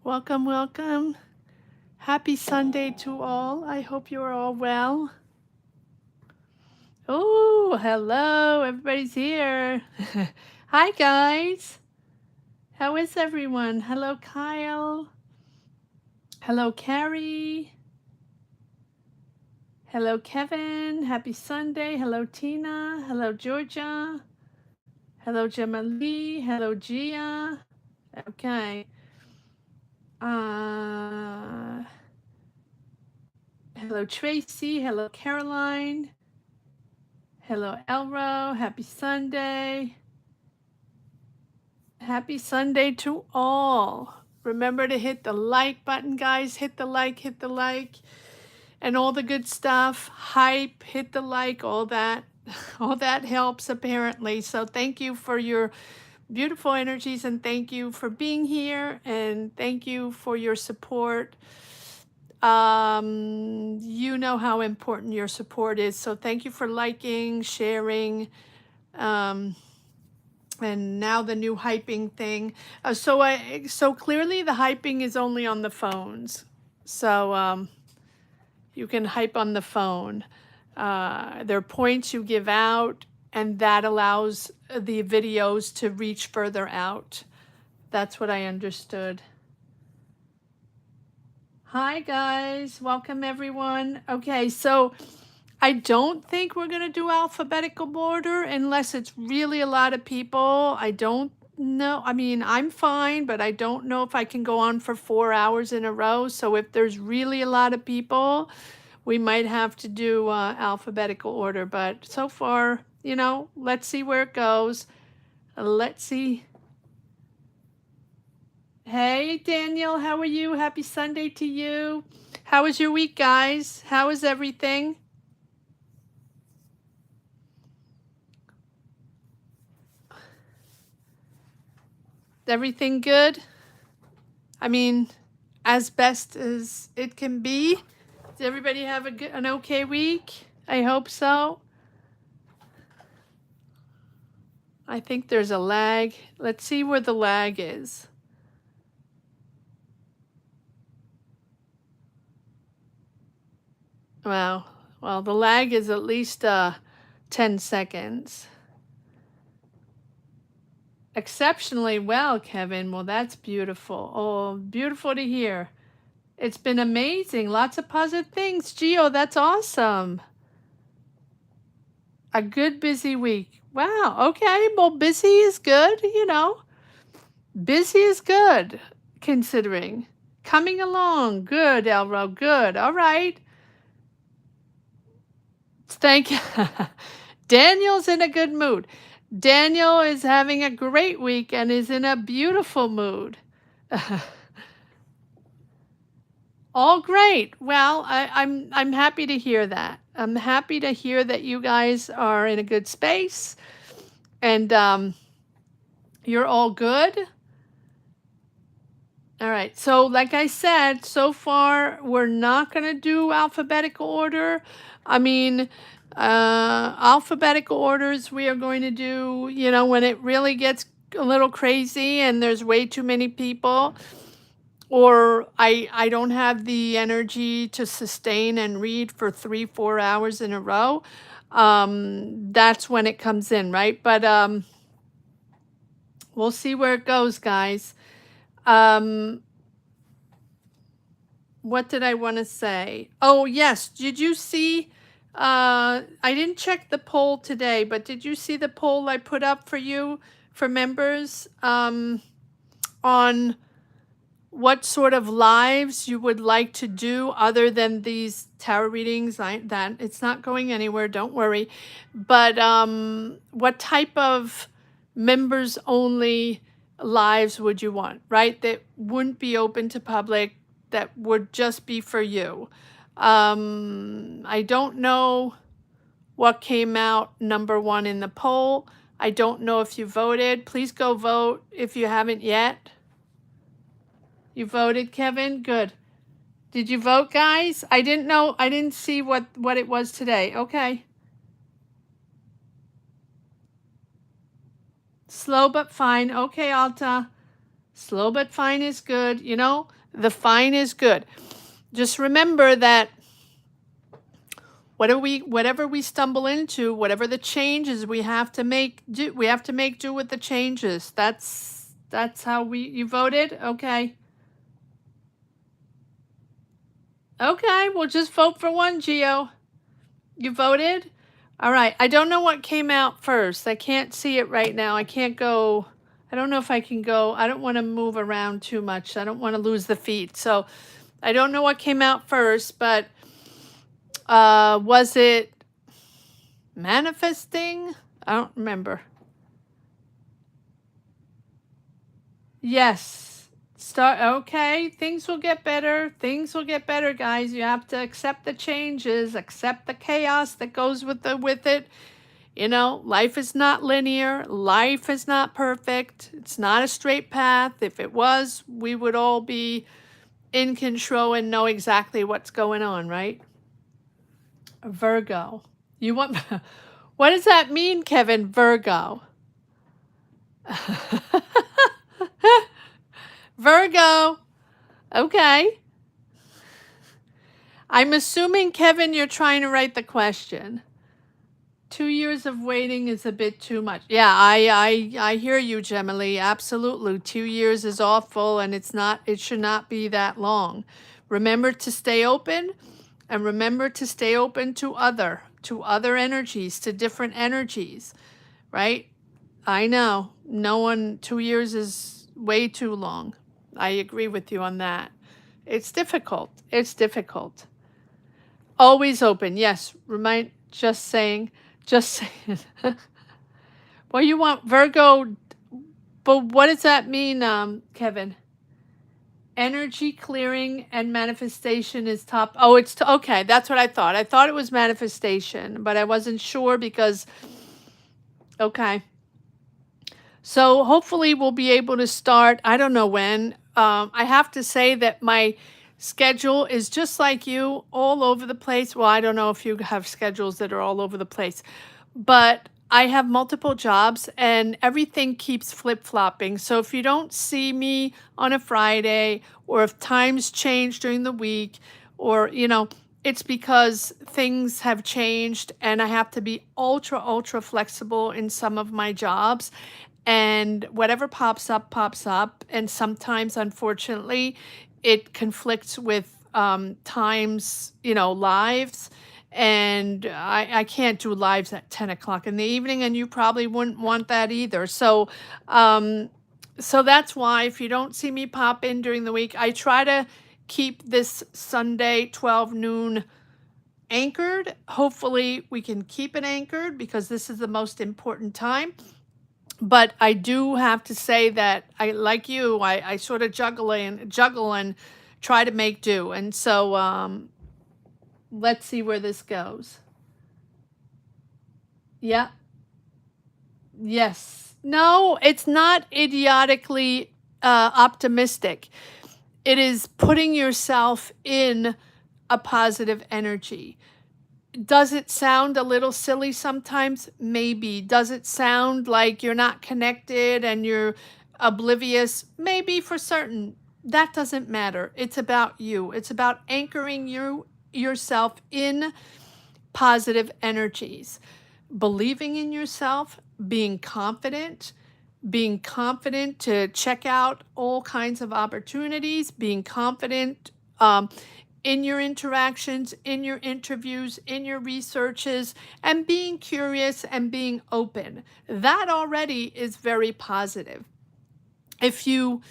Welcome, welcome. Happy Sunday to all. I hope you're all well. Oh, hello. Everybody's here. Hi, guys. How is everyone? Hello, Kyle. Hello, Carrie. Hello, Kevin. Happy Sunday. Hello, Tina. Hello, Georgia. Hello, Jamali. Hello, Gia. Okay. Hello, Tracy. Hello, Caroline. Hello, Elro. Happy Sunday. Happy Sunday to all. Remember to hit the like button, guys. Hit the like, and all the good stuff. Hype, hit the like, all that. All that helps apparently. So thank you for your beautiful energies and thank you for being here and thank you for your support. You know how important your support is. So thank you for liking, sharing, and now the new hyping thing. So clearly the hyping is only on the phones. So you can hype on the phone. There are points you give out, and that allows the videos to reach further out. That's what I understood. Hi guys, welcome everyone. Okay, so I don't think we're going to do alphabetical order unless it's really a lot of people. I don't know. I mean, I'm fine, but I don't know if I can go on for 4 hours in a row. So if there's really a lot of people, we might have to do alphabetical order. But so far, let's see where it goes. Let's see. Hey, Daniel, how are you? Happy Sunday to you. How was your week, guys? How is everything? Everything good? I mean, as best as it can be. Did everybody have an okay week? I hope so. I think there's a lag. Let's see where the lag is. Wow. Well, the lag is at least 10 seconds. Exceptionally well, Kevin. Well, that's beautiful. Oh, beautiful to hear. It's been amazing. Lots of positive things. Geo, that's awesome. A good busy week. Wow. Okay. Well, busy is good, Busy is good, considering. Coming along. Good, Elro. Good. All right. Thank you. Daniel's in a good mood. Daniel is having a great week and is in a beautiful mood. All great. Well, I'm happy to hear that. I'm happy to hear that you guys are in a good space and you're all good. All right. So like I said, so far we're not going to do alphabetical order. I mean, alphabetical orders we are going to do, when it really gets a little crazy and there's way too many people, or I don't have the energy to sustain and read for 3-4 hours in a row. That's when it comes in, right? But we'll see where it goes, guys. What did I want to say? Oh, yes. Did you see? I didn't check the poll today, but did you see the poll I put up for you for members on what sort of lives you would like to do other than these tarot readings? That it's not going anywhere. Don't worry. But what type of members only lives would you want, right? That wouldn't be open to public, that would just be for you. I don't know what came out number one in the poll. I don't know if you voted. Please go vote if you haven't yet. You voted, Kevin? Good. Did you vote, guys? I didn't know. I didn't see what it was today. Okay. Slow but fine. Okay, Alta. Slow but fine is good. The fine is good. Just remember that whatever we stumble into, whatever the changes we have to we have to make do with the changes. That's how you voted? Okay. Okay, well just vote for one, Geo. You voted? All right. I don't know what came out first. I can't see it right now. I can't go. I don't know if I can go. I don't want to move around too much. I don't want to lose the feed. So I don't know what came out first, but was it manifesting? I don't remember. Yes. Okay, things will get better. Things will get better, guys. You have to accept the changes, accept the chaos that goes with it. Life is not linear. Life is not perfect. It's not a straight path. If it was, we would all be in control and know exactly what's going on, right? Virgo. You want What does that mean, Kevin? Virgo. Virgo. Okay. I'm assuming, Kevin, you're trying to write the question. 2 years of waiting is a bit too much. Yeah, I hear you, Gemily. Absolutely. 2 years is awful, and it should not be that long. Remember to stay open, and remember to stay open to other energies, to different energies, right? I know. 2 years is way too long. I agree with you on that. It's difficult. It's difficult. Always open. Yes. Just saying. Well, you want Virgo, but what does that mean, Kevin? Energy clearing and manifestation is top. Oh, okay. That's what I thought. I thought it was manifestation, but I wasn't sure because, okay. So hopefully we'll be able to start. I don't know when. I have to say that my schedule is just like you, all over the place. Well, I don't know if you have schedules that are all over the place, but I have multiple jobs and everything keeps flip-flopping. So if you don't see me on a Friday, or if times change during the week, or, it's because things have changed and I have to be ultra, ultra flexible in some of my jobs. And whatever pops up, pops up. And sometimes, unfortunately, it conflicts with times, lives. And I can't do lives at 10 o'clock in the evening, and you probably wouldn't want that either. So that's why if you don't see me pop in during the week, I try to keep this Sunday 12 noon anchored. Hopefully we can keep it anchored because this is the most important time. But I do have to say that like you, I sort of juggle and try to make do. And so let's see where this goes. Yeah. Yes. No, it's not idiotically optimistic. It is putting yourself in a positive energy. Does it sound a little silly sometimes? Maybe. Does it sound like you're not connected and you're oblivious? Maybe for certain. That doesn't matter. It's about you. It's about anchoring yourself in positive energies, believing in yourself, being confident to check out all kinds of opportunities, being confident in your interactions, in your interviews, in your researches, and being curious and being open. That already is very positive. If you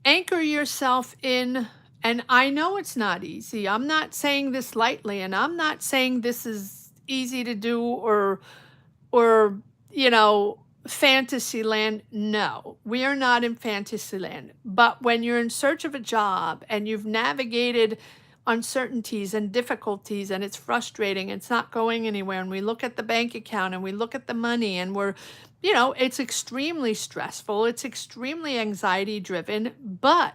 anchor yourself in, and I know it's not easy. I'm not saying this lightly, and I'm not saying this is easy to do or fantasy land. No, we are not in fantasy land. But when you're in search of a job and you've navigated uncertainties and difficulties and it's frustrating, it's not going anywhere, and we look at the bank account and we look at the money and it's extremely stressful, it's extremely anxiety driven. But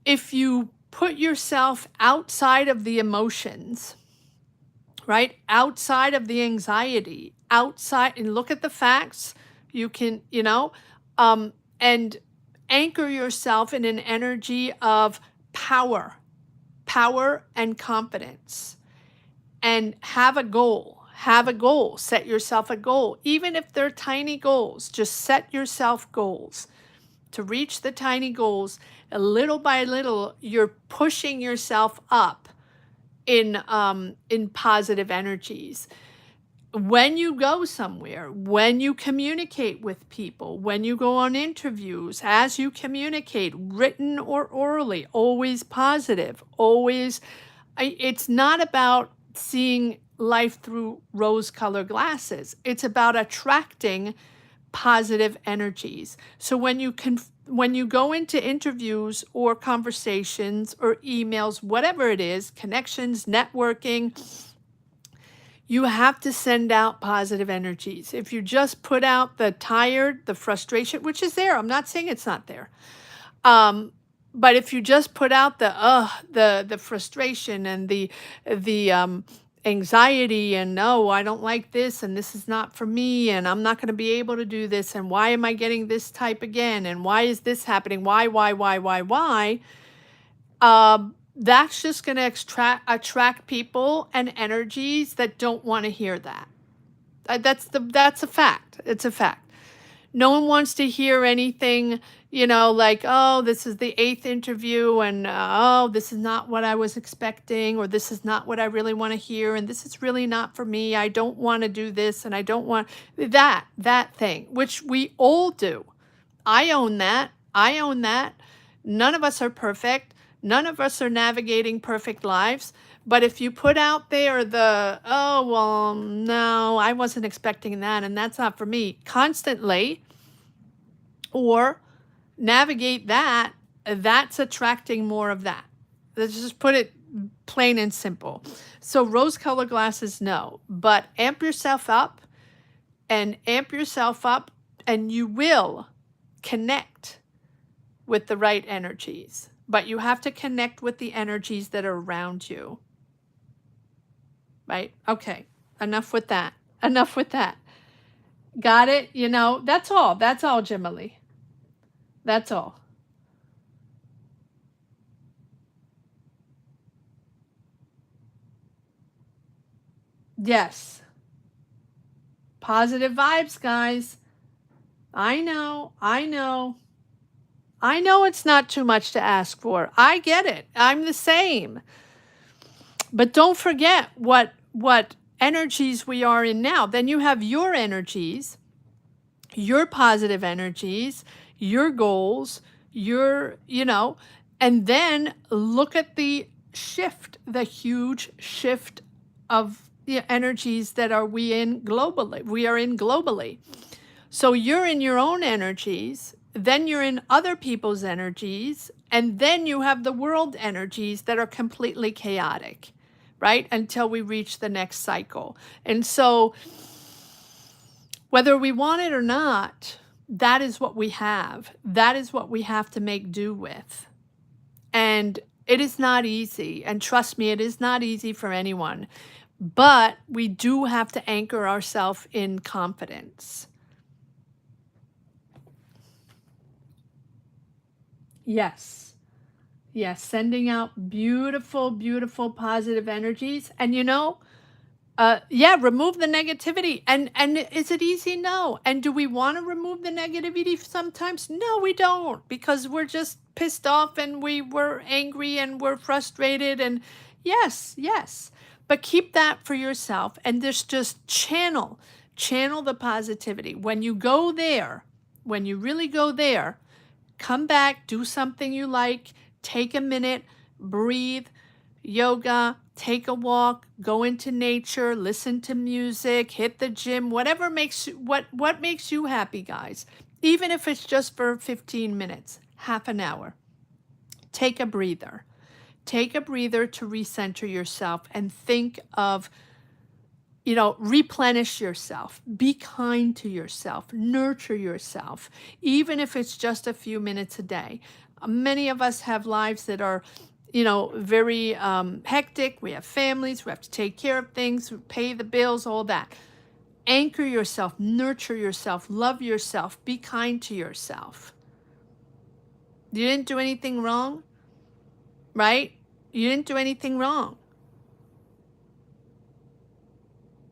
if you put yourself outside of the emotions, right, outside of the anxiety, outside, and look at the facts, you can, and anchor yourself in an energy of power and confidence, and have a goal. Have a goal. Set yourself a goal. Even if they're tiny goals, just set yourself goals. To reach the tiny goals, little by little, you're pushing yourself up in positive energies. When you go somewhere, when you communicate with people, when you go on interviews, as you communicate, written or orally, always positive, always. It's not about seeing life through rose-colored glasses. It's about attracting positive energies. So when you go into interviews or conversations or emails, whatever it is, connections, networking, you have to send out positive energies. If you just put out the tired, the frustration, which is there, I'm not saying it's not there. But if you just put out the frustration and the anxiety, and no, I don't like this, and this is not for me, and I'm not going to be able to do this, and why am I getting this type again, and why is this happening? Why? That's just going to attract people and energies that don't want to hear that. That's a fact. It's a fact. No one wants to hear anything, like, oh, this is the eighth interview, and oh, this is not what I was expecting, or this is not what I really want to hear, and this is really not for me. I don't want to do this, and I don't want that thing, which we all do. I own that. I own that. None of us are perfect. None of us are navigating perfect lives. But if you put out there oh, well, no, I wasn't expecting that, and that's not for me, constantly, or navigate that, that's attracting more of that. Let's just put it plain and simple. So rose-colored glasses, no. But amp yourself up, and you will connect with the right energies. But you have to connect with the energies that are around you. Right? Okay. Enough with that. Enough with that. Got it? That's all. That's all, Jimily. That's all. Yes. Positive vibes, guys. I know. It's not too much to ask for. I get it. I'm the same. But don't forget what energies we are in now. Then you have your energies, your positive energies, your goals, and then look at the shift, the huge shift of the energies that we are in globally. So you're in your own energies, then you're in other people's energies, and then you have the world energies that are completely chaotic, right? Until we reach the next cycle. And so whether we want it or not, that is what we have. That is what we have to make do with. And it is not easy. And trust me, it is not easy for anyone. But we do have to anchor ourselves in confidence. Yes. Yes. Sending out beautiful, beautiful, positive energies. And remove the negativity. And is it easy? No. And do we want to remove the negativity sometimes? No, we don't, because we're just pissed off and we're angry and we're frustrated. And yes. But keep that for yourself, and just channel the positivity. When you go there, when you really go there, come back, do something you like, take a minute, breathe, yoga, take a walk, go into nature, listen to music, hit the gym, whatever makes you, what makes you happy, guys. Even if it's just for 15 minutes, half an hour. Take a breather. Take a breather to recenter yourself and think of, replenish yourself. Be kind to yourself. Nurture yourself, even if it's just a few minutes a day. Many of us have lives that are, very hectic. We have families. We have to take care of things, pay the bills, all that. Anchor yourself, nurture yourself, love yourself, be kind to yourself. You didn't do anything wrong, right? You didn't do anything wrong.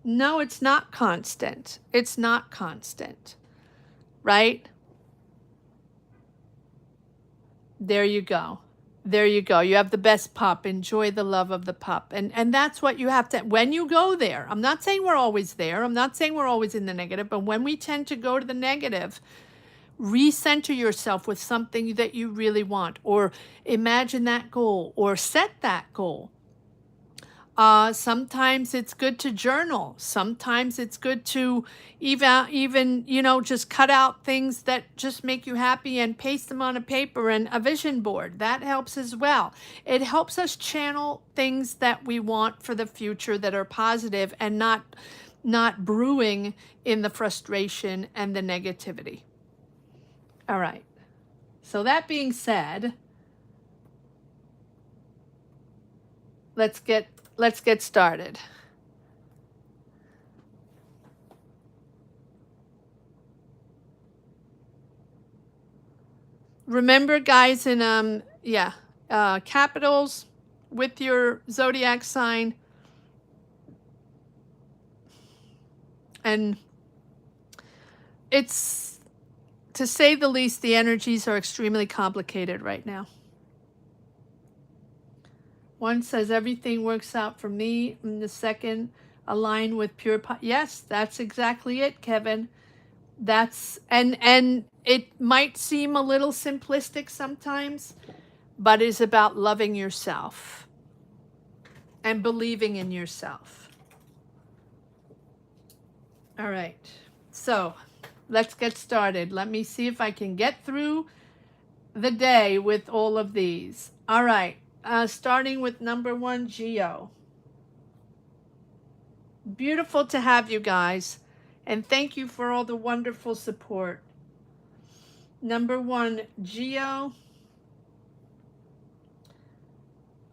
No, it's not constant. It's not constant, right? There you go. There you go. You have the best pup. Enjoy the love of the pup. And that's what you have to when you go there. I'm not saying we're always there. I'm not saying we're always in the negative, but when we tend to go to the negative, recenter yourself with something that you really want, or imagine that goal, or set that goal. Sometimes it's good to journal. Sometimes it's good to even, just cut out things that just make you happy and paste them on a paper and a vision board. That helps as well. It helps us channel things that we want for the future that are positive and not brewing in the frustration and the negativity. All right. So that being said, let's get started. Remember, guys, in capitals with your zodiac sign, and it's, to say the least, the energies are extremely complicated right now. One says everything works out for me, and the second, align with pure yes, that's exactly it, Kevin. That's and it might seem a little simplistic sometimes, but it's about loving yourself and believing in yourself. All right, so let's get started. Let me see if I can get through the day with all of these. All right, starting with number 1, Geo. Beautiful to have you guys, and thank you for all the wonderful support. Number 1, Geo.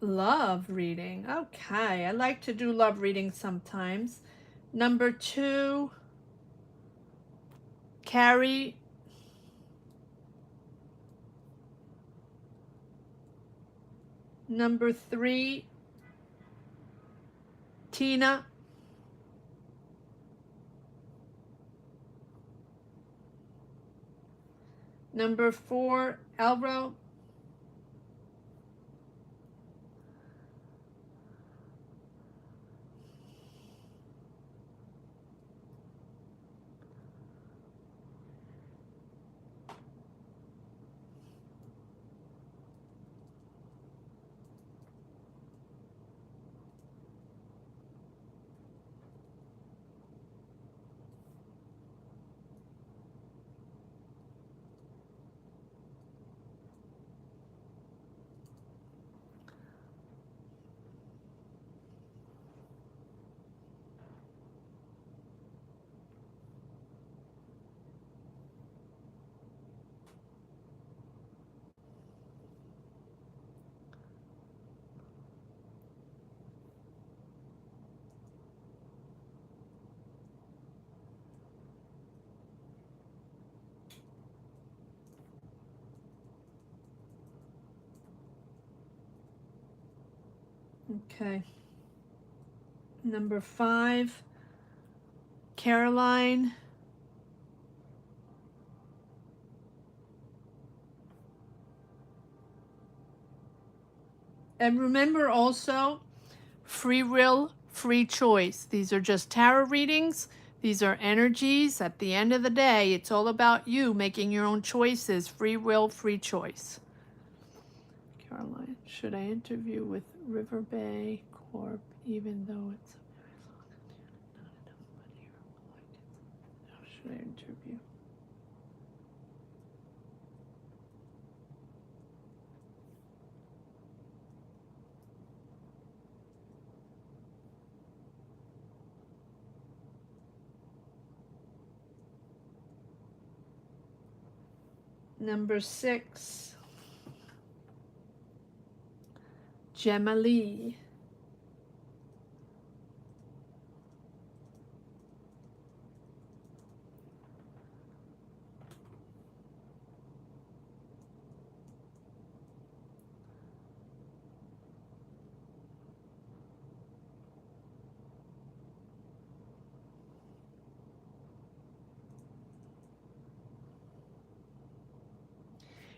Love reading. Okay, I like to do love reading sometimes. Number 2, Carrie. Number 3, Tina. Number 4, Elro. Okay. Number 5, Caroline. And remember also, free will, free choice. These are just tarot readings. These are energies. At the end of the day, it's all about you making your own choices. Free will, free choice. Caroline, should I interview with River Bay Corp even though it's not enough money? How should I interview? Number 6, Gemma Lee.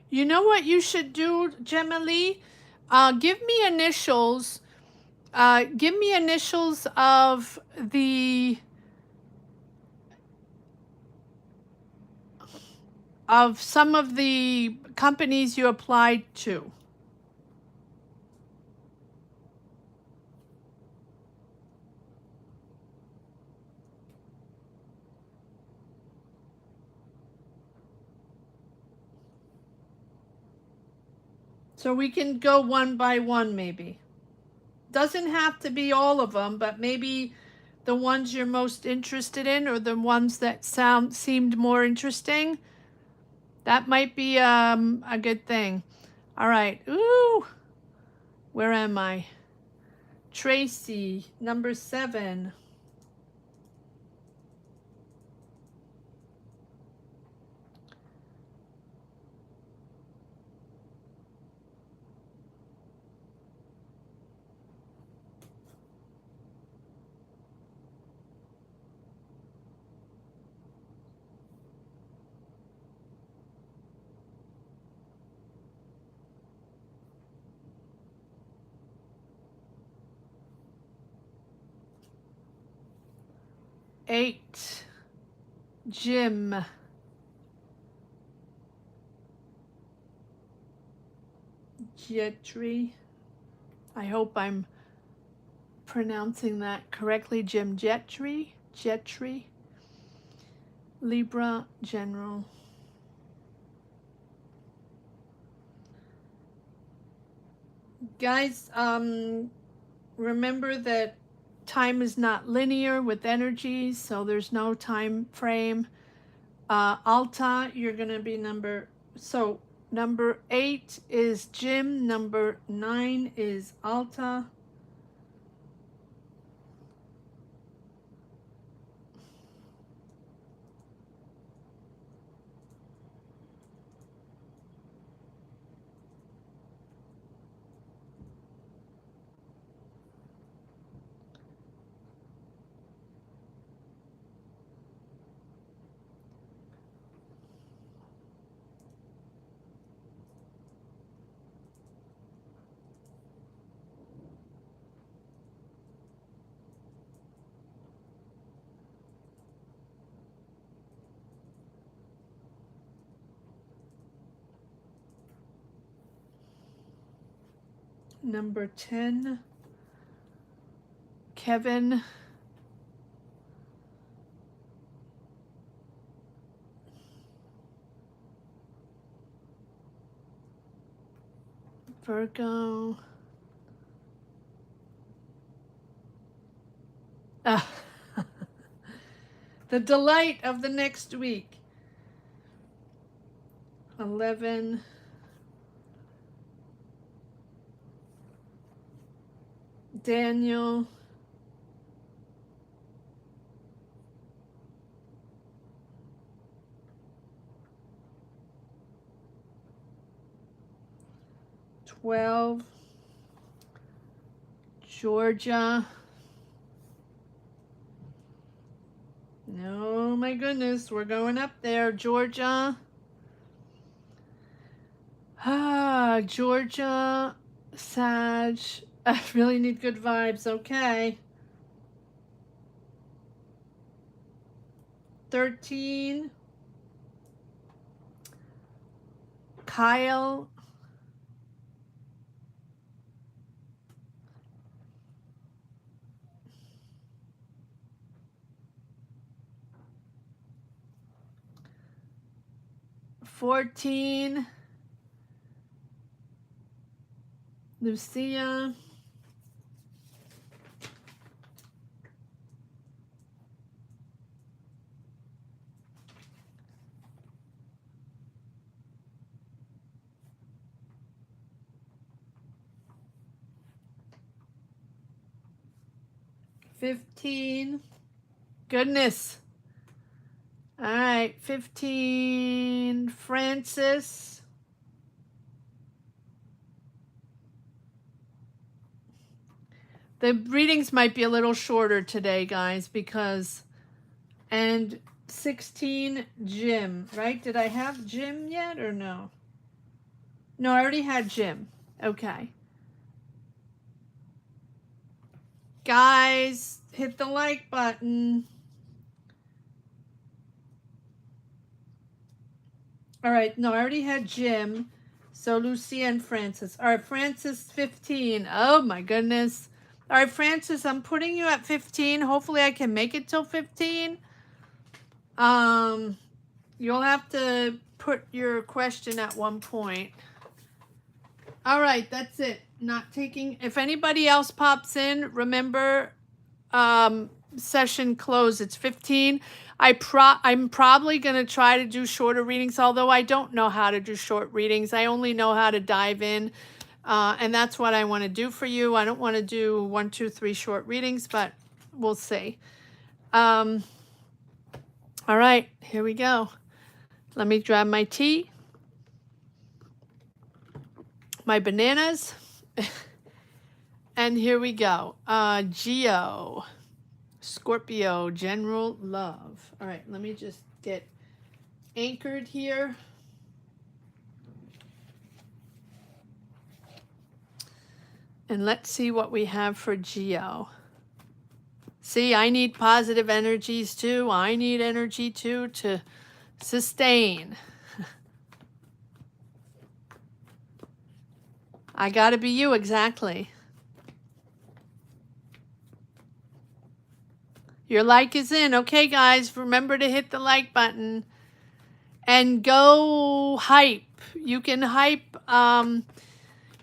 You know what you should do, Gemma Lee? Give me initials. Give me initials of some of the companies you applied to. So we can go one by one, maybe. Doesn't have to be all of them, but maybe the ones you're most interested in, or the ones that seemed more interesting. That might be a good thing. All right. Ooh, where am I? Tracy, number 7. Eight, Jim. Jetri. I hope I'm pronouncing that correctly. Jim Jetri. Jetri. Libra General. Guys, remember that time is not linear with energies, so there's no time frame. Alta, you're gonna be number 8 is Jim, number 9 is Alta. Number 10, Kevin. Virgo. The delight of the next week. 11, Daniel. 12, Georgia. Oh my goodness, we're going up there, Georgia. Georgia, Sag. I really need good vibes. Okay. 13, Kyle. 14, Lucia. 15. Goodness. All right, 15, Francis. The readings might be a little shorter today, guys, because, and 16, Jim, right? Did I have Jim yet or no? No, I already had Jim. Okay. Guys, hit the like button. All right. No, I already had Jim. So Lucia and Francis. All right, Francis, 15. Oh my goodness. All right, Francis, I'm putting you at 15. Hopefully I can make it till 15. You'll have to put your question at one point. All right, that's it. Not taking, if anybody else pops in, remember, session closed. It's 15. I'm probably going to try to do shorter readings, although I don't know how to do short readings. I only know how to dive in. And that's what I want to do for you. I don't want to do 1, 2, 3 short readings, but we'll see. All right, here we go. Let me grab my tea, my bananas, and here we go. Geo, Scorpio, general love. All right, let me just get anchored here. And let's see what we have for Geo. See, I need positive energies too. I need energy too to sustain. I gotta be you, exactly. Your like is in. Okay, guys, remember to hit the like button and go hype. You can hype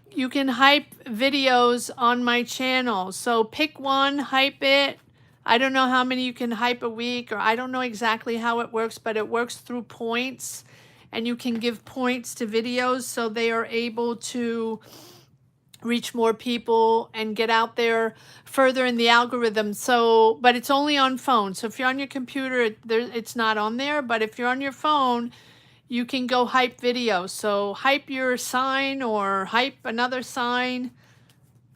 videos on my channel. So pick one, hype it. I don't know how many you can hype a week, or I don't know exactly how it works, but it works through points, and you can give points to videos so they are able to reach more people and get out there further in the algorithm. So, but it's only on phone. So if you're on your computer, it's not on there, but if you're on your phone, you can go hype videos. So hype your sign or hype another sign,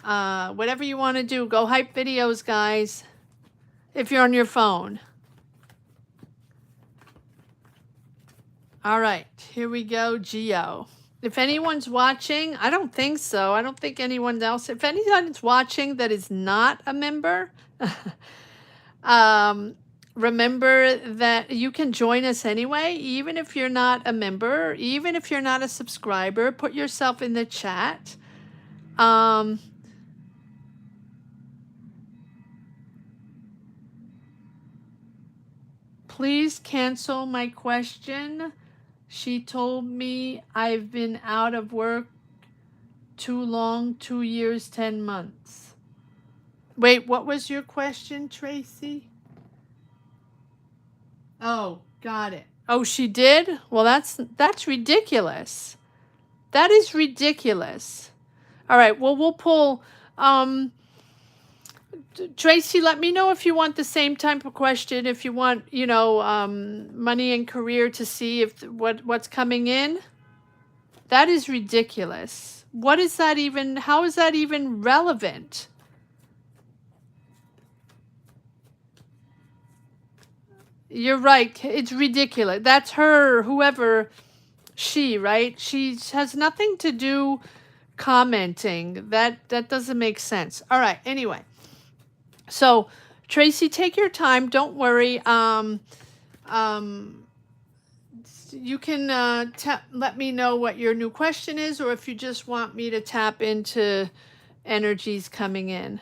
whatever you want to do, go hype videos, guys, if you're on your phone. All right, here we go, Geo. If anyone's watching, I don't think so. I don't think anyone else. If anyone's watching that is not a member, remember that you can join us anyway, even if you're not a member, even if you're not a subscriber. Put yourself in the chat. Please cancel my question. She told me I've been out of work too long, 2 years, 10 months. Wait, what was your question, Tracy? Oh, got it. Oh, she did? Well, that's ridiculous. That is ridiculous. All right, well, we'll pull, Tracy, let me know if you want the same type of question, if you want, money and career, to see if what's coming in. That is ridiculous. What is that even, how is that even relevant? You're right. It's ridiculous. That's her, whoever she, right? She has nothing to do commenting. That doesn't make sense. All right. Anyway. So, Tracy, take your time. Don't worry. You can let me know what your new question is, or if you just want me to tap into energies coming in.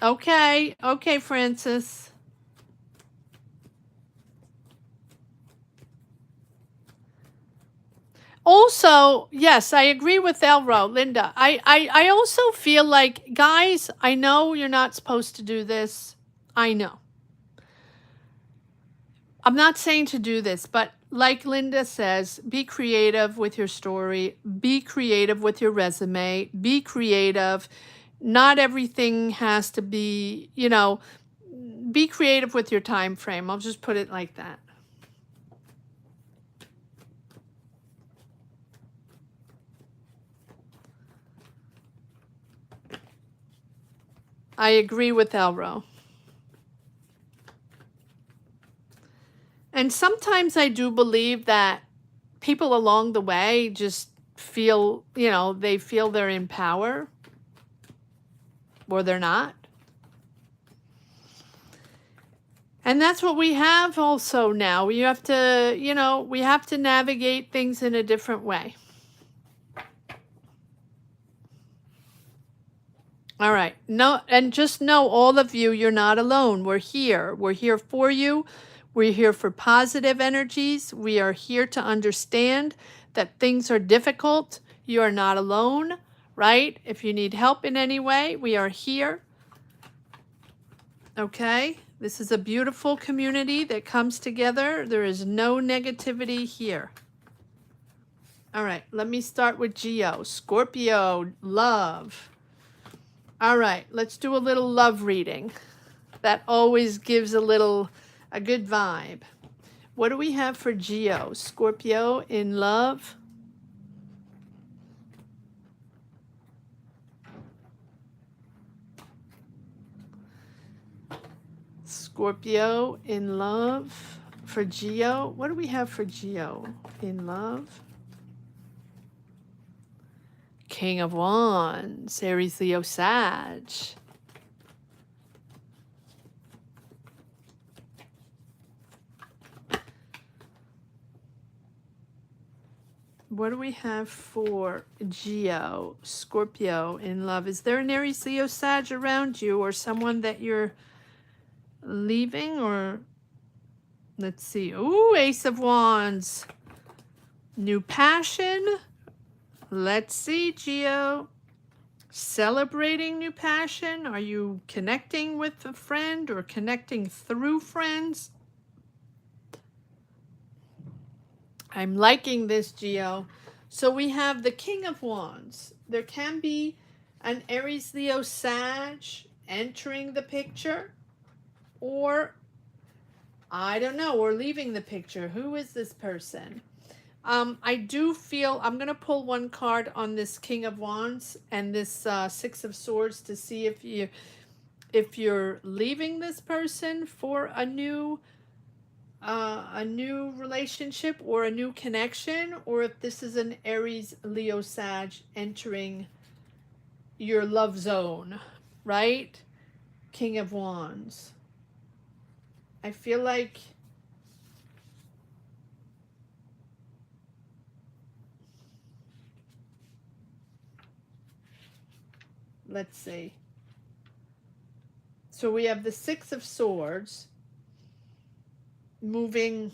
Okay. Okay, Francis. Also, yes, I agree with Elro, Linda. I also feel like, guys, I know you're not supposed to do this. I know. I'm not saying to do this, but like Linda says, be creative with your story. Be creative with your resume. Be creative. Not everything has to be, be creative with your time frame. I'll just put it like that. I agree with Elro. And sometimes I do believe that people along the way just feel, they feel they're in power or they're not. And that's what we have also now. We have to, we have to navigate things in a different way. All right. No, and just know, all of you, you're not alone. We're here. We're here for you. We're here for positive energies. We are here to understand that things are difficult. You are not alone, right? If you need help in any way, we are here. Okay? This is a beautiful community that comes together. There is no negativity here. All right, let me start with Geo. Scorpio, love. All right, let's do a little love reading. That always gives a good vibe. What do we have for Geo? Scorpio in love. Scorpio in love for Geo. What do we have for Geo in love? King of Wands, Aries, Leo, Sag. What do we have for Geo, Scorpio in love? Is there an Aries, Leo, Sag around you, or someone that you're leaving? Or let's see. Ooh, Ace of Wands. New passion. Let's see, Geo. Celebrating new passion. Are you connecting with a friend or connecting through friends? I'm liking this, Geo. So we have the King of Wands. There can be an Aries, Leo, Sag entering the picture, or I don't know, or leaving the picture. Who is this person? I do feel, I'm going to pull one card on this King of Wands and this Six of Swords to see if you're leaving this person for a new relationship or a new connection, or if this is an Aries, Leo, Sag entering your love zone, right? King of Wands. I feel like let's see. So we have the Six of Swords moving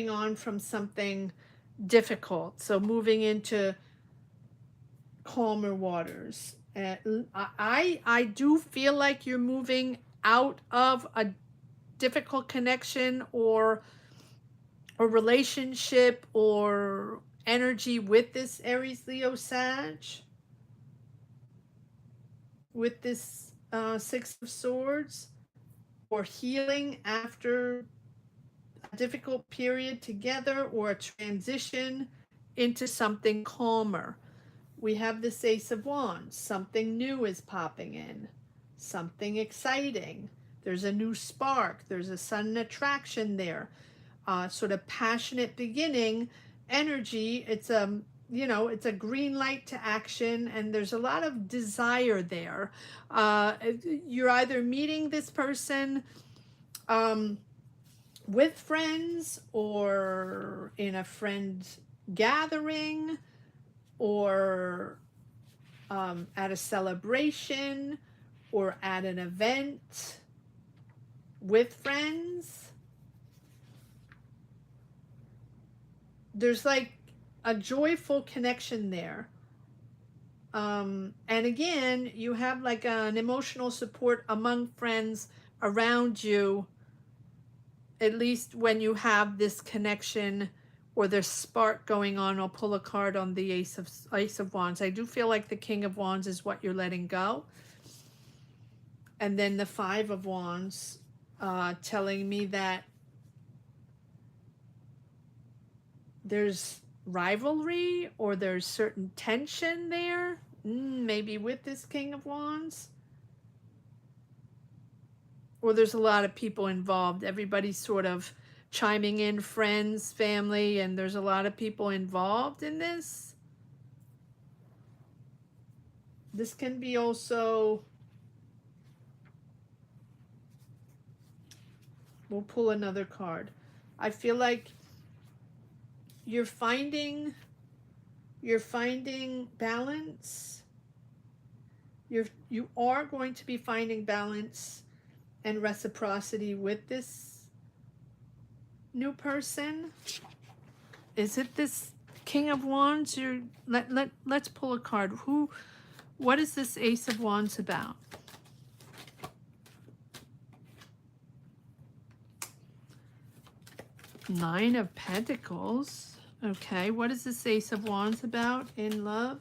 on from something difficult. So moving into calmer waters. I do feel like you're moving out of a difficult connection or a relationship or energy with this Aries, Leo, Sag, with this Six of Swords, or healing after a difficult period together, or a transition into something calmer. We have this Ace of Wands. Something new is popping in, something exciting. There's a new spark. There's a sudden attraction there. Sort of passionate beginning energy. It's it's a green light to action, and there's a lot of desire there. You're either meeting this person with friends, or in a friend gathering, or at a celebration, or at an event with friends. There's like a joyful connection there. And again, you have like an emotional support among friends around you, at least when you have this connection or this spark going on. I'll pull a card on the Ace of Wands. I do feel like the King of Wands is what you're letting go. And then the Five of Wands telling me that there's rivalry or there's certain tension there, maybe with this King of Wands. Or there's a lot of people involved. Everybody's sort of chiming in, friends, family, and there's a lot of people involved in this. This can be also, we'll pull another card. I feel like you're finding balance. You are going to be finding balance and reciprocity with this new person. Is it this King of Wands? Let's pull a card. What is this Ace of Wands about? Nine of Pentacles. Okay, what is this Ace of Wands about in love?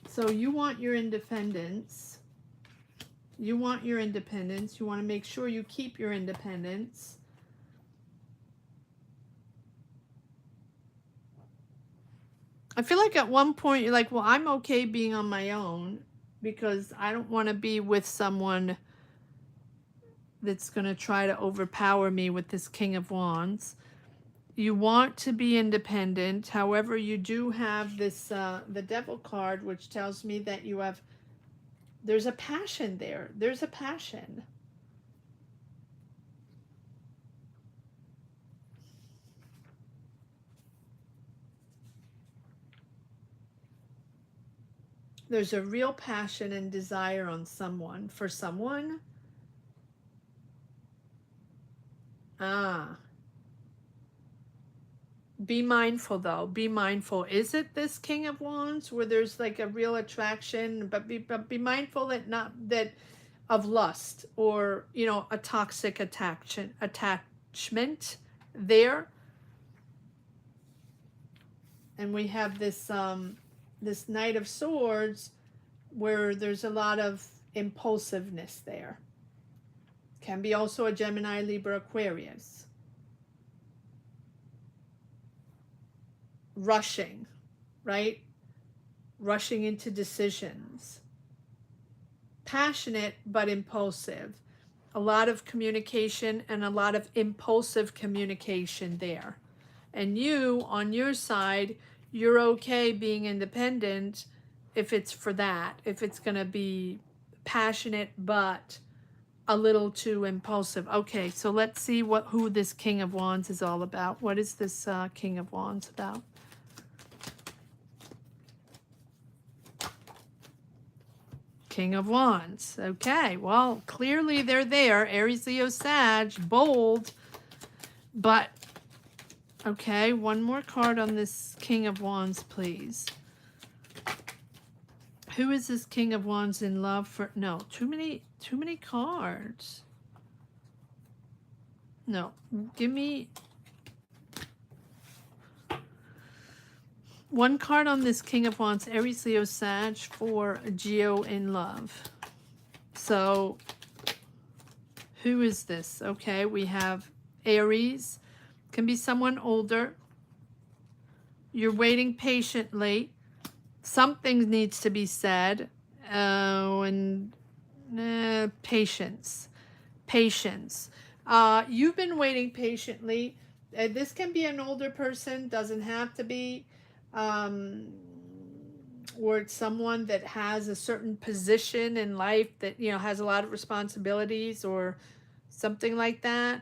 So you want your independence. You want your independence. You want to make sure you keep your independence. I feel like at one point you're like, well, I'm okay being on my own because I don't want to be with someone that's going to try to overpower me with this King of Wands. You want to be independent. However, you do have this, the Devil card, which tells me that you have, there's a passion there. There's a passion. There's a real passion and desire on someone, for someone. Be mindful though. Be mindful. Is it this King of Wands where there's like a real attraction, but be mindful that not that of lust or, you know, a toxic attachment there. And we have this this Knight of Swords where there's a lot of impulsiveness there. Can be also a Gemini, Libra, Aquarius. Rushing, right? Rushing into decisions. Passionate but impulsive. A lot of communication and a lot of impulsive communication there. And you, on your side, you're okay being independent if it's for that. If it's going to be passionate but a little too impulsive. Okay, so let's see who this King of Wands is all about. What is this King of Wands about? King of Wands. Okay, well, clearly they're there. Aries, Leo, Sag, bold. But, okay, one more card on this King of Wands, please. Who is this King of Wands in love for? No, too many cards. No, give me one card on this King of Wands, Aries, Leo, Sag for Geo in love. So, who is this? Okay, we have Aries. Can be someone older. You're waiting patiently. Something needs to be said. Patience. Patience. You've been waiting patiently. This can be an older person, doesn't have to be. Or it's someone that has a certain position in life that, you know, has a lot of responsibilities or something like that.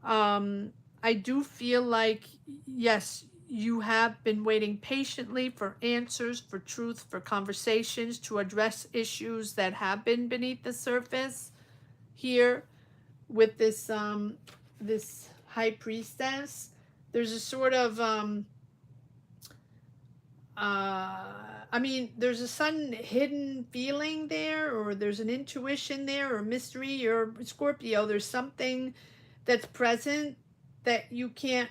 I do feel like, yes, you have been waiting patiently for answers, for truth, for conversations, to address issues that have been beneath the surface here with this this High Priestess. There's a sort of I mean, there's a sudden hidden feeling there, or there's an intuition there, or mystery, or Scorpio, there's something that's present that you can't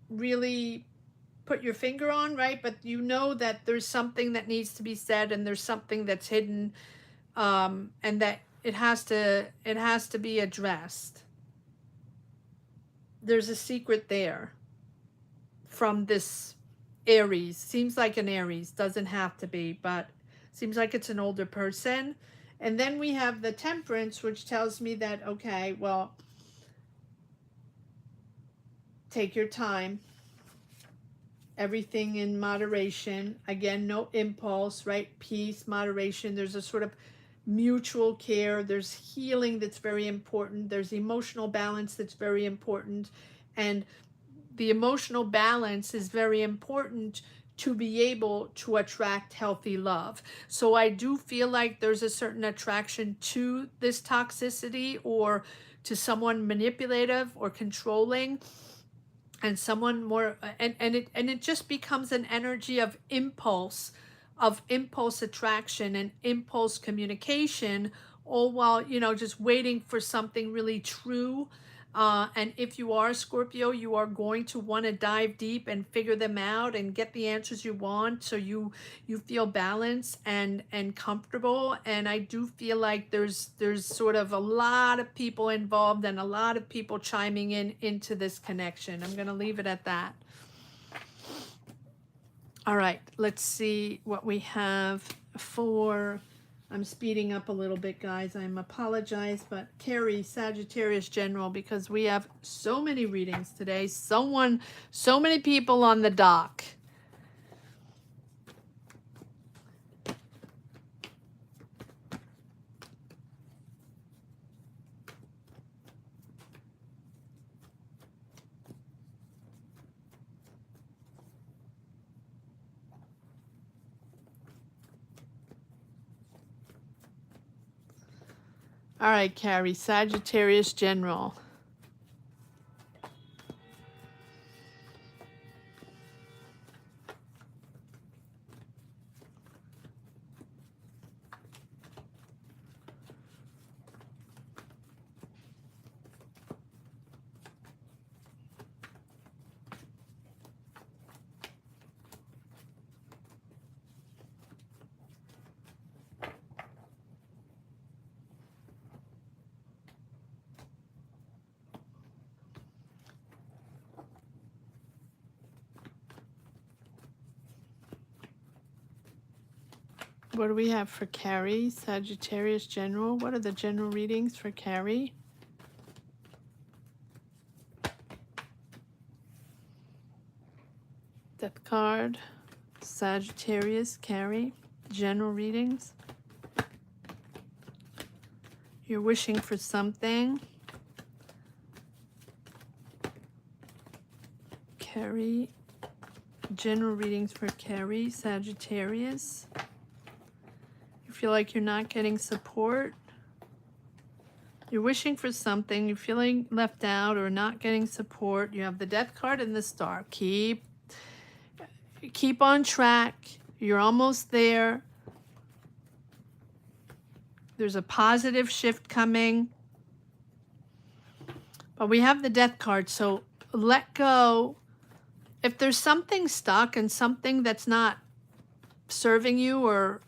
really put your finger on, right? But you know that there's something that needs to be said, and there's something that's hidden, and that it has to be addressed. There's a secret there from this Aries. Seems like an Aries, doesn't have to be, but seems like it's an older person. And then we have the Temperance, which tells me that, okay, well, Take your time. Everything in moderation. Again, no impulse, right? Peace, moderation. There's a sort of mutual care. There's healing that's very important. There's emotional balance that's very important. And the emotional balance is very important to be able to attract healthy love. So I do feel like there's a certain attraction to this toxicity, or to someone manipulative or controlling, and someone more, and it just becomes an energy of impulse, attraction and impulse communication, all while, just waiting for something really true. And if you are a Scorpio, you are going to want to dive deep and figure them out and get the answers you want, so you feel balanced and comfortable. And I do feel like there's sort of a lot of people involved and a lot of people chiming in into this connection. I'm going to leave it at that. All right, let's see what we have for, I'm speeding up a little bit, guys. I apologize, but Carrie, Sagittarius General, because we have so many readings today. So many people on the dock. All right, Carrie, Sagittarius General. What do we have for Carrie, Sagittarius General? What are the general readings for Carrie? Death card, Sagittarius, Carrie, general readings. You're wishing for something. Carrie, general readings for Carrie, Sagittarius. You feel like you're not getting support. You're wishing for something. You're feeling left out or not getting support. You have the Death card and the Star. Keep on track. You're almost there. There's a positive shift coming. But we have the Death card, so let go. If there's something stuck and something that's not serving you, or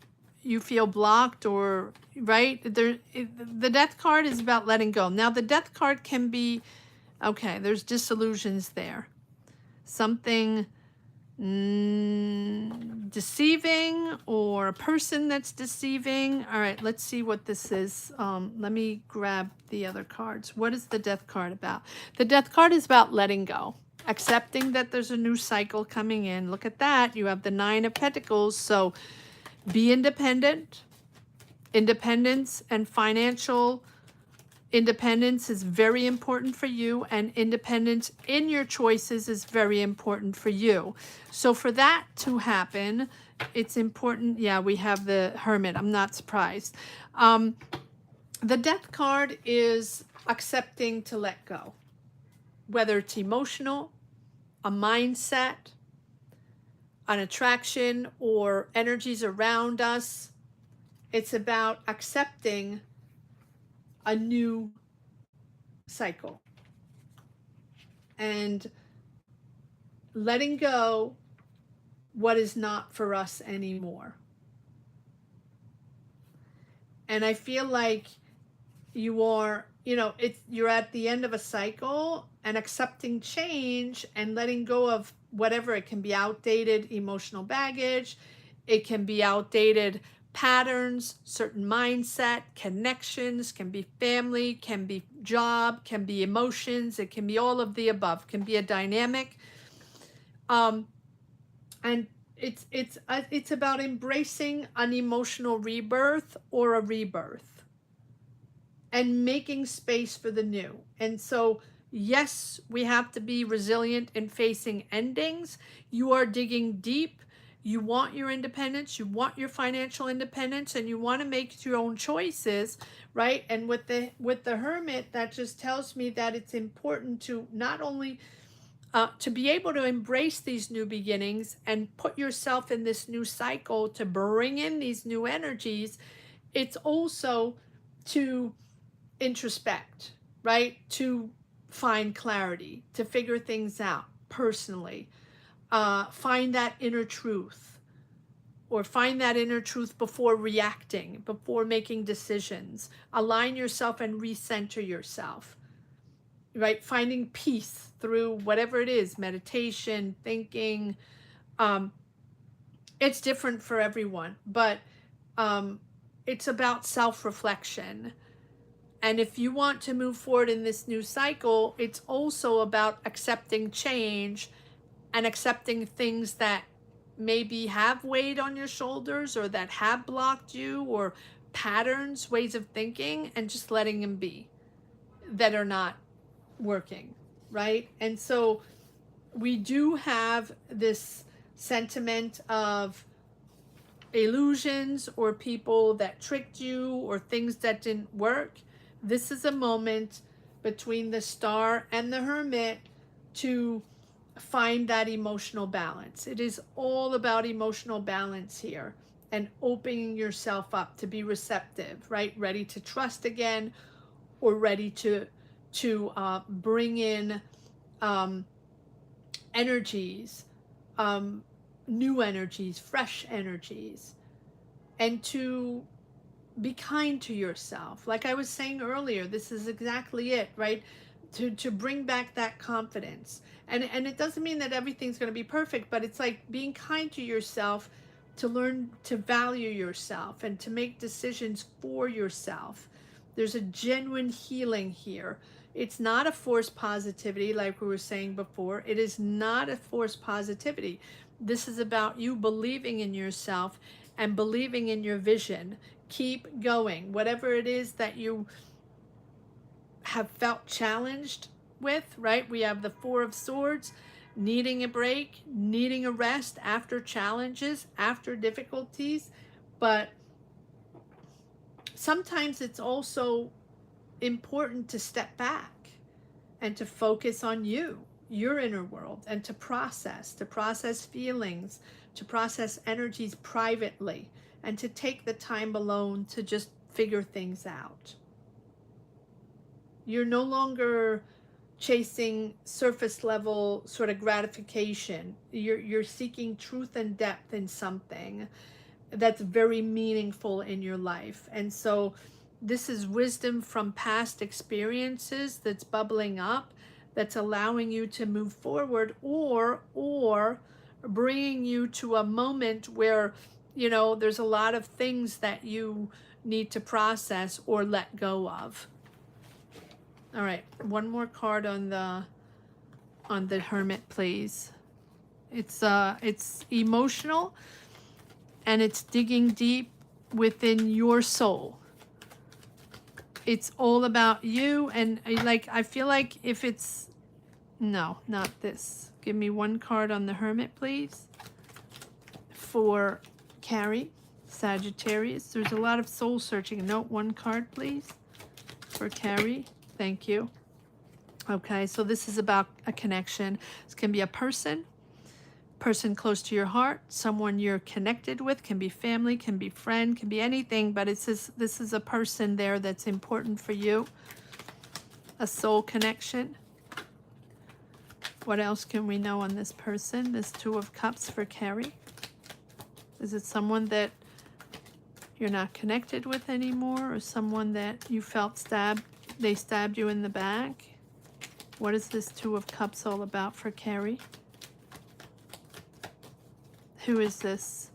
you feel blocked, or right there, the Death card is about letting go. Now the Death card can be, okay, there's disillusions there, something deceiving, or a person that's deceiving. All right, let's see what this is. Let me grab the other cards. What is the Death card about? The Death card is about letting go, accepting that there's a new cycle coming in. Look at that. You have the Nine of Pentacles. So be independent. Independence and financial independence is very important for you, and independence in your choices is very important for you. So for that to happen, it's important. Yeah, we have the Hermit. I'm not surprised. The Death card is accepting to let go, whether it's emotional, a mindset, an attraction, or energies around us. It's about accepting a new cycle and letting go what is not for us anymore. And I feel like you are, you're at the end of a cycle, and accepting change and letting go of whatever. It can be outdated emotional baggage. It can be outdated patterns, certain mindset, connections, can be family, can be job, can be emotions, it can be all of the above, can be a dynamic. Um, and it's about embracing an emotional rebirth or a rebirth and making space for the new. And so, yes, we have to be resilient in facing endings. You are digging deep. You want your independence, you want your financial independence, and you want to make your own choices, right? And with the hermit, that just tells me that it's important to not only to be able to embrace these new beginnings and put yourself in this new cycle to bring in these new energies, it's also to introspect, right? To find clarity, to figure things out personally, find that inner truth, or find that inner truth before reacting, before making decisions. Align yourself and recenter yourself, right? Finding peace through whatever it is, meditation, thinking. Um, it's different for everyone, but um, it's about self-reflection. And if you want to move forward in this new cycle, it's also about accepting change and accepting things that maybe have weighed on your shoulders or that have blocked you, or patterns, ways of thinking, and just letting them be, that are not working, right? And so we do have this sentiment of illusions or people that tricked you or things that didn't work. This is a moment between the star and the hermit to find that emotional balance. It is all about emotional balance here, and opening yourself up to be receptive, right? Ready to trust again, or ready to bring in um, energies, um, new energies, fresh energies, and to be kind to yourself. Like I was saying earlier, this is exactly it, right? To bring back that confidence. And it doesn't mean that everything's going to be perfect, but it's like being kind to yourself, to learn to value yourself and to make decisions for yourself. There's a genuine healing here. It's not a forced positivity like we were saying before. It is not a forced positivity. This is about you believing in yourself and believing in your vision. Keep going. Whatever it is that you have felt challenged with, right? We have the Four of Swords, needing a break, needing a rest after challenges, after difficulties. But sometimes it's also important to step back and to focus on you, your inner world, and to process feelings, to process energies privately, and to take the time alone to just figure things out. You're no longer chasing surface level sort of gratification. You're seeking truth and depth in something that's very meaningful in your life. And so this is wisdom from past experiences that's bubbling up, that's allowing you to move forward, or bringing you to a moment where, you know, there's a lot of things that you need to process or let go of. All right, one more card on the Hermit, please. It's emotional, and it's digging deep within your soul. It's all about you, and I feel like if it's, no, not this. Give me one card on the Hermit, please. For Carrie, Sagittarius. There's a lot of soul searching. Note one card, please, for Carrie. Thank you. Okay, so this is about a connection. This can be a person close to your heart, someone you're connected with, can be family, can be friend, can be anything, but this is a person there that's important for you, a soul connection. What else can we know on this person? This Two of Cups for Carrie. Is it someone that you're not connected with anymore, or someone that you felt they stabbed you in the back? What is this Two of Cups all about for Carrie? Who is this?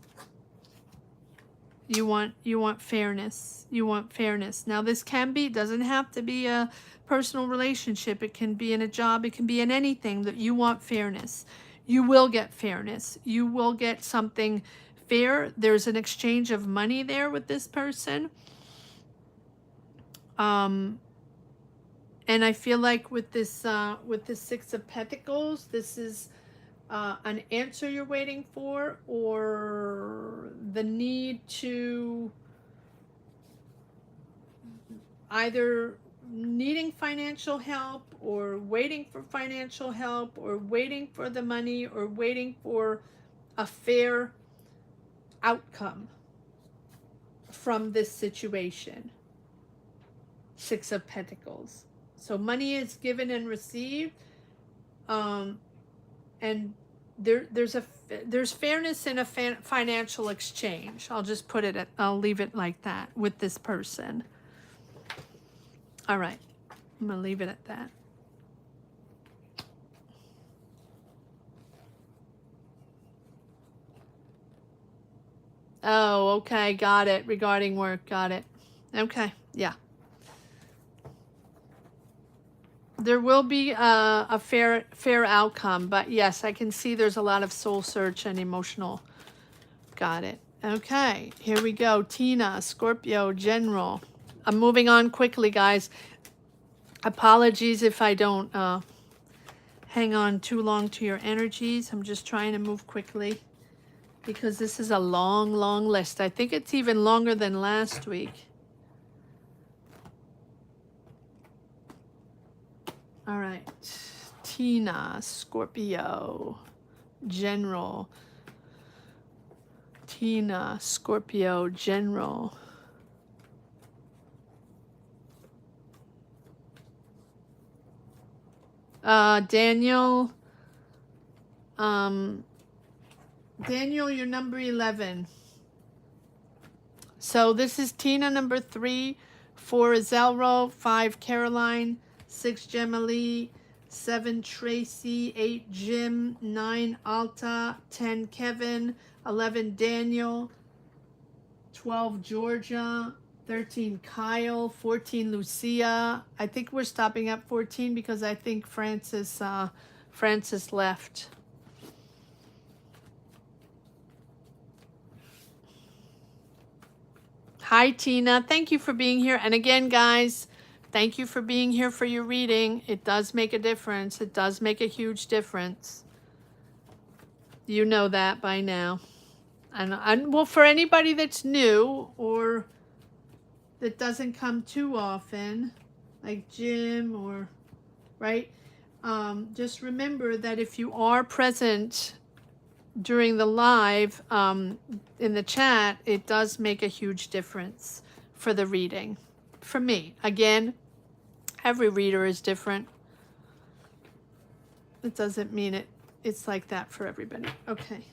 You want fairness. You want fairness. Now this can be, doesn't have to be a personal relationship. It can be in a job. It can be in anything that you want fairness. You will get fairness. You will get something fair. There's an exchange of money there with this person. And I feel like with this Six of Pentacles, this is an answer you're waiting for, or the need to either needing financial help, or waiting for financial help, or waiting for the money, or waiting for a fair outcome from this situation. Six of Pentacles. So money is given and received, and there's fairness in a financial exchange. I'll just put it I'll leave it like that with this person. All right, I'm gonna leave it at that. Oh, okay, got it. Regarding work, got it. Okay, yeah. There will be a fair outcome, but yes, I can see there's a lot of soul search and emotional. Got it. Okay, here we go. Tina, Scorpio, General. I'm moving on quickly, guys. Apologies if I don't hang on too long to your energies. I'm just trying to move quickly because this is a long, long list. I think it's even longer than last week. All right, Tina, Scorpio, General. Tina, Scorpio, General. Daniel, Daniel, you're number 11. So this is Tina, number 3, 4 is Elro, 5 Caroline, 6 Gemma-Lee, 7 Tracy, 8 Jim, 9 Alta, 10 Kevin, 11 Daniel, 12 Georgia, 13 Kyle, 14 Lucia. I think we're stopping at 14 because I think Francis left. Hi Tina, thank you for being here. And again, guys, thank you for being here for your reading. It does make a difference. It does make a huge difference. You know that by now. And well, for anybody that's new or that doesn't come too often, like Jim or, right? Just remember that if you are present during the live in the chat, it does make a huge difference for the reading. For me, again, every reader is different. It doesn't mean it's like that for everybody. Okay,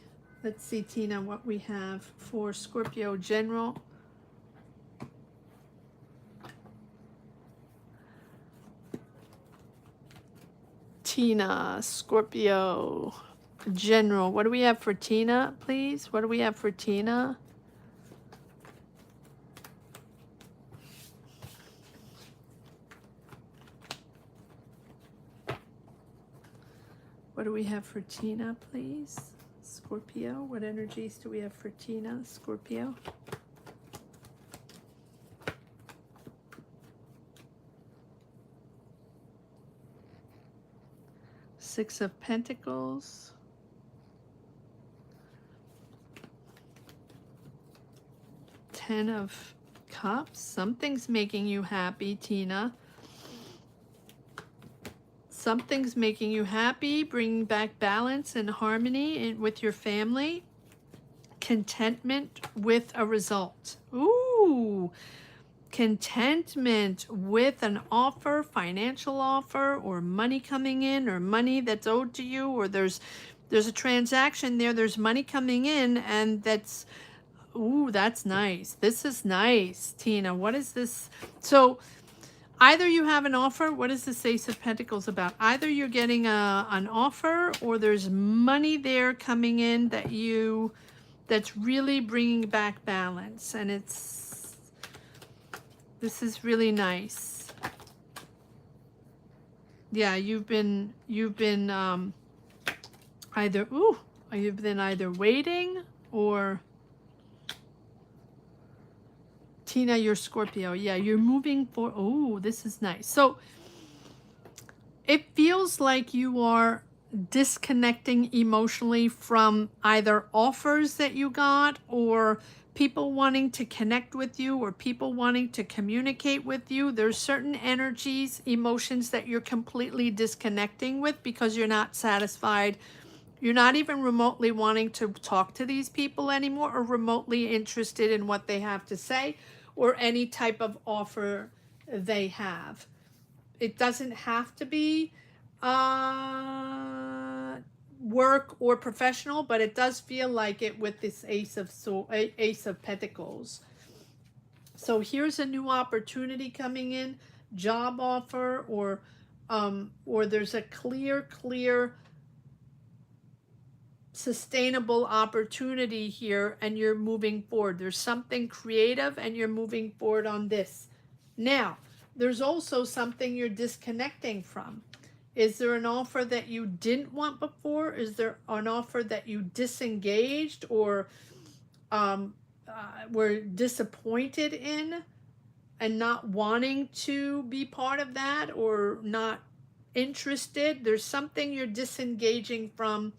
let's see, Tina, what we have for Scorpio General. Tina, Scorpio General. What do we have for Tina, please? What do we have for Tina? What do we have for Tina, please? Scorpio. What energies do we have for Tina, Scorpio? Six of Pentacles. Ten of Cups. Something's making you happy, Tina. Something's making you happy, bringing back balance and harmony with your family. Contentment with a result. Ooh, contentment with an offer, financial offer, or money coming in, or money that's owed to you, or there's a transaction there, there's money coming in, and that's, ooh, that's nice. This is nice, Tina. What is this? So either you have an offer. What is this Ace of Pentacles about? Either you're getting an offer, or there's money there coming in that you that's really bringing back balance. And this is really nice. Yeah, you've been either, you've been either waiting or, Tina, you're Scorpio. Yeah, you're moving for, oh, this is nice. So it feels like you are disconnecting emotionally from either offers that you got, or people wanting to connect with you, or people wanting to communicate with you. There's certain energies, emotions that you're completely disconnecting with because you're not satisfied. You're not even remotely wanting to talk to these people anymore, or remotely interested in what they have to say or any type of offer they have. It doesn't have to be work or professional, but it does feel like it with this Ace of Pentacles. So here's a new opportunity coming in, job offer, or there's a clear sustainable opportunity here, and you're moving forward. There's something creative and you're moving forward on this. Now, there's also something you're disconnecting from. Is there an offer that you didn't want before? Is there an offer that you disengaged or were disappointed in and not wanting to be part of that, or not interested? There's something you're disengaging from,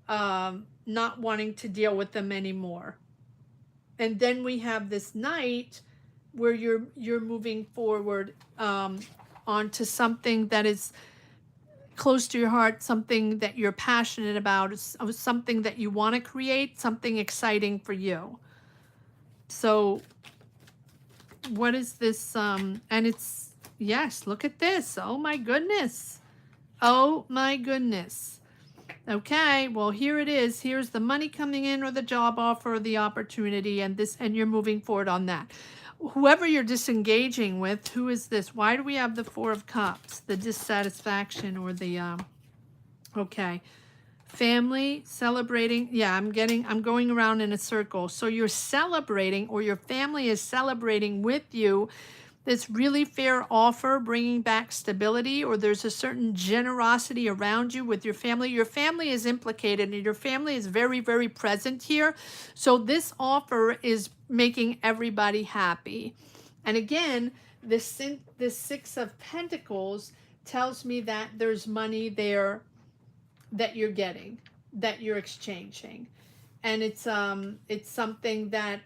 not wanting to deal with them anymore. And then we have this Knight where you're moving forward onto something that is close to your heart, something that you're passionate about, something that you want to create, something exciting for you. So what is this? And it's, yes, look at this. Oh my goodness. Oh my goodness. Okay, well, here it is. Here's the money coming in, or the job offer, or the opportunity, and you're moving forward on that. Whoever you're disengaging with, who is this? Why do we have the Four of Cups? The dissatisfaction, or the okay. Family, celebrating. Yeah, I'm going around in a circle. So you're celebrating, or your family is celebrating with you, this really fair offer, bringing back stability, or there's a certain generosity around you with your family. Your family is implicated, and your family is very, very present here. So this offer is making everybody happy. And again, this Six of Pentacles tells me that there's money there that you're getting, that you're exchanging. And it's something that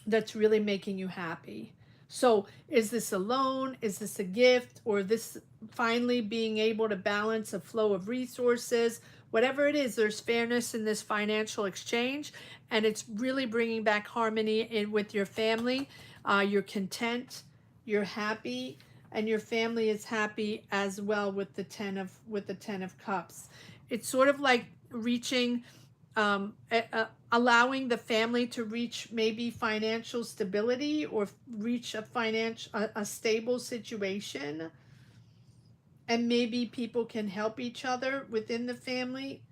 that's really making you happy. So is this a loan? Is this a gift? Or this finally being able to balance a flow of resources? Whatever it is, there's fairness in this financial exchange, and it's really bringing back harmony with your family. You're content, you're happy, and your family is happy as well with the Ten of Cups. It's sort of like reaching, allowing the family to reach maybe financial stability, or reach a stable situation, and maybe people can help each other within the family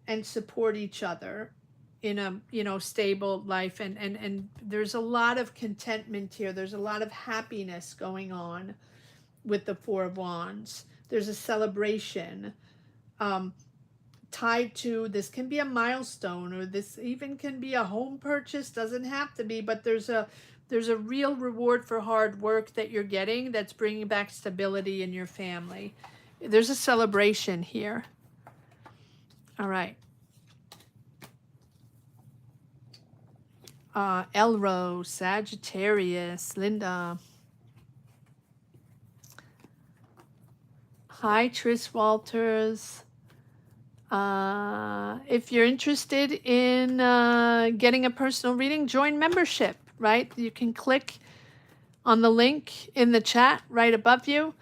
and support each other in a stable life, and there's a lot of contentment here. There's a lot of happiness going on with the Four of Wands. There's a celebration tied to this. Can be a milestone, or this even can be a home purchase. Doesn't have to be, but there's a real reward for hard work that you're getting, that's bringing back stability in your family. There's a celebration here. All right. Elro, Sagittarius, Linda. Hi, Tris Walters. If you're interested in getting a personal reading, join membership, right? You can click on the link in the chat right above you,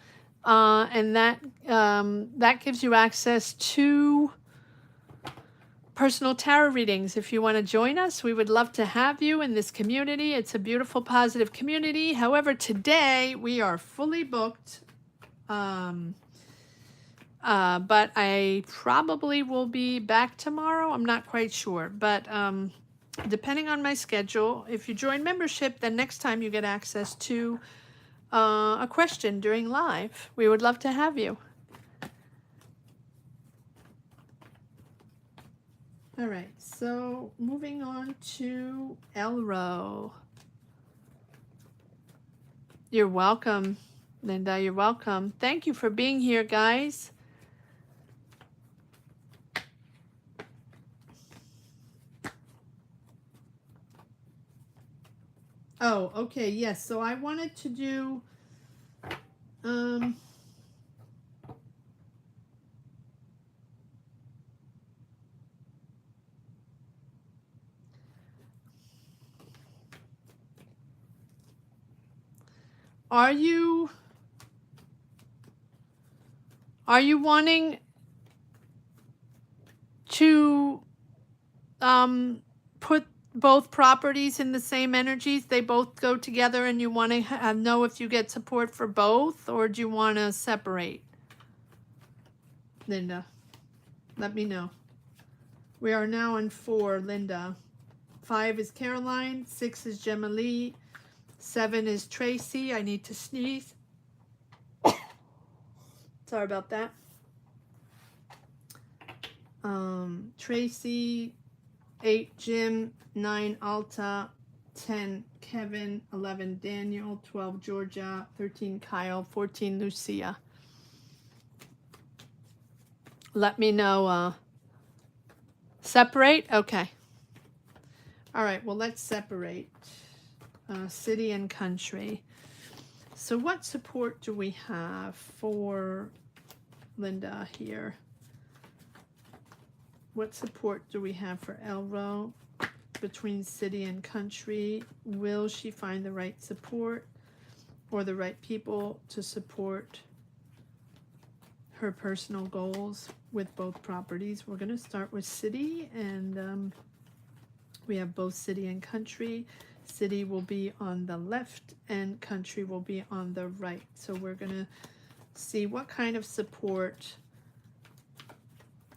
and that gives you access to personal tarot readings. If you want to join us, we would love to have you in this community. It's a beautiful, positive community. However, today we are fully booked. But I probably will be back tomorrow. I'm not quite sure, but depending on my schedule, if you join membership, then next time you get access to a question during live. We would love to have you. All right, so moving on to Elro. You're welcome, Linda. You're welcome. Thank you for being here, guys. Oh, okay, yes. So I wanted to do are you wanting to put both properties in the same energies? They both go together and you want to know if you get support for both, or do you want to separate? Linda, let me know. We are now on 4, Linda. 5 is Caroline, 6 is Gemma Lee, 7 is Tracy. I need to sneeze. Sorry about that. Tracy, 8 Jim, 9 Alta, 10 Kevin, 11 Daniel, 12 Georgia, 13 Kyle, 14 Lucia. Let me know. Separate? Okay. All right, well, let's separate city and country. So what support do we have for Linda here? What support do we have for Elro between city and country? Will she find the right support or the right people to support her personal goals with both properties? We're going to start with city, and we have both city and country. City will be on the left and country will be on the right. So we're going to see what kind of support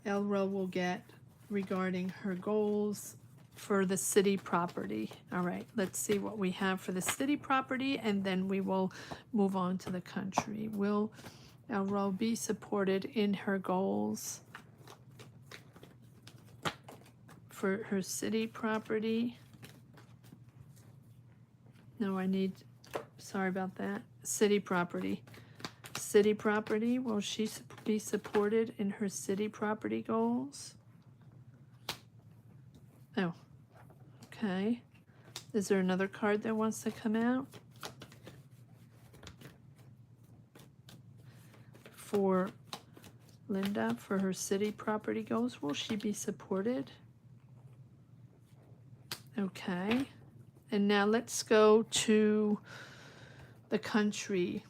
Elro will get regarding her goals for the city property. All right, let's see what we have for the city property, and then we will move on to the country. Will Elro be supported in her goals for her city property? No, sorry about that. City property. City property, will she be supported in her city property goals? Oh, okay. Is there another card that wants to come out? For Linda, for her city property goals, will she be supported? Okay. And now let's go to the country.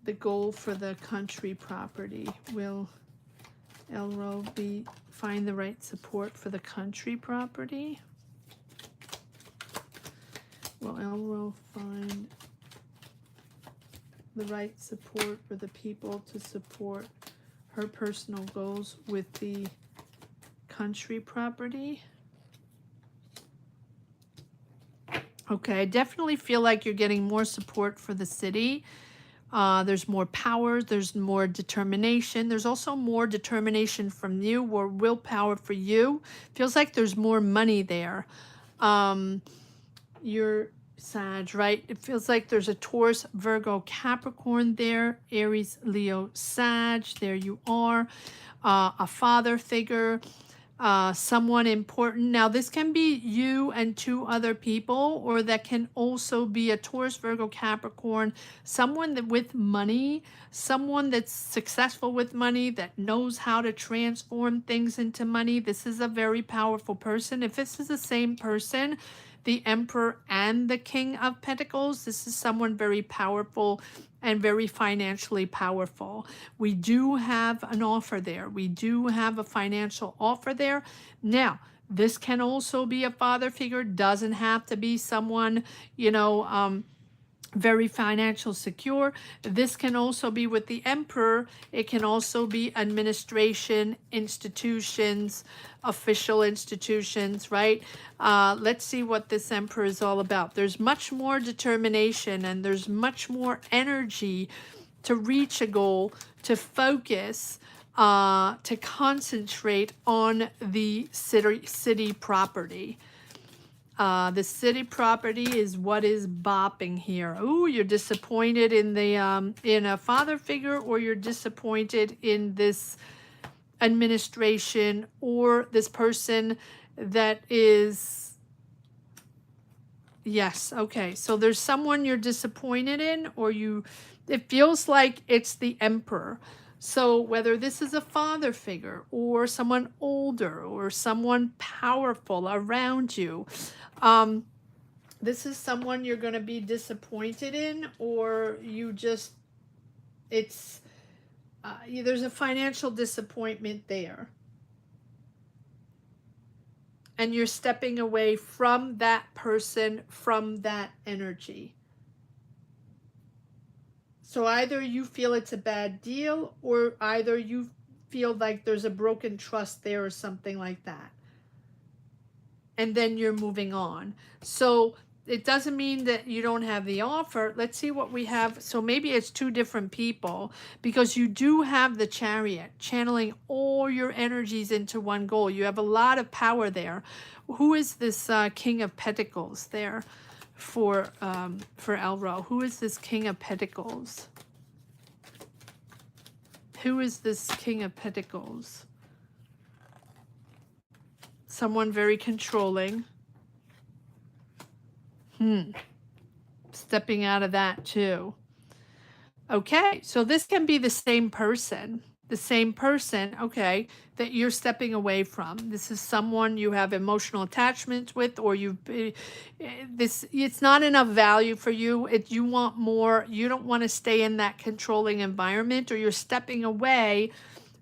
The goal for the country property. Will Elro find the right support for the country property? Will Elro find the right support for the people to support her personal goals with the country property? Okay, I definitely feel like you're getting more support for the city. There's more power, there's more determination. There's also more determination from you, or willpower for you. Feels like there's more money there. You're Sag, right? It feels like there's a Taurus, Virgo, Capricorn there. Aries, Leo, Sag. There you are. A father figure. Someone important. Now, this can be you and 2 other people, or that can also be a Taurus, Virgo, Capricorn, someone that with money, someone that's successful with money, that knows how to transform things into money. This is a very powerful person. If this is the same person, the Emperor and the King of Pentacles, this is someone very powerful and very financially powerful. We do have an offer there. We do have a financial offer there. Now, this can also be a father figure. Doesn't have to be someone, very financial secure. This can also be with the Emperor. It can also be administration, institutions, official institutions, right? Let's see what this Emperor is all about. There's much more determination and there's much more energy to reach a goal, to focus, to concentrate on the city property. The city property is what is bopping here. Ooh, you're disappointed in the in a father figure, or you're disappointed in this administration or this person that is, yes, okay. So there's someone you're disappointed in, or it feels like it's the Emperor. So whether this is a father figure or someone older or someone powerful around you, this is someone you're going to be disappointed in, or it's, there's a financial disappointment there. And you're stepping away from that person, from that energy. So either you feel it's a bad deal, or either you feel like there's a broken trust there or something like that. And then you're moving on. So it doesn't mean that you don't have the offer. Let's see what we have. So maybe it's two different people, because you do have the Chariot, channeling all your energies into one goal. You have a lot of power there. Who is this King of Pentacles there for Elro? Who is this King of Pentacles? Who is this King of Pentacles? Someone very controlling. Stepping out of that too. Okay, so this can be the same person, okay, that you're stepping away from. This is someone you have emotional attachments with, or it's not enough value for you. You want more. You don't want to stay in that controlling environment, or you're stepping away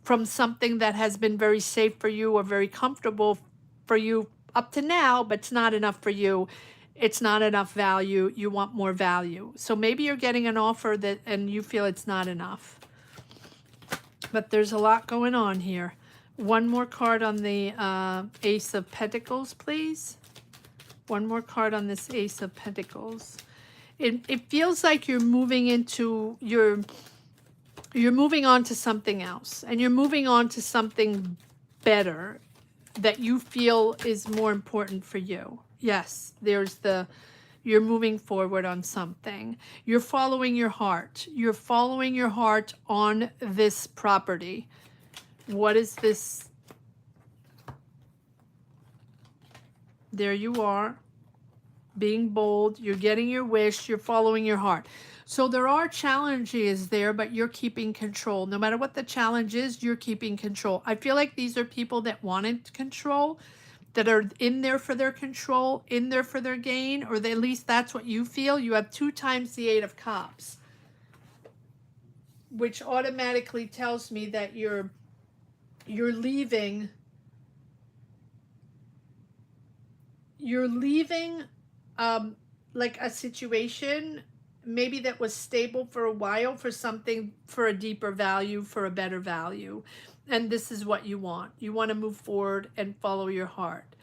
from something that has been very safe for you or very comfortable for you up to now, but it's not enough for you. It's not enough value. You want more value. So maybe you're getting an offer and you feel it's not enough. But there's a lot going on here. One more card on the Ace of Pentacles, please. One more card on this Ace of Pentacles. It feels like you're moving into you're moving on to something else, and you're moving on to something better that you feel is more important for you. Yes, you're moving forward on something. You're following your heart. You're following your heart on this property. What is this? There you are, being bold. You're getting your wish. You're following your heart. So there are challenges there, but you're keeping control. No matter what the challenge is, you're keeping control. I feel like these are people that wanted control, that are in there for their control, in there for their gain, or at least that's what you feel. You have 2 times the 8 of Cups, which automatically tells me that you're leaving. You're leaving like a situation maybe that was stable for a while, for something, for a deeper value, for a better value. And this is what you want. You want to move forward and follow your heart.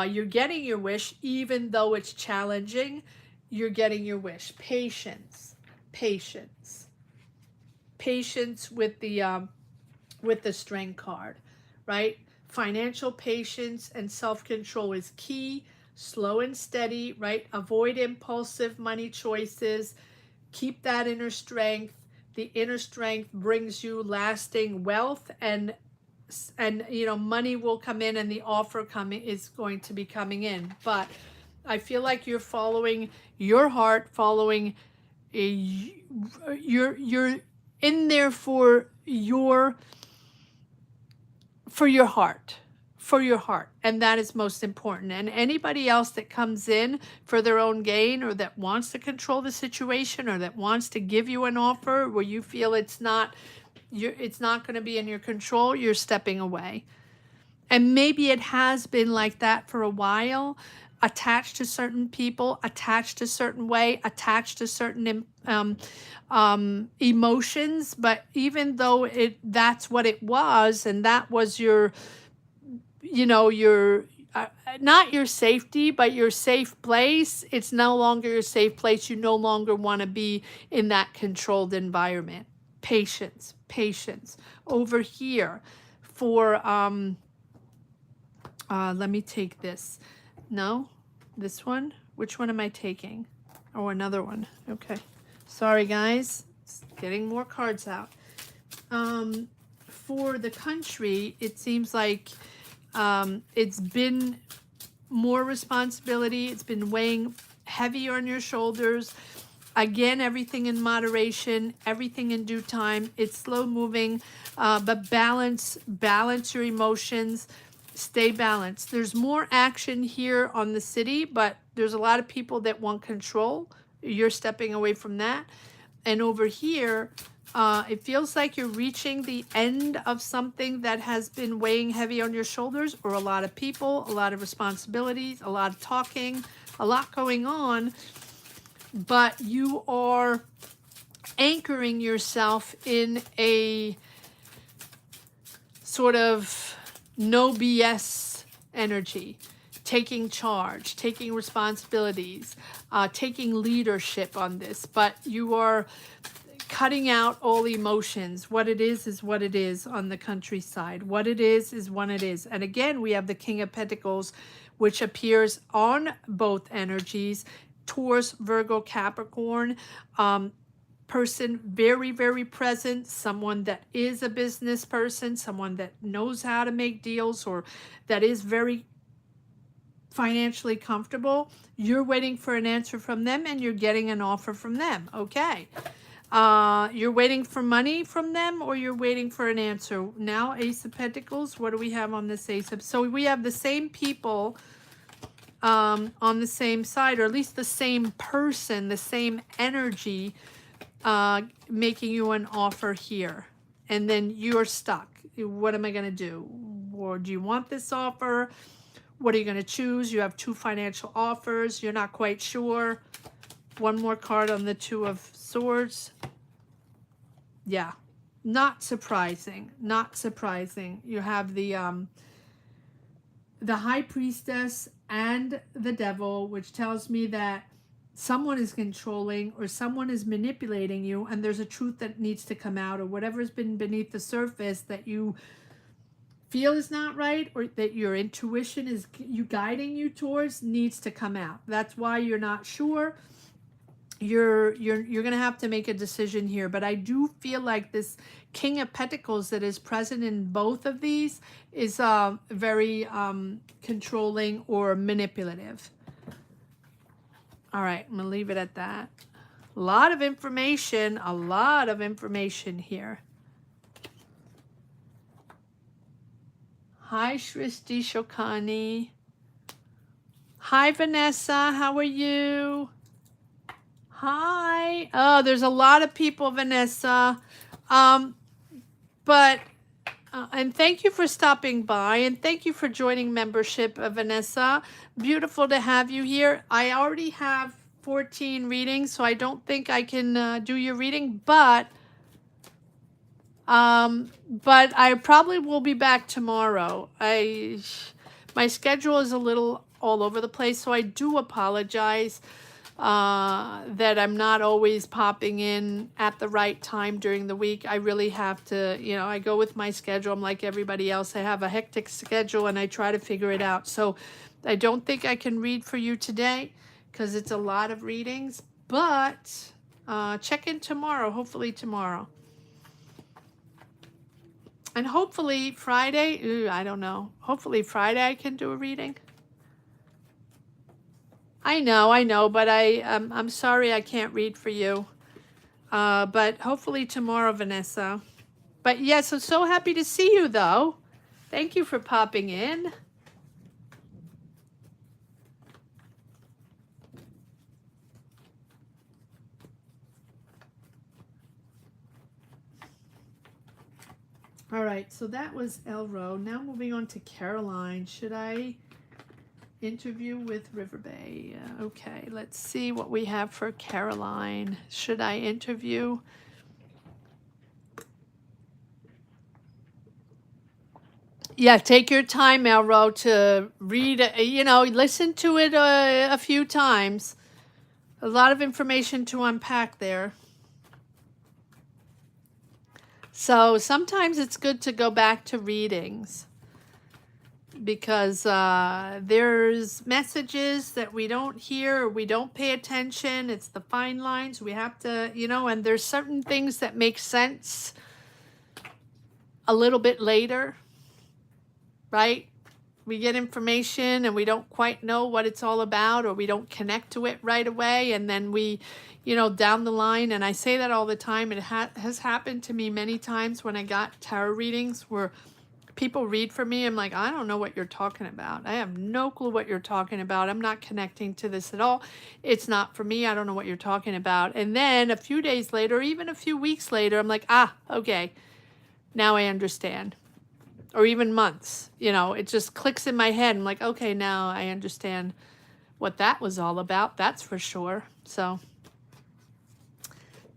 You're getting your wish, even though it's challenging. You're getting your wish. Patience, patience, patience with the Strength card, right? Financial patience and self-control is key. Slow and steady, right? Avoid impulsive money choices. Keep that inner strength. The inner strength brings you lasting wealth, and money will come in, and the offer is going to be coming in. But I feel like you're following your heart, following you're in there for your heart, and that is most important. And anybody else that comes in for their own gain, or that wants to control the situation, or that wants to give you an offer where you feel it's not going to be in your control, you're stepping away. And maybe it has been like that for a while. attached to certain people, attached to certain way, attached to certain emotions. But even though that's what it was, and that was your, your not your safety, but your safe place, it's no longer your safe place. You no longer want to be in that controlled environment. Patience, patience. Over here for let me take this. No, this one. Which one am I taking? Oh, another one. Okay. Sorry, guys. Getting more cards out. For the country, it seems like it's been more responsibility. It's been weighing heavy on your shoulders. Again, everything in moderation, everything in due time. It's slow moving, but balance your emotions. Stay balanced. There's more action here on the city, but there's a lot of people that want control. You're stepping away from that. And over here, it feels like you're reaching the end of something that has been weighing heavy on your shoulders, or a lot of people, a lot of responsibilities, a lot of talking, a lot going on. But you are anchoring yourself in a sort of no BS energy, taking charge, taking responsibilities, taking leadership on this. But you are cutting out all emotions. What it is what it is on the countryside. What it is what it is. And again, we have the King of Pentacles, which appears on both energies, Taurus, Virgo, Capricorn. Person very, very present, someone that is a business person, someone that knows how to make deals, or that is very financially comfortable. You're waiting for an answer from them, and you're getting an offer from them. Okay. You're waiting for money from them, or you're waiting for an answer. Now, Ace of Pentacles, what do we have on this Ace of? So we have the same people on the same side, or at least the same person, the same energy, making you an offer here. And then you're stuck. What am I going to do? Or do you want this offer? What are you going to choose? You have two financial offers. You're not quite sure. One more card on the Two of Swords. Yeah, not surprising. Not surprising. You have the High Priestess and the Devil, which tells me that someone is controlling or someone is manipulating you, and there's a truth that needs to come out, or whatever's been beneath the surface that you feel is not right, or that your intuition is guiding you towards, needs to come out. That's why you're not sure. You're gonna have to make a decision here. But I do feel like this King of Pentacles that is present in both of these is very controlling or manipulative. All right, I'm gonna leave it at that. A lot of information here. Hi, Shristi Shokani. Hi, Vanessa. How are you? Hi. Oh, there's a lot of people, Vanessa. But and thank you for stopping by, and thank you for joining membership, Vanessa. Beautiful to have you here. I already have 14 readings, so I don't think I can do your reading, but I probably will be back tomorrow. My schedule is a little all over the place, so I do apologize that I'm not always popping in at the right time during the week. I really have to, I go with my schedule. I'm like everybody else. I have a hectic schedule and I try to figure it out. So I don't think I can read for you today because it's a lot of readings, but check in tomorrow, hopefully tomorrow. And hopefully Friday, I don't know. Hopefully Friday I can do a reading. I know, but I'm sorry I can't read for you. But hopefully tomorrow, Vanessa. But yes, I'm so happy to see you, though. Thank you for popping in. All right, so that was Elro. Now moving on to Caroline. Should I Interview with River Bay. Okay, let's see what we have for Caroline. Should I interview? Yeah, take your time, Melro, to read, listen to it a few times. A lot of information to unpack there. So sometimes it's good to go back to readings because there's messages that we don't hear or we don't pay attention. It's the fine lines. We have to, and there's certain things that make sense a little bit later, right? We get information and we don't quite know what it's all about, or we don't connect to it right away. And then we, down the line, and I say that all the time, it has happened to me many times when I got tarot readings where people read for me. I'm like, I don't know what you're talking about. I have no clue what you're talking about. I'm not connecting to this at all. It's not for me. I don't know what you're talking about. And then a few days later, even a few weeks later, I'm like, okay, now I understand. Or even months, it just clicks in my head. I'm like, okay, now I understand what that was all about. That's for sure. So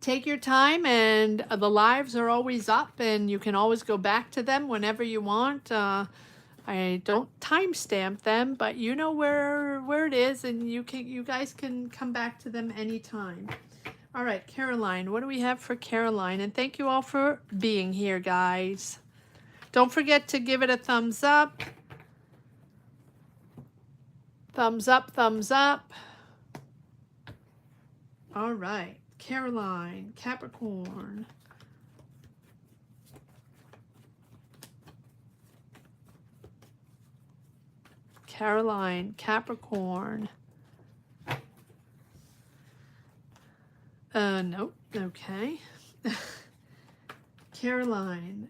take your time, and the lives are always up, and you can always go back to them whenever you want. I don't timestamp them, but you know where it is, and you guys can come back to them anytime. All right, Caroline, what do we have for Caroline? And thank you all for being here, guys. Don't forget to give it a thumbs up. Thumbs up, thumbs up. All right, Caroline, Capricorn. Caroline, Capricorn. Nope, okay. Caroline.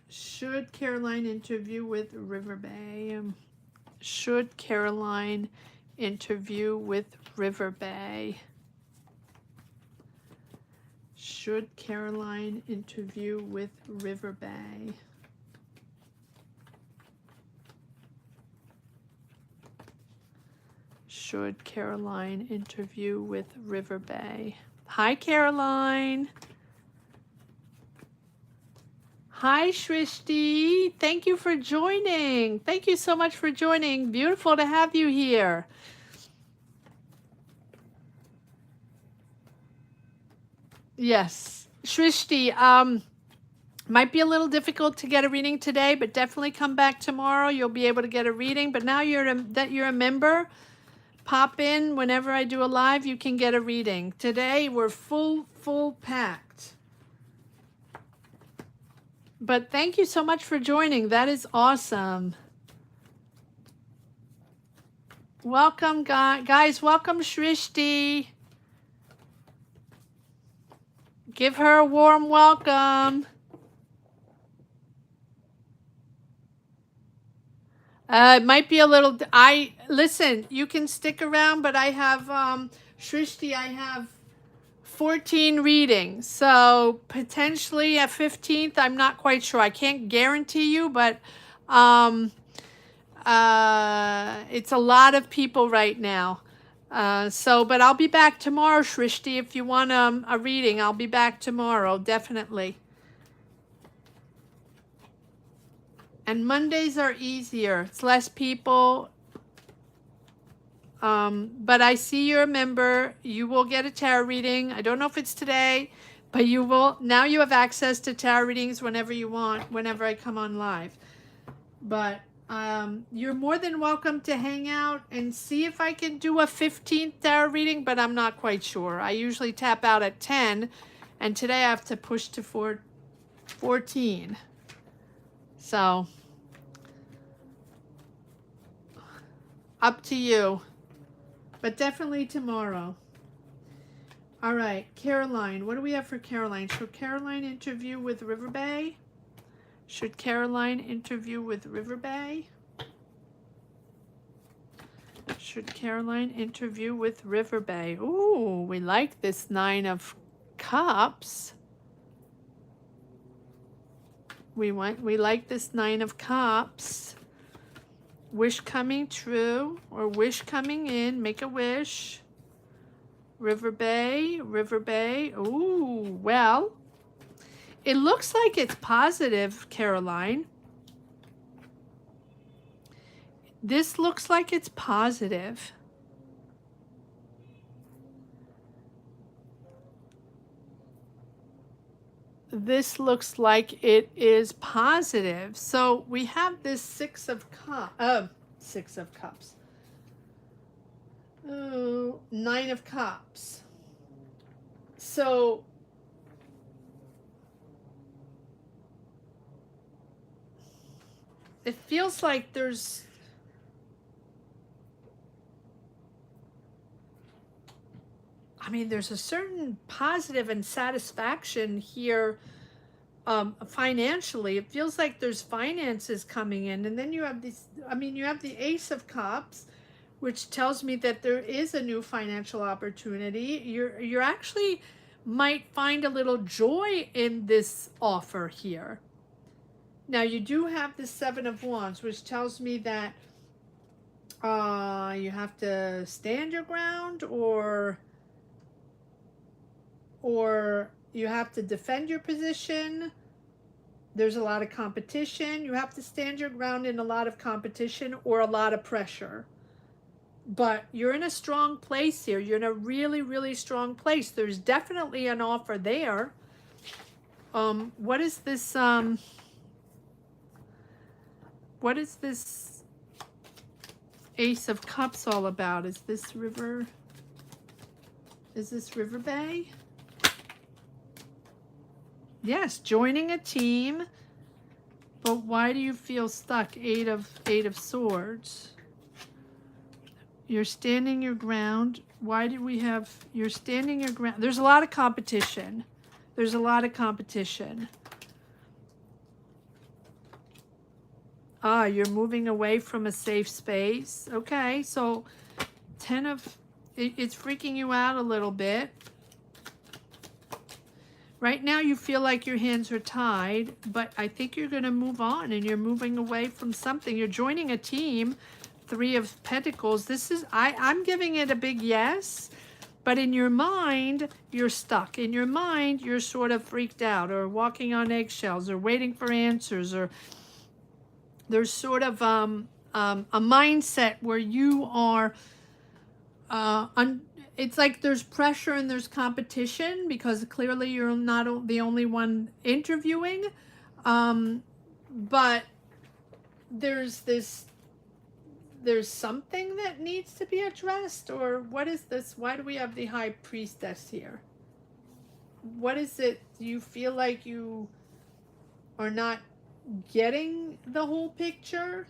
Should Caroline interview with River Bay? Should Caroline interview with River Bay? Should Caroline interview with River Bay? Should Caroline interview with River Bay? Hi, Caroline. Hi, Shrishti. Thank you for joining. Thank you so much for joining. Beautiful to have you here. Yes. Shrishti, might be a little difficult to get a reading today, but definitely come back tomorrow. You'll be able to get a reading. But now that you're a member, pop in whenever I do a live, you can get a reading. Today, we're full packed. But thank you so much for joining. That is awesome. Welcome, guys. Welcome, Shrishti. Give her a warm welcome. It might be a little... Listen, you can stick around, but I have... Shrishti, I have 14 readings, so potentially at 15th, I'm not quite sure. I can't guarantee you, but it's a lot of people right now. But I'll be back tomorrow, Shrishti. If you want a reading, I'll be back tomorrow, definitely. And Mondays are easier. It's less people. But I see you're a member. You will get a tarot reading. I don't know if it's today, but you will. Now you have access to tarot readings whenever you want, whenever I come on live. But you're more than welcome to hang out and see if I can do a 15th tarot reading, but I'm not quite sure. I usually tap out at 10, and today I have to push to 14. So, up to you. But definitely tomorrow. All right, Caroline. What do we have for Caroline? Should Caroline interview with River Bay? Should Caroline interview with River Bay? Should Caroline interview with River Bay? Ooh, we like this 9 of Cups. We like this 9 of Cups. Wish coming true or wish coming in. Make a wish. River Bay, River Bay. Ooh, well, it looks like it's positive, Caroline. This looks like it's positive. This looks like it is positive. So we have this Six of Cups. Oh, Nine of Cups. So it feels like there's there's a certain positive and satisfaction here financially. It feels like there's finances coming in, and then you have these, you have the Ace of Cups, which tells me that there is a new financial opportunity. You're actually might find a little joy in this offer here. Now you do have the Seven of Wands, which tells me that you have to stand your ground, or you have to defend your position. There's a lot of competition. You have to stand your ground in a lot of competition or a lot of pressure. But you're in a strong place here. You're in a really, really strong place. There's definitely an offer there. What is this? What is this Ace of Cups all about? Is this River Bay? Yes, joining a team. But why do you feel stuck? Eight of Swords. You're standing your ground. Why do we have you're standing your ground? There's a lot of competition. There's a lot of competition. You're moving away from a safe space. Okay, so it's freaking you out a little bit. Right now you feel like your hands are tied, but I think you're going to move on and you're moving away from something. You're joining a team. Three of Pentacles. This is, I'm giving it a big yes, but in your mind, you're stuck. In your mind, you're sort of freaked out or walking on eggshells or waiting for answers, or there's sort of a mindset where you are it's like there's pressure and there's competition because clearly you're not the only one interviewing, but there's something that needs to be addressed. Or what is this? Why do we have the High Priestess here? What is it? Do you feel like you are not getting the whole picture?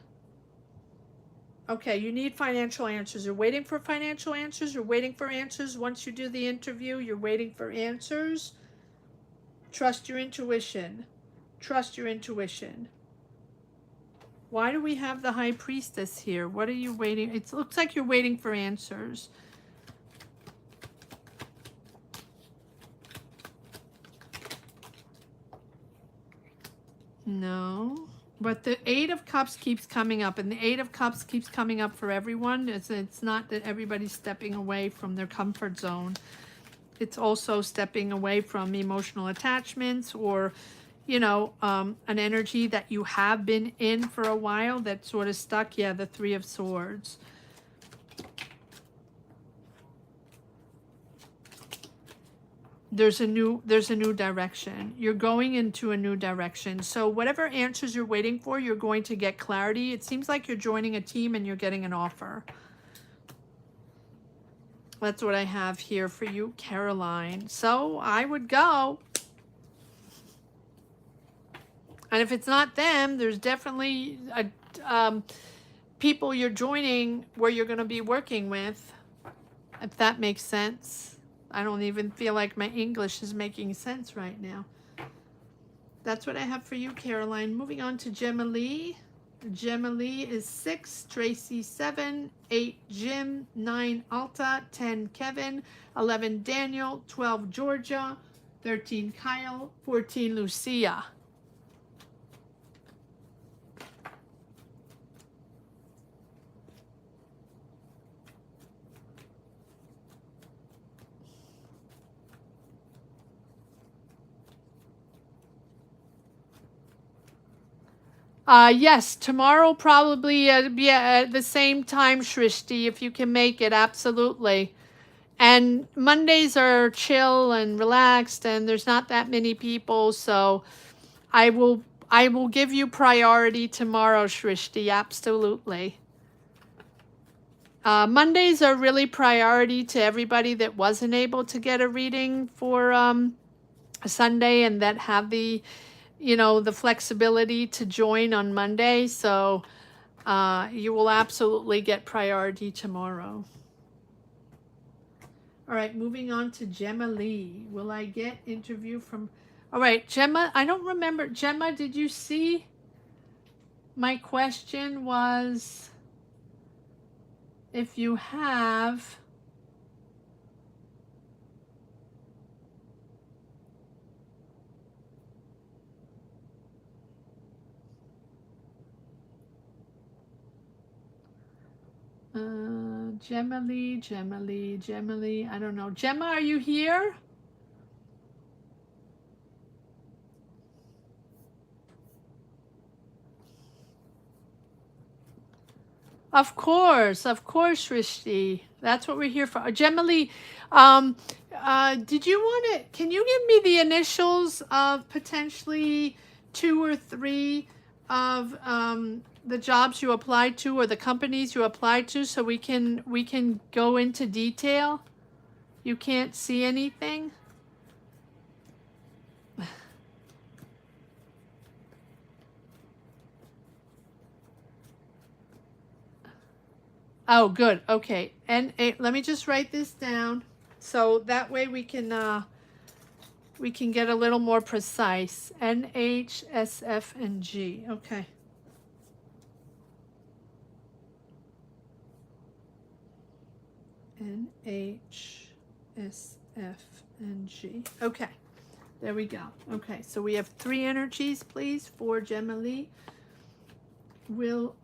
Okay, you need financial answers. You're waiting for financial answers. You're waiting for answers. Once you do the interview, you're waiting for answers. Trust your intuition. Trust your intuition. Why do we have the High Priestess here? What are you waiting? It looks like you're waiting for answers. No. But the Eight of Cups keeps coming up, and the Eight of Cups keeps coming up for everyone. It's not that everybody's stepping away from their comfort zone. It's also stepping away from emotional attachments, or, an energy that you have been in for a while that's sort of stuck. Yeah, the Three of Swords. There's a new direction. You're going into a new direction. So whatever answers you're waiting for, you're going to get clarity. It seems like you're joining a team and you're getting an offer. That's what I have here for you, Caroline. So I would go. And if it's not them, there's definitely people you're joining where you're going to be working with, if that makes sense. I don't even feel like my English is making sense right now. That's what I have for you, Caroline. Moving on to Gemma Lee. Gemma Lee is 6, Tracy 7, 8 Jim, 9 Alta, 10 Kevin, 11 Daniel, 12 Georgia, 13 Kyle, 14 Lucia. Yes, tomorrow probably be at the same time, Shrishti, if you can make it, absolutely. And Mondays are chill and relaxed, and there's not that many people, so I will I will give you priority tomorrow, Shrishti, absolutely. Mondays are really priority to everybody that wasn't able to get a reading for Sunday and that have the, you know, the flexibility to join on Monday. So you will absolutely get priority tomorrow. All right, moving on to Gemma Lee. Will I get interview from... All right, Gemma, I don't remember. Gemma, did you see my question was if you have... Gemma Lee, Gemma Lee, Gemma Lee. I don't know. Gemma, are you here? Of course, Rishti. That's what we're here for. Gemma Lee, did you want to? Can you give me the initials of potentially 2 or 3 of the jobs you applied to or the companies you applied to, so we can go into detail? You can't see anything? Oh, good. Okay. And let me just write this down so that way we can get a little more precise. N, H, S, F, and G. Okay. N, H, S, F, and G. Okay. There we go. Okay. So we have 3 energies, please, for Gemma Lee. Will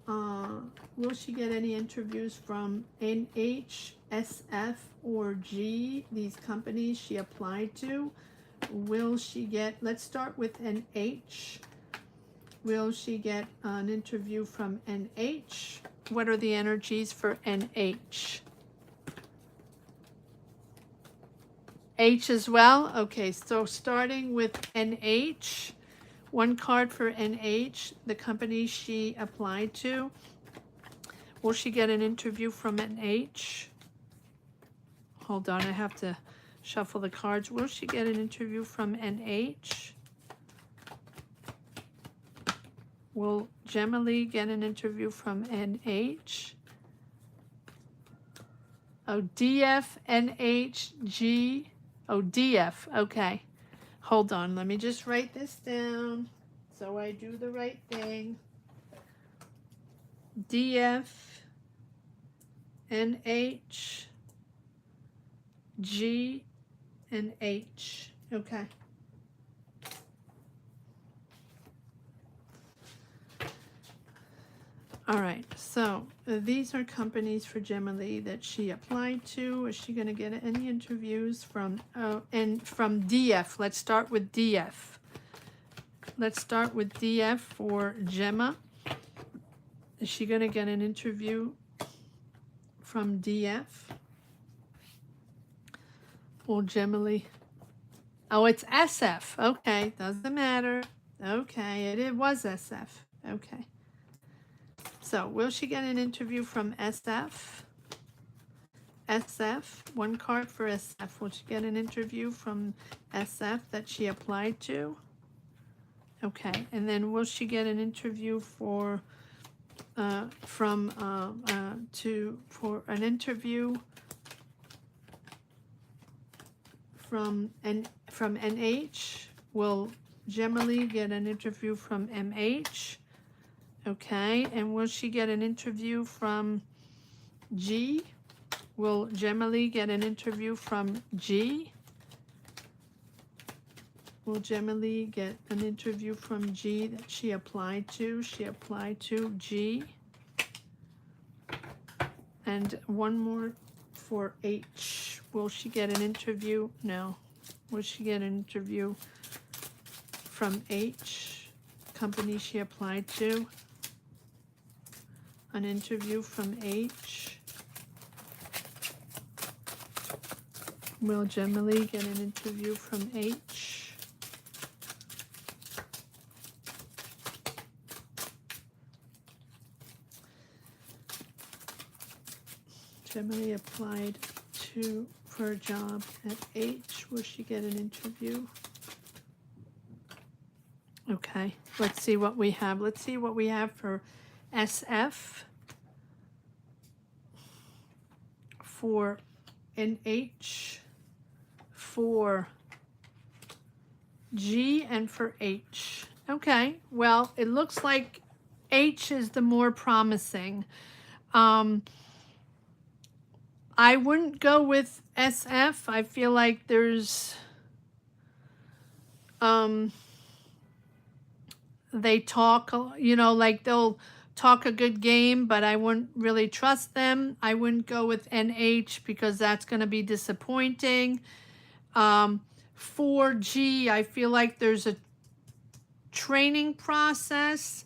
she get any interviews from NH, SF, or G, these companies she applied to? Will she get, let's start with NH. Will she get an interview from NH? What are the energies for NH? H as well? Okay, so starting with NH. 1 card for NH, the company she applied to. Will she get an interview from NH? Hold on, I have to shuffle the cards. Will she get an interview from NH? Will Gemma Lee get an interview from NH? Oh, DF, NH, G. Oh, DF, okay. Hold on, let me just write this down so I do the right thing. DF, NH, G, and H. Okay. All right, so these are companies for Gemma Lee that she applied to. Is she going to get any interviews from, and from DF? Let's start with DF. Let's start with DF for Gemma. Is she going to get an interview from DF? Or Gemma Lee? Oh, it's SF. Okay, doesn't matter. Okay, it was SF. Okay. So, will she get an interview from SF? SF, 1 card for SF. Will she get an interview from SF that she applied to? Okay, and then will she get an interview for an interview from NH? Will Gemma Lee get an interview from MH? Okay, and will she get an interview from G? Will Gemma Lee get an interview from G? Will Gemma Lee get an interview from G that she applied to? She applied to G. And 1 more for H. Will she get an interview? No. Will she get an interview from H? company she applied to. An interview from H. Will Gemily get an interview from H? Gemily applied for a job at H. Will she get an interview? Okay, let's see what we have. Let's see what we have for SF, for NH, for G, and for H. Okay, well, it looks like H is the more promising. I wouldn't go with SF. I feel like there's, they talk, you know, like they'll talk a good game, but I wouldn't really trust them. I wouldn't go with NH because that's going to be disappointing. For G, I feel like there's a training process.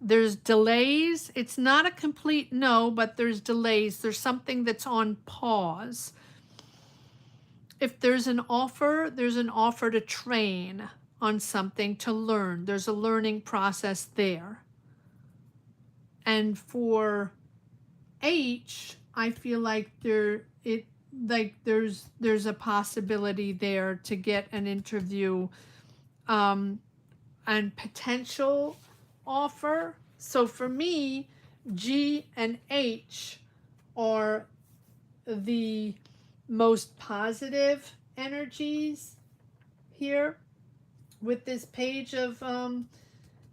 There's delays. It's not a complete no, but there's delays. There's something that's on pause. If there's an offer to train on something, to learn. There's a learning process there. And for H, I feel like there's a possibility there to get an interview and potential offer. So for me, G and H are the most positive energies here with this page of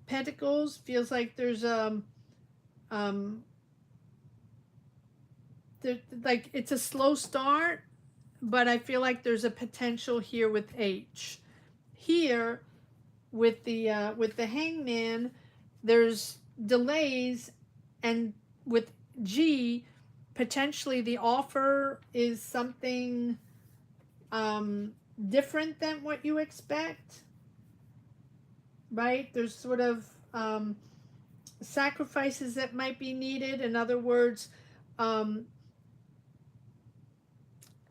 Pentacles. Feels like there's like it's a slow start, but I feel like there's a potential here with H. Here with the Hangman, there's delays, and with G, potentially the offer is something different than what you expect, right? There's sort of sacrifices that might be needed. In other words,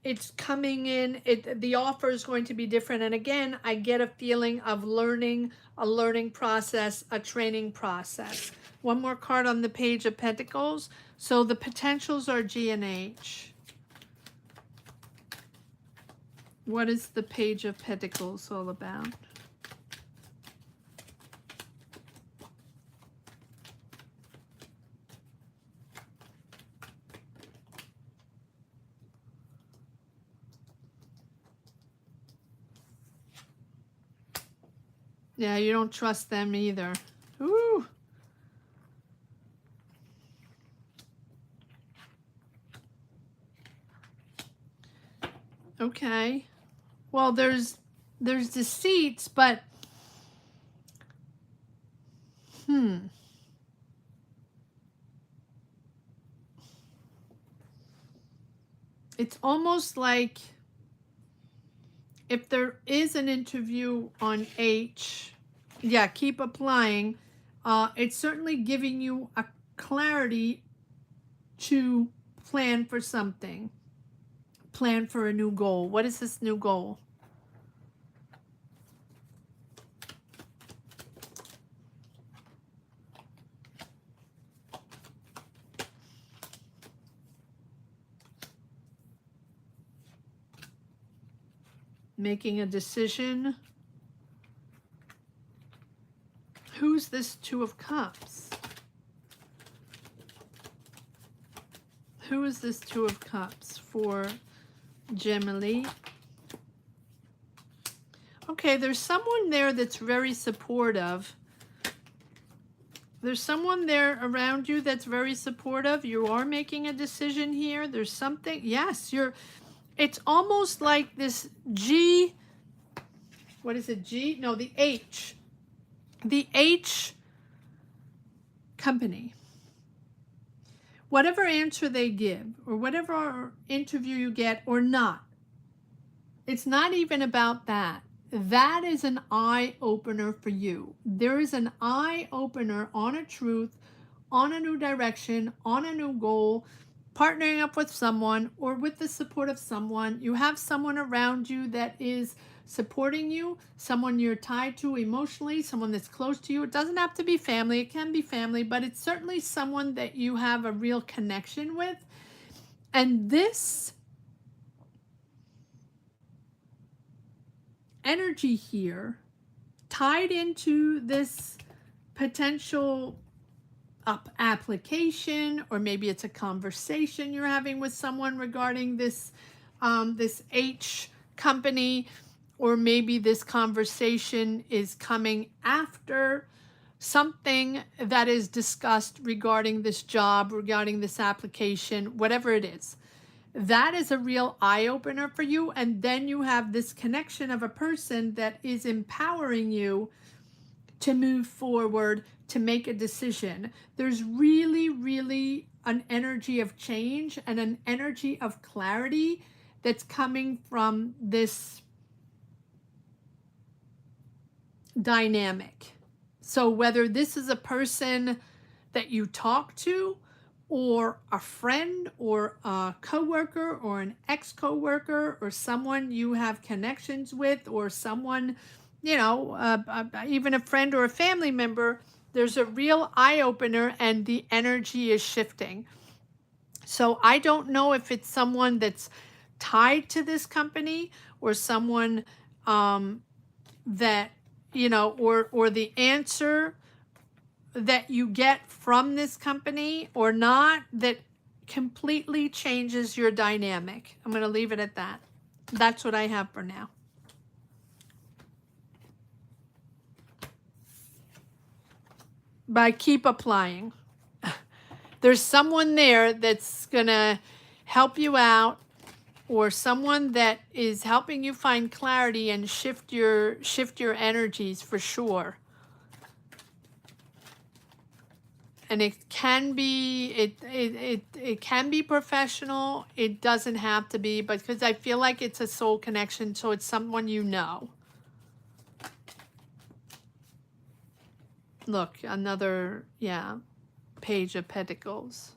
it's coming in, the offer is going to be different. And again, I get a feeling of learning, a learning process, a training process. One more card on the page of Pentacles. So the potentials are G and H. What is the page of Pentacles all about? Yeah, you don't trust them either. Ooh. Okay. Well, there's deceits, but it's almost like if there is an interview on H, yeah, keep applying. It's certainly giving you a clarity to plan for something. Plan for a new goal. What is this new goal? Making a decision. Who's this Two of Cups? Who is this Two of Cups for Gemily? Okay, there's someone there that's very supportive. There's someone there around you that's very supportive. You are making a decision here. There's something, yes, it's almost like this G, what is it, G? No, the H. The H company. Whatever answer they give, or whatever interview you get or not, it's not even about that. that is an eye opener for you. There is an eye opener on a truth, on a new direction, on a new goal, partnering up with someone or with the support of someone. You have someone around you that is supporting you, someone you're tied to emotionally, someone that's close to you. It doesn't have to be family, it can be family, but it's certainly someone that you have a real connection with. And this energy here, tied into this potential application, or maybe it's a conversation you're having with someone regarding this this H company, or maybe this conversation is coming after something that is discussed regarding this job, regarding this application, whatever it is. That is a real eye opener for you. And then you have this connection of a person that is empowering you to move forward, to make a decision. There's really, really an energy of change and an energy of clarity that's coming from this dynamic. So whether this is a person that you talk to, or a friend, or a coworker, or an ex-coworker, or someone you have connections with, or someone, you know, even a friend or a family member, there's a real eye-opener and the energy is shifting. So I don't know if it's someone that's tied to this company, or someone that, you know, or the answer that you get from this company or not, that completely changes your dynamic. I'm going to leave it at that. That's what I have for now. But keep applying. There's someone there that's going to help you out, or someone that is helping you find clarity and shift your energies for sure. And it can be it can be professional. It doesn't have to be, but because I feel like it's a soul connection, so it's someone you know. Look, another, yeah, Page of Pentacles.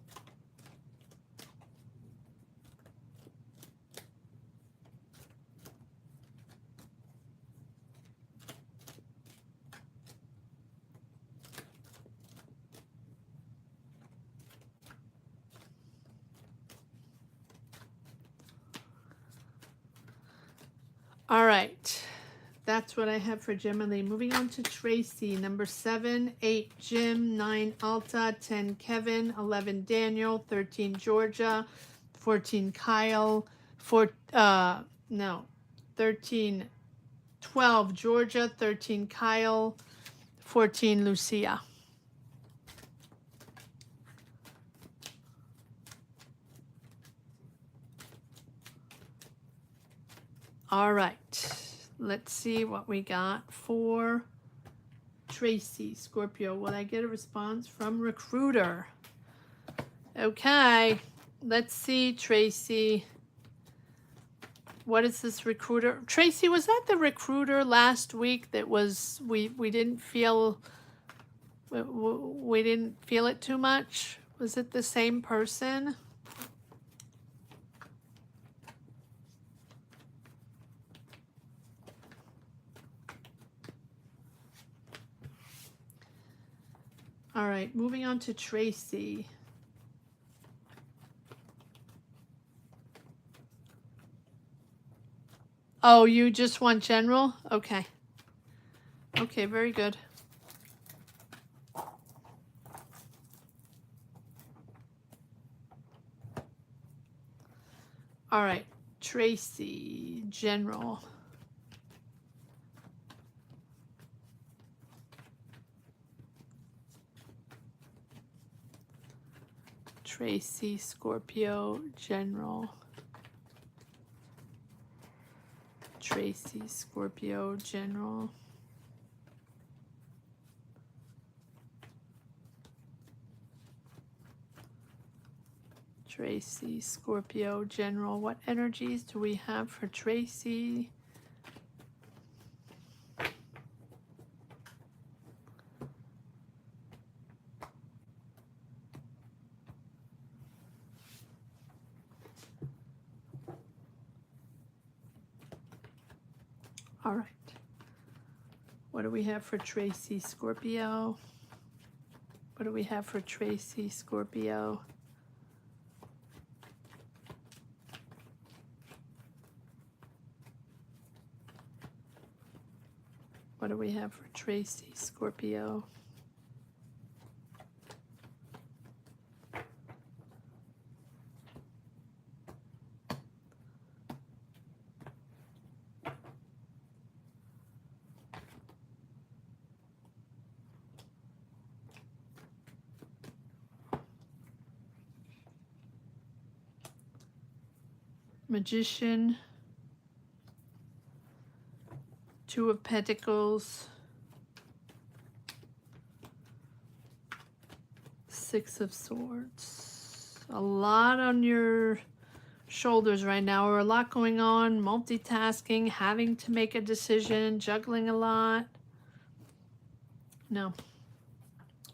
All right, that's what I have for Gemini. Moving on to Tracy. Number 7, 8 Jim, 9 Alta, 10 Kevin, 11 Daniel, 13 Georgia, 14 Kyle, 13 12 Georgia, 13 Kyle, 14 Lucia. All right, let's see what we got for Tracy, Scorpio. Will I get a response from Recruiter? Okay, let's see, Tracy. What is this Recruiter? Tracy, was that the Recruiter last week that was, we didn't feel, we didn't feel it too much? Was it the same person? All right, moving on to Tracy. Oh, you just want general? Okay. Okay, very good. All right, Tracy, general. Tracy, Scorpio, general. Tracy, Scorpio, general. Tracy, Scorpio, general. What energies do we have for Tracy? All right. What do we have for Tracy, Scorpio? What do we have for Tracy, Scorpio? What do we have for Tracy, Scorpio? Magician, Two of Pentacles, Six of Swords. A lot on your shoulders right now, or a lot going on, multitasking, having to make a decision, juggling a lot. No.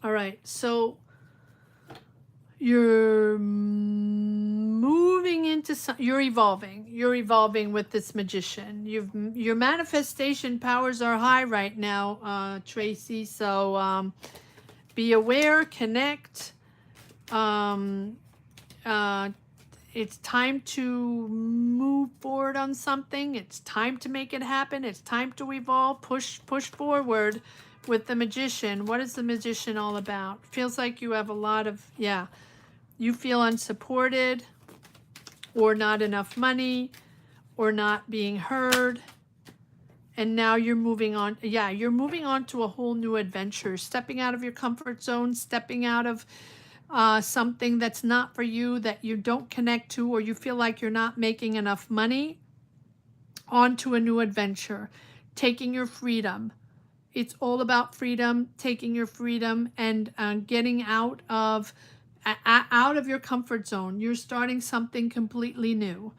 All right, so you're moving into you're evolving with this magician. Your manifestation powers are high right now, Tracy, so be aware, connect. It's time to move forward on something. It's time to make it happen. It's time to evolve, push forward with the magician. What is the magician all about? Feels like you have a lot of, you feel unsupported, or not enough money, or not being heard. And now you're moving on. Yeah, you're moving on to a whole new adventure, stepping out of your comfort zone, stepping out of something that's not for you, that you don't connect to, or you feel like you're not making enough money, onto a new adventure, taking your freedom. It's all about freedom, taking your freedom, and getting out of your comfort zone. You're starting something completely new,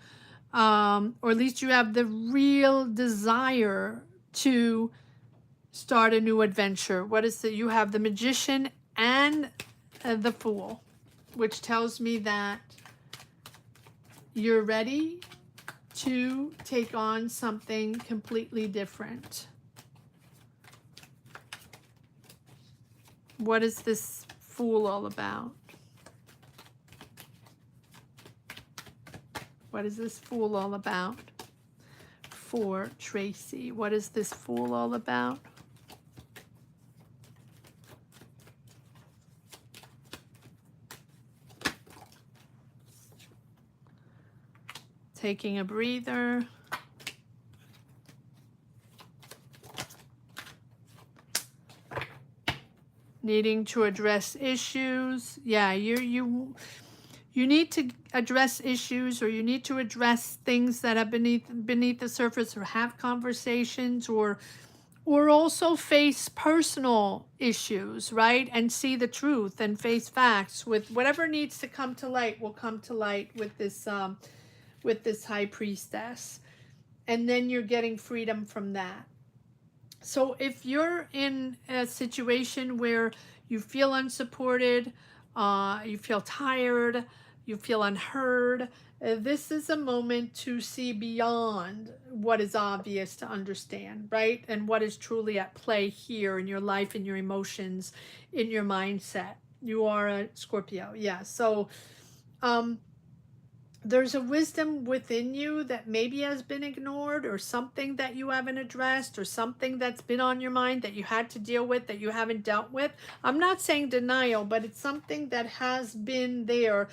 or at least you have the real desire to start a new adventure. What is it? You have the Magician and the Fool, which tells me that you're ready to take on something completely different. What is this Fool all about? What is this Fool all about for Tracy? What is this Fool all about? Taking a breather. Needing to address issues. Yeah, you need to address issues, or you need to address things that have beneath the surface, or have conversations, or also face personal issues, right? And see the truth and face facts. With whatever needs to come to light will come to light with this High Priestess. And then you're getting freedom from that. So if you're in a situation where you feel unsupported, you feel tired, you feel unheard, this is a moment to see beyond what is obvious to understand, right? And what is truly at play here in your life, in your emotions, in your mindset. You are a Scorpio, yeah. So there's a wisdom within you that maybe has been ignored, or something that you haven't addressed, or something that's been on your mind that you had to deal with that you haven't dealt with. I'm not saying denial, but it's something that has been there.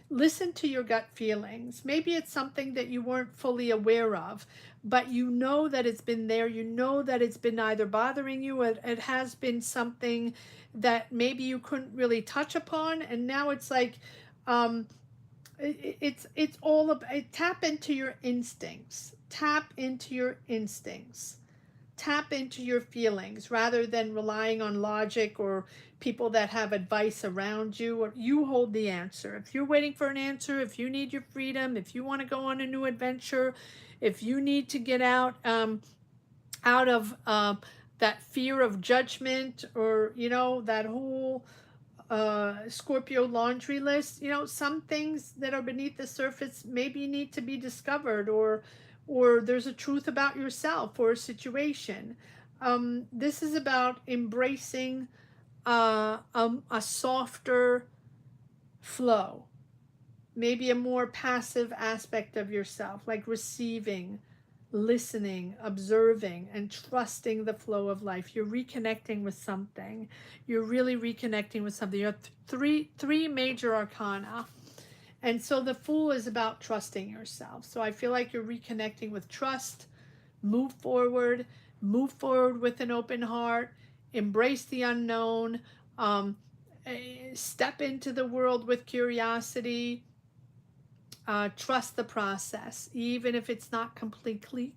Listen to your gut feelings. Maybe it's something that you weren't fully aware of, but you know that it's been there. You know that it's been either bothering you, or it has been something that maybe you couldn't really touch upon, and now it's like, it's all about, tap into your instincts. Tap into your instincts. Tap into your feelings, rather than relying on logic or people that have advice around you. Or you hold the answer. If you're waiting for an answer, if you need your freedom, if you want to go on a new adventure, if you need to get out of that fear of judgment, or that whole Scorpio laundry list, some things that are beneath the surface maybe need to be discovered, or or there's a truth about yourself or a situation. This is about embracing a softer flow, maybe a more passive aspect of yourself, like receiving, listening, observing, and trusting the flow of life. You're reconnecting with something. You're really reconnecting with something. You have three major arcana. And so the Fool is about trusting yourself. So I feel like you're reconnecting with trust. Move forward with an open heart, embrace the unknown, um, step into the world with curiosity, trust the process, even if it's not completely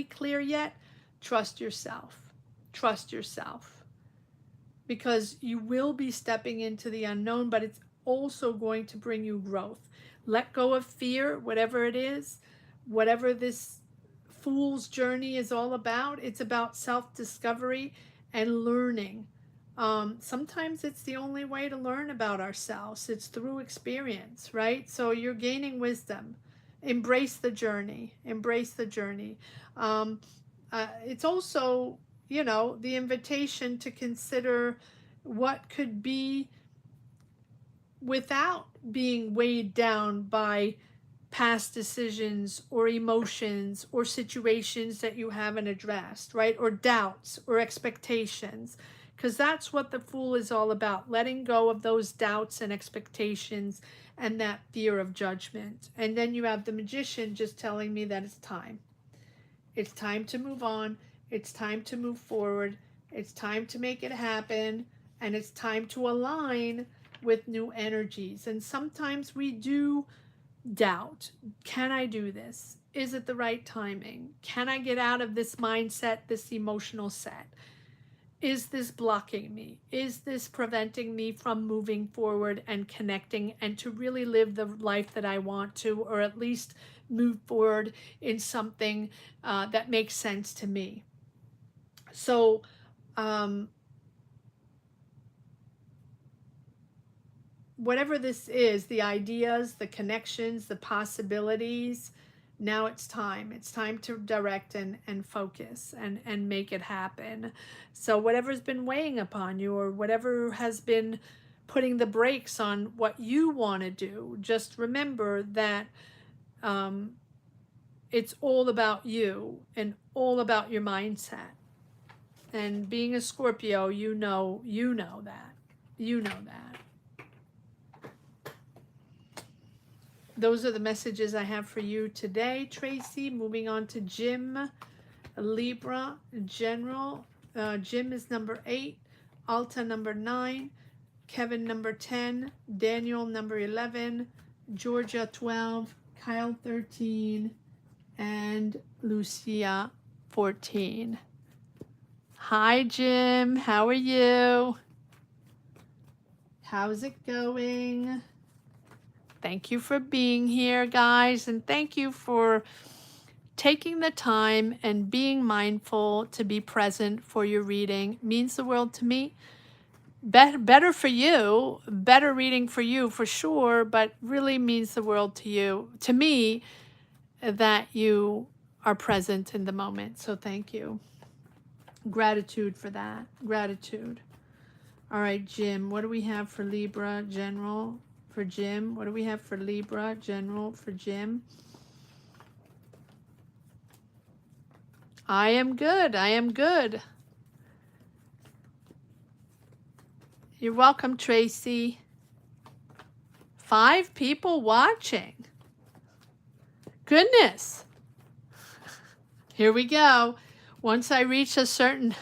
clear yet. Trust yourself. Trust yourself, because you will be stepping into the unknown, but it's also going to bring you growth. Let go of fear, whatever it is, whatever this Fool's journey is all about. It's about self-discovery and learning. Sometimes it's the only way to learn about ourselves. It's through experience, right? So you're gaining wisdom. Embrace the journey. Embrace the journey. It's also, you know, the invitation to consider what could be without being weighed down by past decisions or emotions or situations that you haven't addressed, right? Or doubts or expectations. Because that's what the Fool is all about, letting go of those doubts and expectations and that fear of judgment. And then you have the Magician just telling me that it's time. It's time to move on. It's time to move forward. It's time to make it happen. And it's time to align with new energies. And sometimes we do doubt. Can I do this? Is it the right timing? Can I get out of this mindset, this emotional set? Is this blocking me? Is this preventing me from moving forward and connecting and to really live the life that I want to, or at least move forward in something that makes sense to me? So, whatever this is, the ideas, the connections, the possibilities, now it's time. It's time to direct and focus and make it happen. So whatever's been weighing upon you, or whatever has been putting the brakes on what you want to do, just remember that it's all about you and all about your mindset. And being a Scorpio, you know that. You know that. Those are the messages I have for you today, Tracy. Moving on to Jim, Libra, General. Jim is number 8, Alta number 9, Kevin number 10, Daniel number 11, Georgia 12, Kyle 13, and Lucia 14. Hi, Jim. How are you? How's it going? Thank you for being here, guys, and thank you for taking the time and being mindful to be present for your reading. It means the world to me. Better for you, better reading for you for sure, but really means the world to you, to me, that you are present in the moment. So thank you. Gratitude for that. Gratitude. All right, Jim, what do we have for Libra General? For Jim, what do we have for Libra General for Jim? I am good. I am good. You're welcome, Tracy. 5 people watching. Goodness. Here we go. Once I reach a certain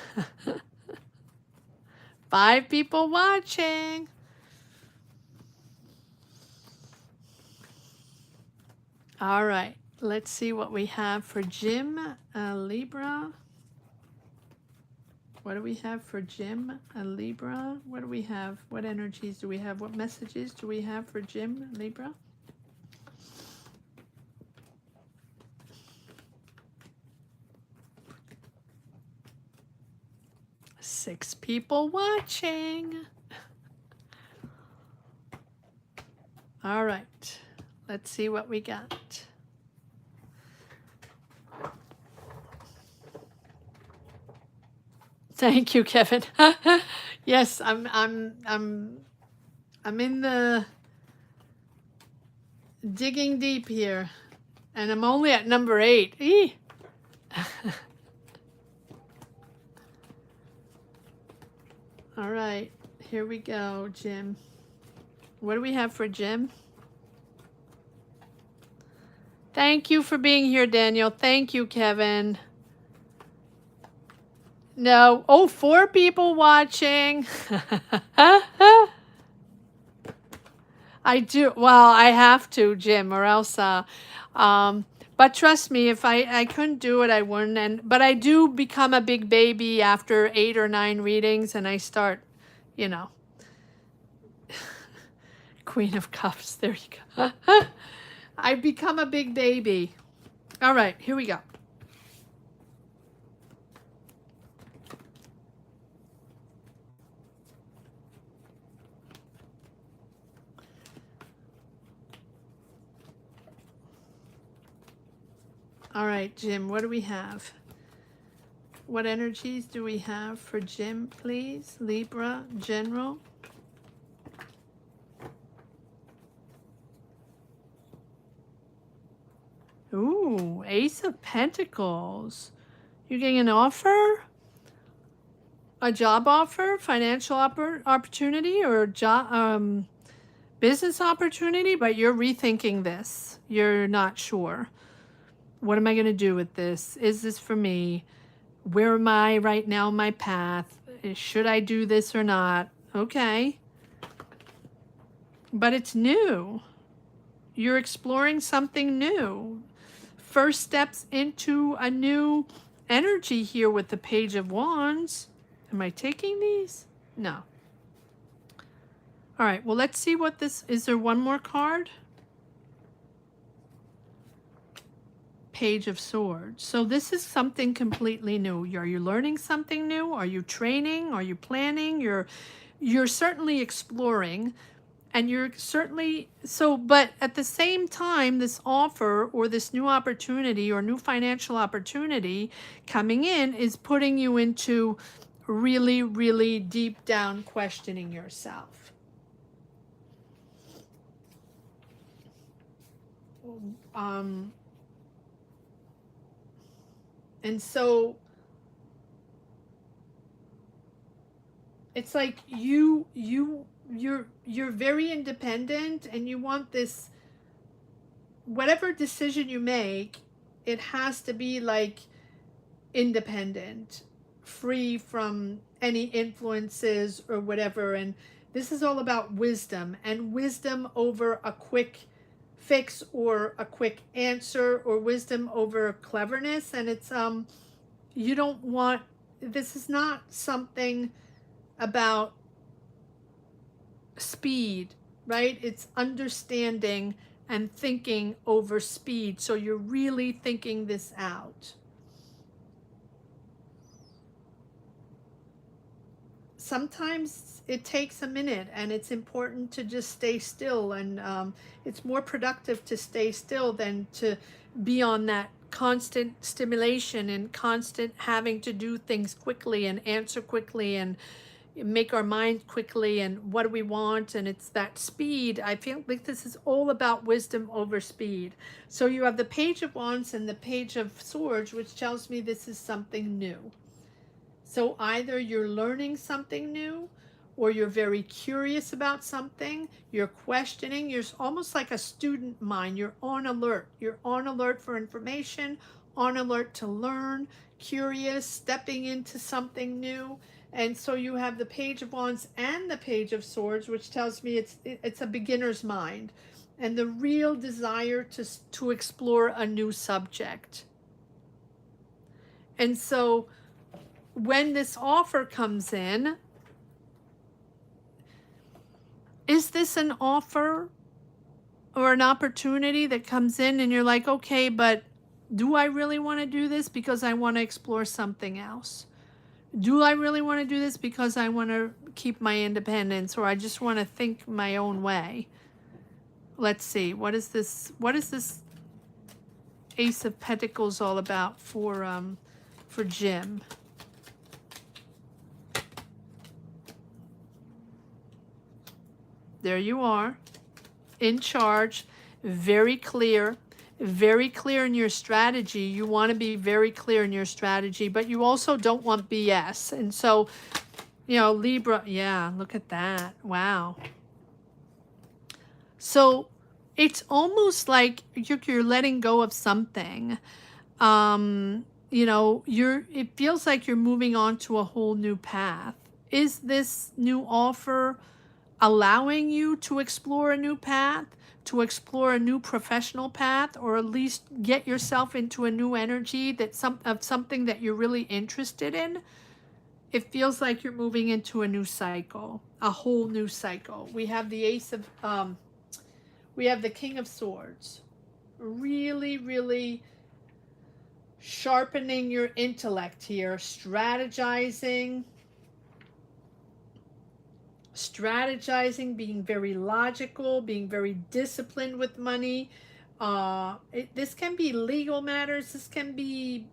5 people watching. All right, let's see what we have for Jim, Libra. What do we have for Jim, Libra? What do we have? What energies do we have? What messages do we have for Jim, Libra? Six people watching. All right, let's see what we got. Thank you, Kevin. Yes, I'm in the digging deep here, and I'm only at number 8. Eee. All right, here we go, Jim. What do we have for Jim? Thank you for being here, Daniel. Thank you, Kevin. No, oh, 4 people watching. I do. Well, I have to, Jim, or else. But trust me, if I couldn't do it, I wouldn't. But I do become a big baby after 8 or 9 readings, and I start, you know, Queen of Cups. There you go. I become a big baby. All right, here we go. All right, Jim, what do we have? What energies do we have for Jim, please? Libra, General. Ooh, Ace of Pentacles. You're getting an offer? A job offer? Financial opportunity? Or job, business opportunity? But you're rethinking this. You're not sure. What am I going to do with this? Is this for me? Where am I right now in my path? Should I do this or not? Okay. But it's new. You're exploring something new. First steps into a new energy here with the Page of Wands. Am I taking these? No. All right, well, let's see what this, is there one more card? Page of Swords. So this is something completely new. Are you learning something new? Are you training? Are you planning? You're certainly exploring, and you're certainly, so, but at the same time, this offer or this new opportunity or new financial opportunity coming in is putting you into really, really deep down questioning yourself. And so it's like you're very independent, and you want this, whatever decision you make, it has to be like independent, free from any influences or whatever. And this is all about wisdom, and wisdom over a quick fix or a quick answer, or wisdom over cleverness. And it's you don't want, this is not something about speed, right? It's understanding and thinking over speed. So you're really thinking this out. Sometimes it takes a minute, and it's important to just stay still, and it's more productive to stay still than to be on that constant stimulation and constant having to do things quickly and answer quickly and make our mind quickly, and what do we want, and it's that speed. I feel like this is all about wisdom over speed. So you have the Page of Wands and the Page of Swords, which tells me this is something new. So either you're learning something new, or you're very curious about something, you're questioning, you're almost like a student mind, you're on alert. You're on alert for information, on alert to learn, curious, stepping into something new. And so you have the Page of Wands and the Page of Swords, which tells me it's a beginner's mind, and the real desire to explore a new subject. And so when this offer comes in, is this an offer or an opportunity that comes in and you're like, okay, but do I really want to do this because I want to explore something else? Do I really want to do this because I want to keep my independence, or I just want to think my own way? Let's see. What is this Ace of Pentacles all about for Jim? There you are, in charge, very clear in your strategy. You want to be very clear in your strategy, but you also don't want BS. And so, you know, Libra, yeah, look at that. Wow. So it's almost like you're letting go of something. You know, it feels like you're moving on to a whole new path. Is this new offer allowing you to explore a new path, to explore a new professional path, or at least get yourself into a new energy of something that you're really interested in? It feels like you're moving into a new cycle, a whole new cycle. We have the we have the King of Swords. Really, really sharpening your intellect here, strategizing, being very logical, being very disciplined with money. This can be legal matters. This can be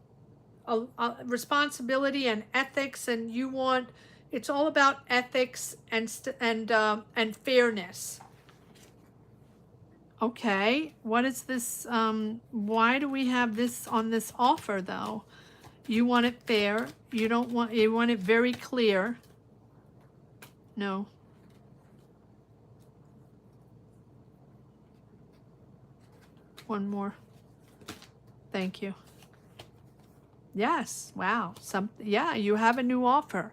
a responsibility and ethics, and it's all about ethics and fairness. Okay, what is this? Why do we have this on this offer though? You want it fair. You want it very clear. No. One more. Thank you. Yes. Wow. Yeah, you have a new offer.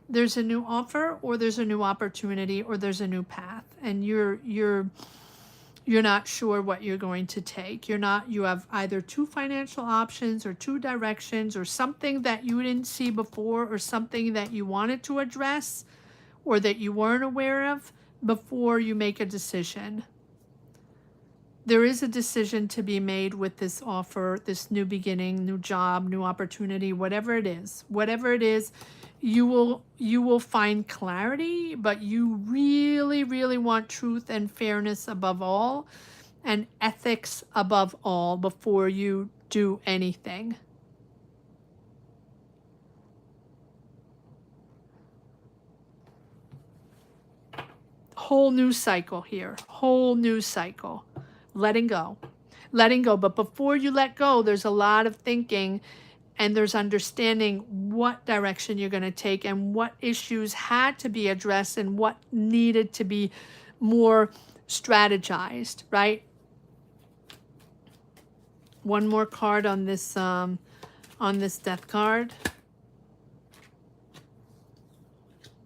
There's a new offer, or there's a new opportunity, or there's a new path, and you're not sure what you're going to take. You have either two financial options or two directions, or something that you didn't see before, or something that you wanted to address or that you weren't aware of before you make a decision. There is a decision to be made with this offer, this new beginning, new job, new opportunity, whatever it is. Whatever it is, you will find clarity, but you really, really want truth and fairness above all, and ethics above all before you do anything. Whole new cycle here. Whole new cycle. Letting go. But before you let go, there's a lot of thinking, and there's understanding what direction you're going to take and what issues had to be addressed and what needed to be more strategized, right? One more card on this death card.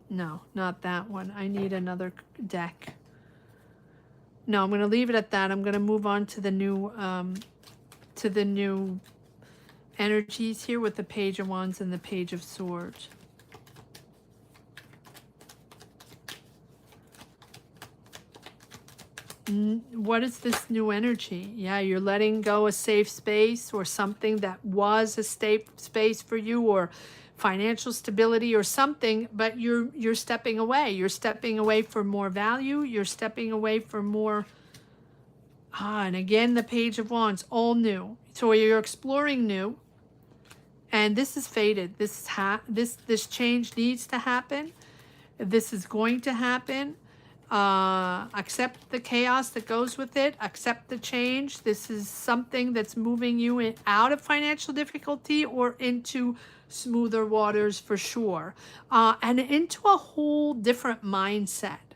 No, not that one. I need another deck. No, I'm going to leave it at that. I'm going to move on to the new energies here with the Page of Wands and the Page of Swords. What is this new energy? Yeah, you're letting go a safe space or something that was a safe space for you, or financial stability or something, but you're stepping away. You're stepping away for more value. You're stepping away for more. And again, the Page of Wands, all new. So you're exploring new, and this is fated. This change needs to happen. This is going to happen. Accept the chaos that goes with it. Accept the change. This is something that's moving you out of financial difficulty or into smoother waters for sure, and into a whole different mindset.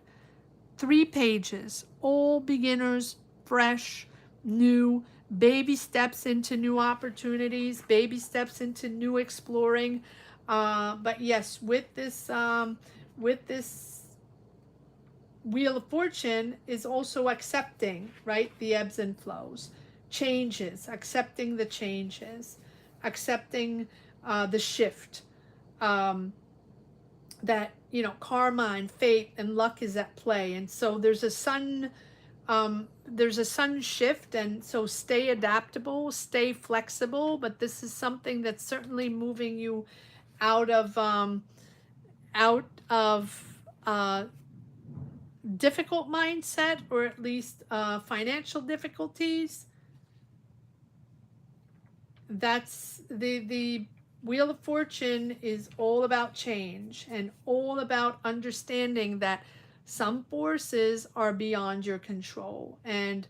3 pages, all beginners, fresh, new, baby steps into new opportunities, baby steps into new exploring. But yes, with this Wheel of Fortune is also accepting, right? The ebbs and flows, changes, accepting the changes, accepting the shift, that, you know, karma and fate and luck is at play. And so there's a sun shift, and so stay adaptable, stay flexible, but this is something that's certainly moving you out of difficult mindset, or at least financial difficulties. That's the Wheel of Fortune is all about change and all about understanding that Some forces are beyond your control, and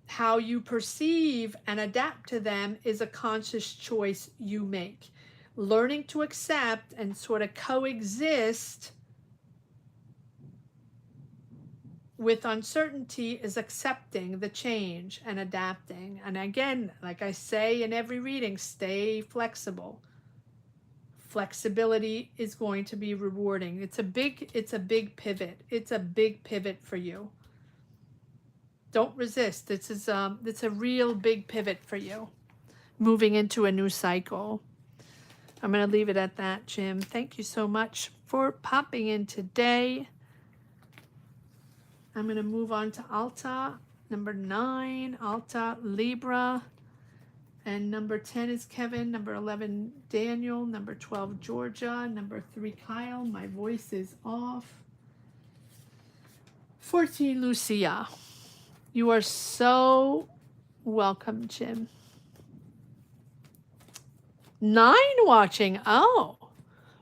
how you perceive and adapt to them is a conscious choice you make. Learning to accept and sort of coexist with uncertainty is accepting the change and adapting. And again, like I say in every reading, stay flexible. Flexibility is going to be rewarding. It's a big pivot. It's a big pivot for you. Don't resist. It's a real big pivot for you. Moving into a new cycle. I'm going to leave it at that, Jim. Thank you so much for popping in today. I'm going to move on to Alta, number 9, Alta Libra. And number 10 is Kevin, number 11, Daniel, number 12, Georgia, number 3, Kyle. My voice is off. 14, Lucia. You are so welcome, Jim. 9 watching. Oh,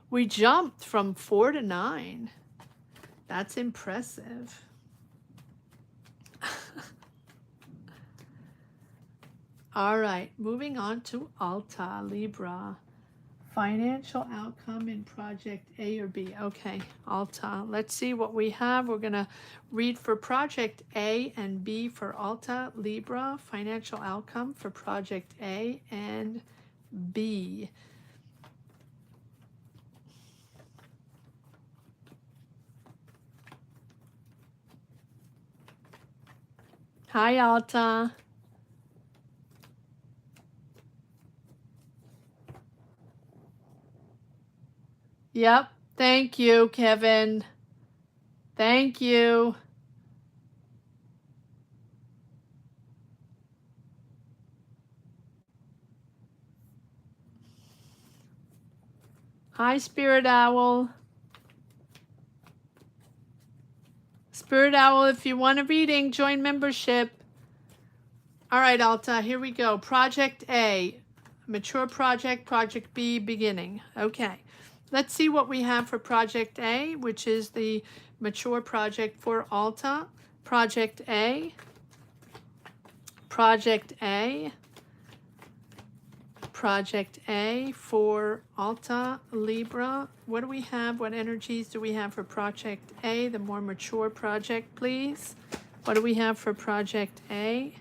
we jumped from 4 to 9. That's impressive. All right, moving on to Alta Libra. Financial outcome in project A or B. Okay, Alta. Let's see what we have. We're going to read for project A and B for Alta Libra. Financial outcome for project A and B. Hi, Alta. Yep. Thank you, Kevin. Thank you. Hi, Spirit Owl. Spirit Owl, if you want a reading, join membership. All right, Alta, here we go. Project A, mature project, project B, beginning. Okay, let's see what we have for project A, which is the mature project for Alta. Project A, project A, project A for Alta Libra. What do we have? What energies do we have for project A, the more mature project, please? What do we have for project A?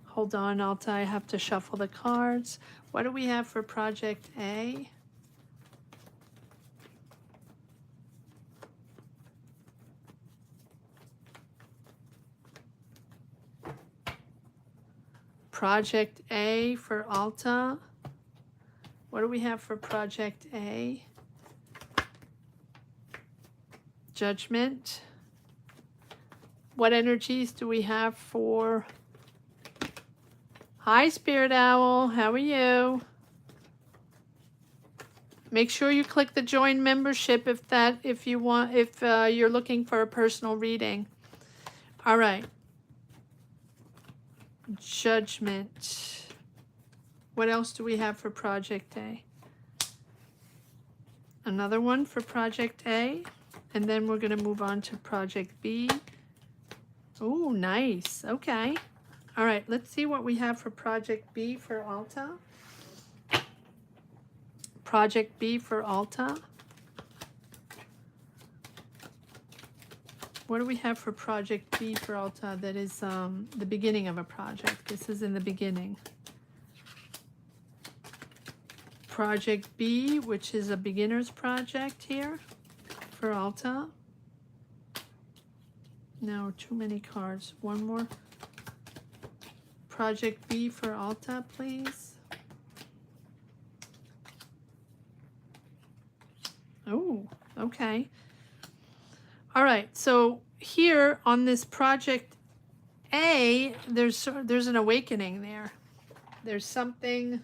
Hold on, Alta, I have to shuffle the cards. What do we have for project A? Project A for Alta. What do we have for project A? Judgment. What energies do we have for... Hi, Spirit Owl. How are you? Make sure you click the join membership if you're looking for a personal reading. All right. Judgment. What else do we have for project A? Another one for project A, and then we're going to move on to project B. Oh, nice. Okay. All right, let's see what we have for project B for Alta. Project B for Alta. What do we have for project B for Alta? That is the beginning of a project. This is in the beginning. Project B, which is a beginner's project here for Alta. No, too many cards. One more. Project B for Alta, please. Oh, okay. All right, so here on this project A, there's an awakening there. There's something...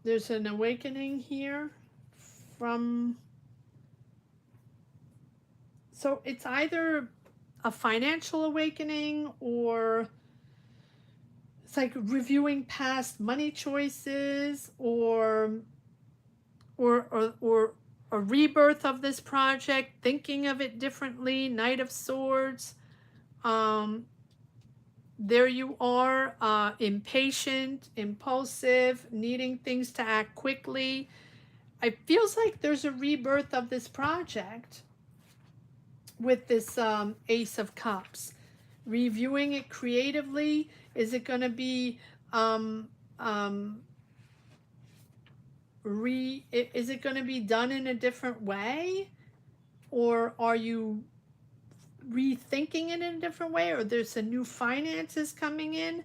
There's an awakening here from... So it's either a financial awakening or like reviewing past money choices, or a rebirth of this project, thinking of it differently. Knight of Swords. There you are, impatient, impulsive, needing things to act quickly. It feels like there's a rebirth of this project with this Ace of Cups. Reviewing it creatively. Is it going to be is it going to be done in a different way, or are you rethinking it in a different way, or there's a new finances coming in?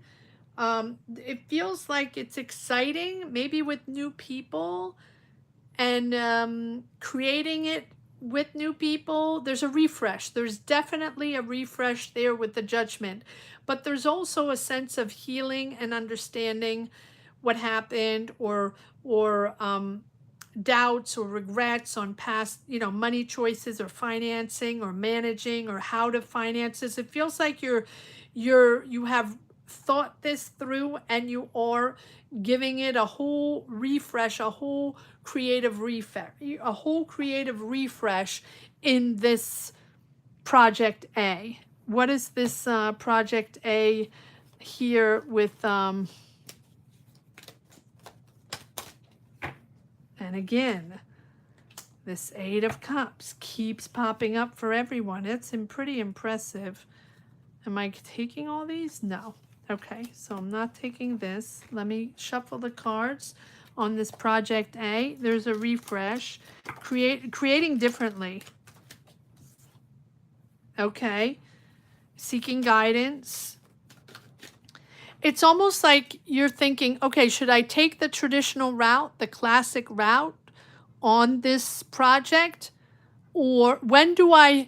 It feels like it's exciting, maybe with new people, and creating it with new people. There's a refresh. There's definitely a refresh there with the Judgment, but there's also a sense of healing and understanding what happened, or doubts or regrets on past, money choices, or financing, or managing, or how to finance this. It feels like you have thought this through, and you are giving it a whole refresh, a whole creative refresh in this Project A. What is this Project A here with and again, this Eight of Cups keeps popping up for everyone. It's pretty impressive. Am I taking all these? No. Okay, so I'm not taking this. Let me shuffle the cards on this Project A. There's a refresh. Creating differently. Okay. Seeking guidance. It's almost like you're thinking, okay, should I take the traditional route, the classic route on this project? Or when do I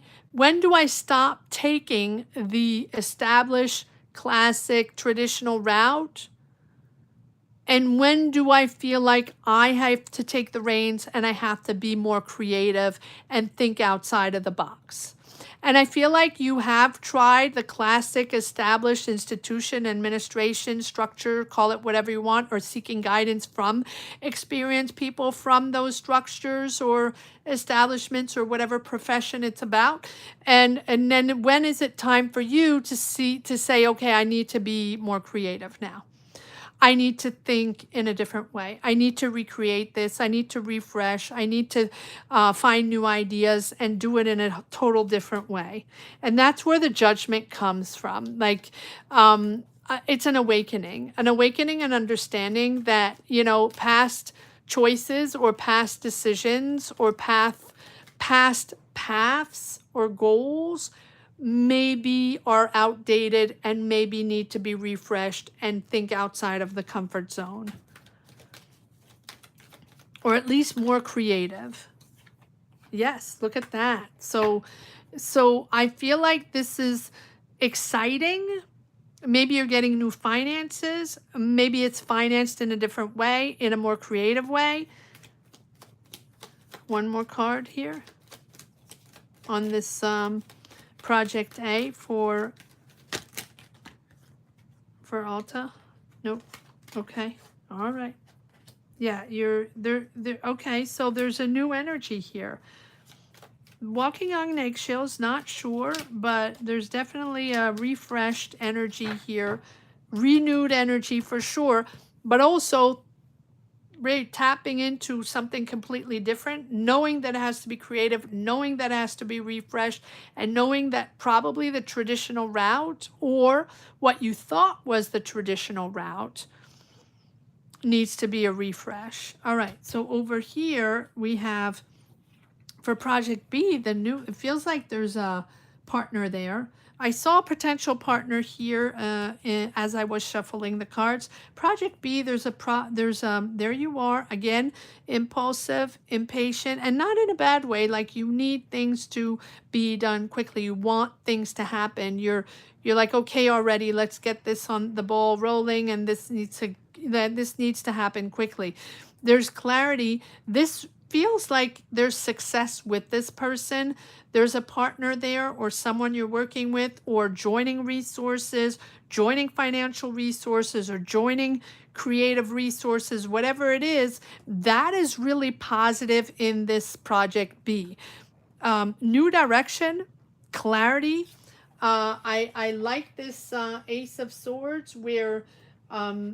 stop taking the established, classic, traditional route? And when do I feel like I have to take the reins and I have to be more creative and think outside of the box? And I feel like you have tried the classic established institution, administration, structure, call it whatever you want, or seeking guidance from experienced people from those structures or establishments or whatever profession it's about. And then when is it time for you to say, okay, I need to be more creative now. I need to think in a different way. I need to recreate this. I need to refresh. I need to find new ideas and do it in a total different way. And that's where the Judgment comes from. Like, it's an awakening and understanding that, past choices or past decisions or past paths or goals maybe are outdated and maybe need to be refreshed and think outside of the comfort zone, or at least more creative. Yes, look at that. So I feel like this is exciting. Maybe you're getting new finances. Maybe it's financed in a different way, in a more creative way. One more card here on this Project A for Alta. Nope. Okay. All right. Yeah, you're there. Okay, so there's a new energy here. Walking on eggshells, not sure, but there's definitely a refreshed energy here, renewed energy for sure, but also really tapping into something completely different, knowing that it has to be creative, knowing that it has to be refreshed, and knowing that probably the traditional route, or what you thought was the traditional route, needs to be a refresh. All right, so over here we have for Project B, it feels like there's a partner there. I saw a potential partner here as I was shuffling the cards. Project B, there you are again, impulsive, impatient, and not in a bad way. Like you need things to be done quickly. You want things to happen. You're like, okay, already, let's get this on the ball rolling, and this needs to happen quickly. There's clarity. This feels like there's success with this person. There's a partner there or someone you're working with or joining resources, joining financial resources or joining creative resources, whatever it is, that is really positive in this project B. New direction, clarity. I like this Ace of Swords where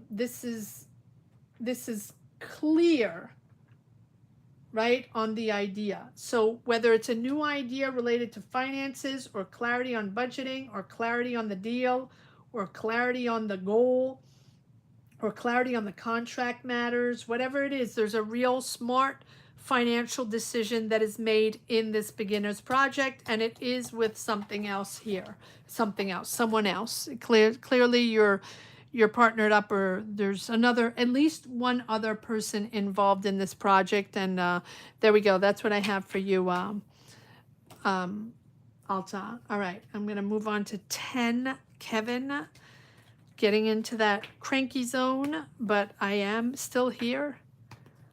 this is clear, right, on the idea. So whether it's a new idea related to finances or clarity on budgeting or clarity on the deal or clarity on the goal or clarity on the contract matters, whatever it is, there's a real smart financial decision that is made in this beginner's project, and it is with something else here, someone else. Clearly you're partnered up, or there's at least one other person involved in this project, and there we go. That's what I have for you, Alta. All right, I'm going to move on to 10, Kevin. Getting into that cranky zone, but I am still here.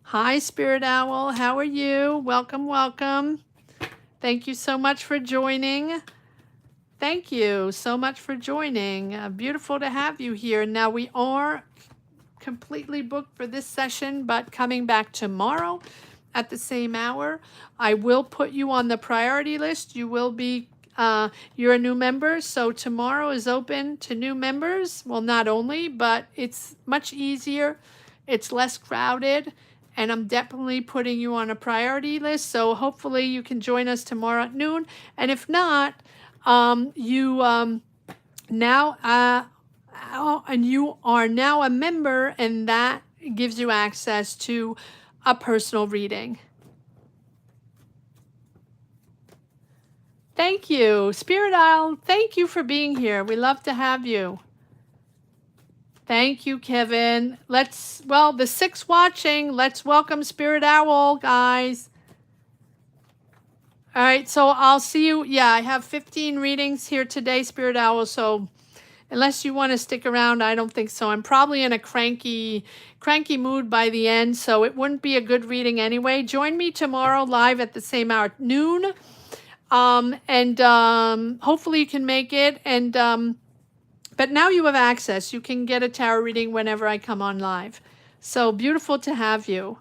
Hi, Spirit Owl. How are you? Welcome, welcome. Thank you so much for joining. Thank you so much for joining. Beautiful to have you here. Now, we are completely booked for this session, but coming back tomorrow at the same hour, I will put you on the priority list. You will be you're a new member, so tomorrow is open to new members. Well, not only, but it's much easier. It's less crowded, and I'm definitely putting you on a priority list. So hopefully you can join us tomorrow at noon. And if not, you are now a member, and that gives you access to a personal reading. Thank you, Spirit Owl. Thank you for being here. We love to have you. Thank you, Kevin. The 6 watching, let's welcome Spirit Owl, guys. All right, so I'll see you. Yeah, I have 15 readings here today, Spirit Owl, so unless you want to stick around, I don't think so. I'm probably in a cranky mood by the end, so it wouldn't be a good reading anyway. Join me tomorrow live at the same hour, noon. Hopefully you can make it. But now you have access. You can get a tarot reading whenever I come on live. So beautiful to have you.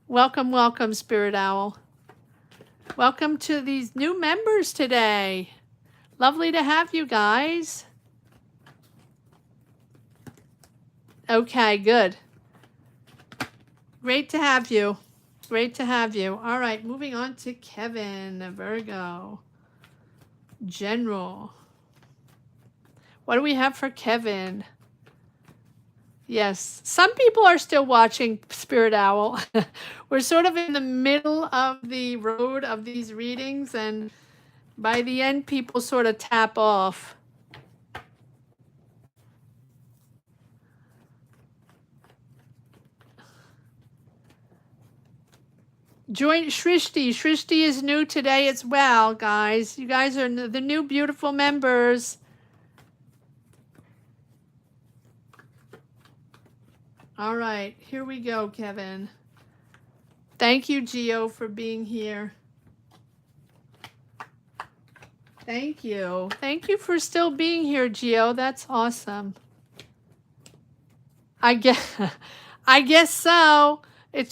Welcome, welcome, Spirit Owl. Welcome to these new members today. Lovely to have you guys. Okay, good. Great to have you. Great to have you. All right, moving on to Kevin, Virgo. General. What do we have for Kevin? Yes, some people are still watching, Spirit Owl. We're sort of in the middle of the road of these readings, and by the end, people sort of tap off. Join Shrishti. Shrishti is new today as well, guys. You guys are the new beautiful members. All right, here we go, Kevin. Thank you, Gio, for being here. Thank you. Thank you for still being here, Gio. That's awesome. I guess so.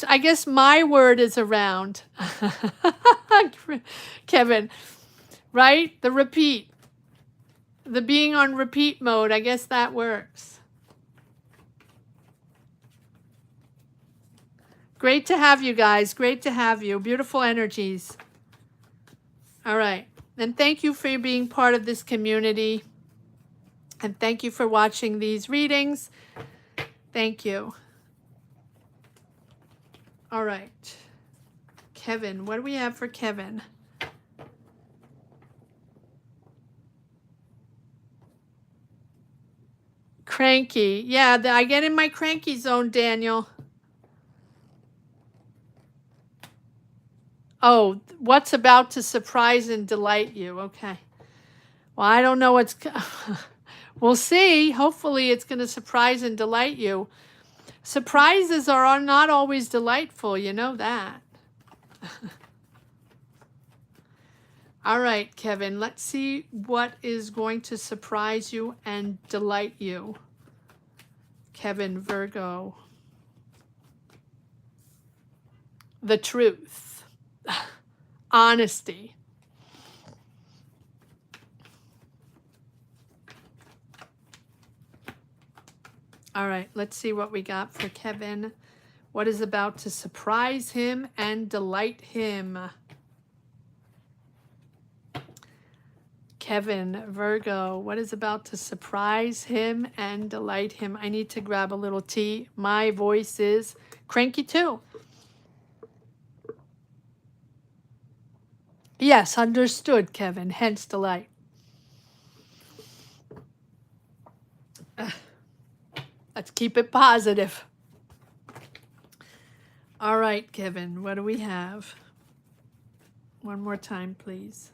I guess my word is around. Kevin, right? The repeat. The being on repeat mode. I guess that works. Great to have you guys. Great to have you. Beautiful energies. All right. And thank you for being part of this community. And thank you for watching these readings. Thank you. All right. Kevin, what do we have for Kevin? Cranky. Yeah, I get in my cranky zone, Daniel. Oh, what's about to surprise and delight you? Okay. Well, I don't know what's... We'll see. Hopefully it's going to surprise and delight you. Surprises are not always delightful. You know that. All right, Kevin, let's see what is going to surprise you and delight you. Kevin, Virgo. The truth. Honesty. All right, let's see what we got for Kevin. What is about to surprise him and delight him? Kevin, Virgo, what is about to surprise him and delight him? I need to grab a little tea. My voice is cranky too. Yes, understood, Kevin, hence delight. Let's keep it positive. All right, Kevin, what do we have? One more time, please.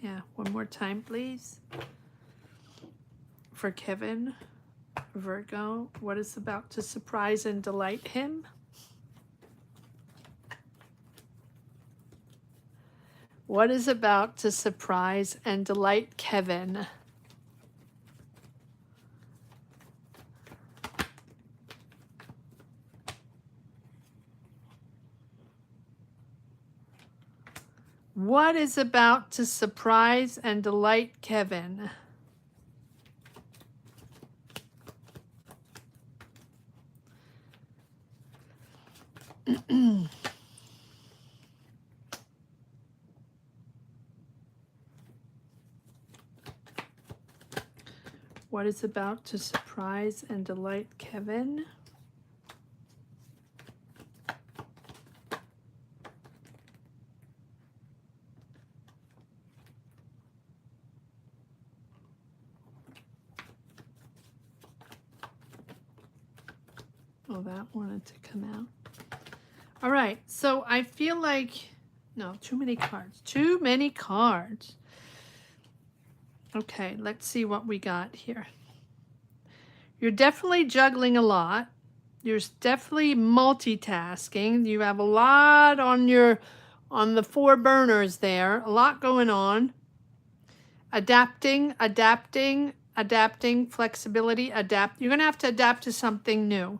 Yeah, one more time, please. For Kevin, Virgo, what is about to surprise and delight him? What is about to surprise and delight Kevin? What is about to surprise and delight Kevin? What is about to surprise and delight Kevin? Oh, that wanted to come out. All right, so I feel like, no, too many cards. Too many cards. Okay, let's see what we got here. You're definitely juggling a lot. You're definitely multitasking. You have a lot on the 4 burners there. A lot going on. Adapting, flexibility, adapt. You're going to have to adapt to something new.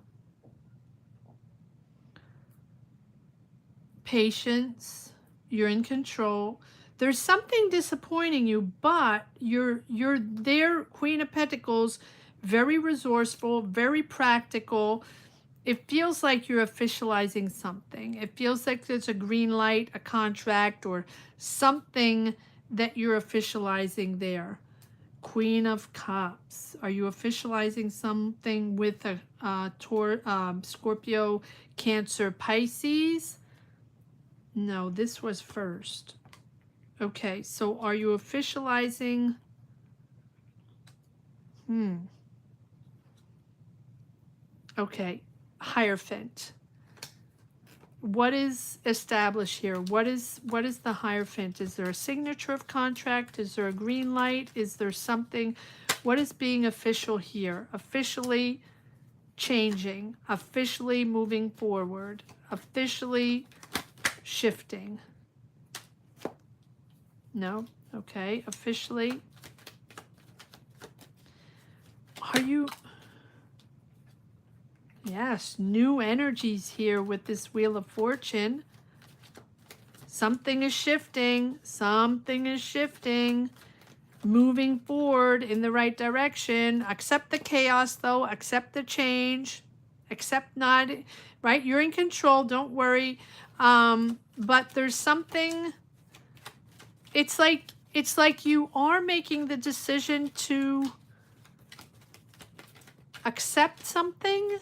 Patience. You're in control. There's something disappointing you, but you're there, Queen of Pentacles, very resourceful, very practical. It feels like you're officializing something. It feels like there's a green light, a contract, or something that you're officializing there. Queen of Cups. Are you officializing something with a Scorpio, Cancer, Pisces? No, this was first. Okay, so are you officializing? Okay, Hierophant. What is established here? What is the Hierophant? Is there a signature of contract? Is there a green light? Is there something? What is being official here? Officially changing, officially moving forward, officially shifting. No? Okay, officially. Are you... Yes, new energies here with this Wheel of Fortune. Something is shifting. Something is shifting. Moving forward in the right direction. Accept the chaos, though. Accept the change. Accept not... Right? You're in control. Don't worry. But there's something... It's like you are making the decision to accept something.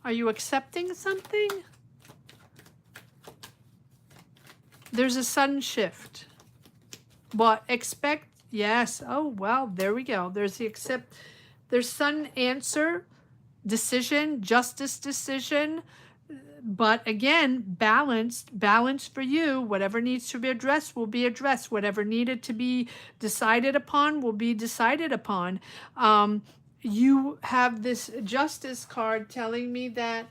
Are you accepting something? There's a sudden shift. What? Expect? Yes. Oh, well, there we go. There's the accept. There's sudden answer, decision, justice decision. But again, balanced for you. Whatever needs to be addressed will be addressed. Whatever needed to be decided upon will be decided upon. You have this Justice card telling me that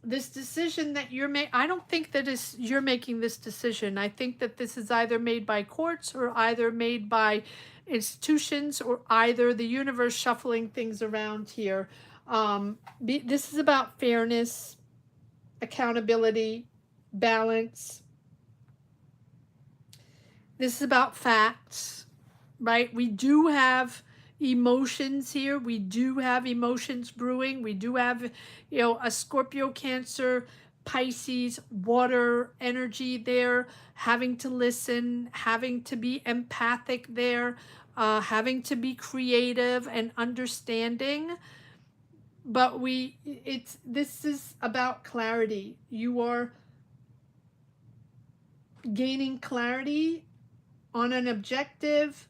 this decision that you're making, I don't think that is you're making this decision. I think that this is either made by courts or either made by institutions or either the universe shuffling things around here. This is about fairness, accountability, balance. This is about facts, right? We do have emotions here. We do have emotions brewing. We do have, a Scorpio, Cancer, Pisces, water energy there, having to listen, having to be empathic there, having to be creative and understanding. But this is about clarity. You are gaining clarity on an objective,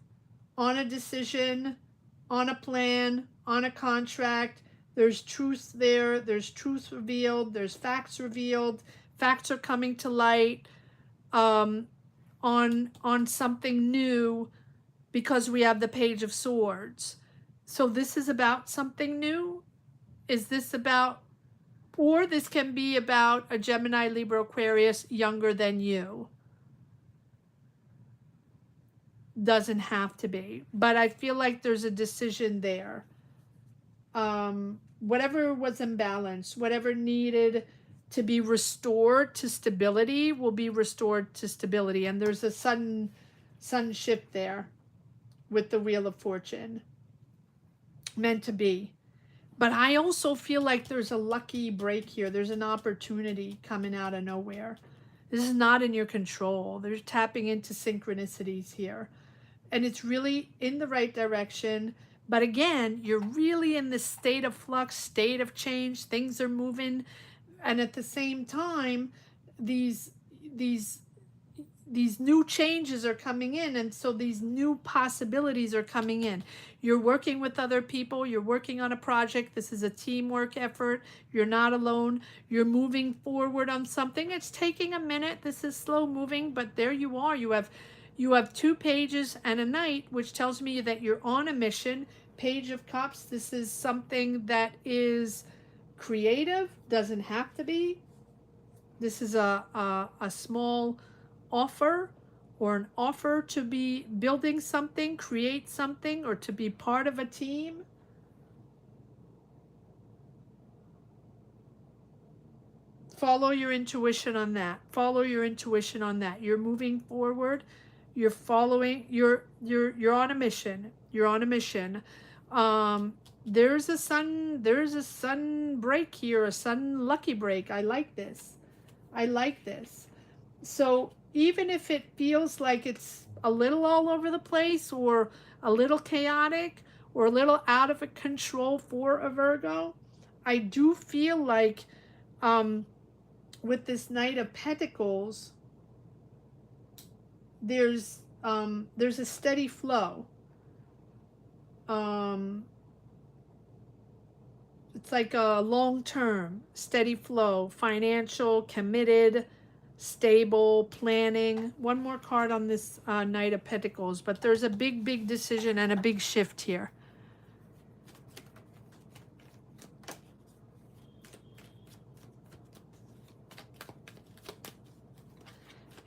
on a decision, on a plan, on a contract. There's truth there. There's truth revealed. There's facts revealed. Facts are coming to light on something new because we have the Page of Swords. So this is about something new. Is this about, or this can be about a Gemini, Libra, Aquarius younger than you. Doesn't have to be, but I feel like there's a decision there. Whatever was imbalanced, whatever needed to be restored to stability will be restored to stability. And there's a sun shift there with the Wheel of Fortune. Meant to be. But I also feel like there's a lucky break here. There's an opportunity coming out of nowhere. This is not in your control. They're tapping into synchronicities here. And it's really in the right direction. But again, you're really in this state of flux, state of change. Things are moving. And at the same time, these new changes are coming in. And so these new possibilities are coming in. You're working with other people. You're working on a project. This is a teamwork effort. You're not alone. You're moving forward on something. It's taking a minute. This is slow moving, but there you are. You have 2 pages and a knight, which tells me that you're on a mission. Page of Cups, this is something that is creative, doesn't have to be. This is a small offer or an offer to be building something, create something, or to be part of a team. Follow your intuition on that. Follow your intuition on that. You're moving forward. You're following, you're on a mission. You're on a mission. There's a sun break here, a sun lucky break. I like this. I like this. So even if it feels like it's a little all over the place or a little chaotic or a little out of control for a Virgo, I do feel like with this Knight of Pentacles, there's a steady flow. It's like a long-term steady flow, financial, committed, stable, planning. One more card on this Knight of Pentacles, but there's a big decision and a big shift here.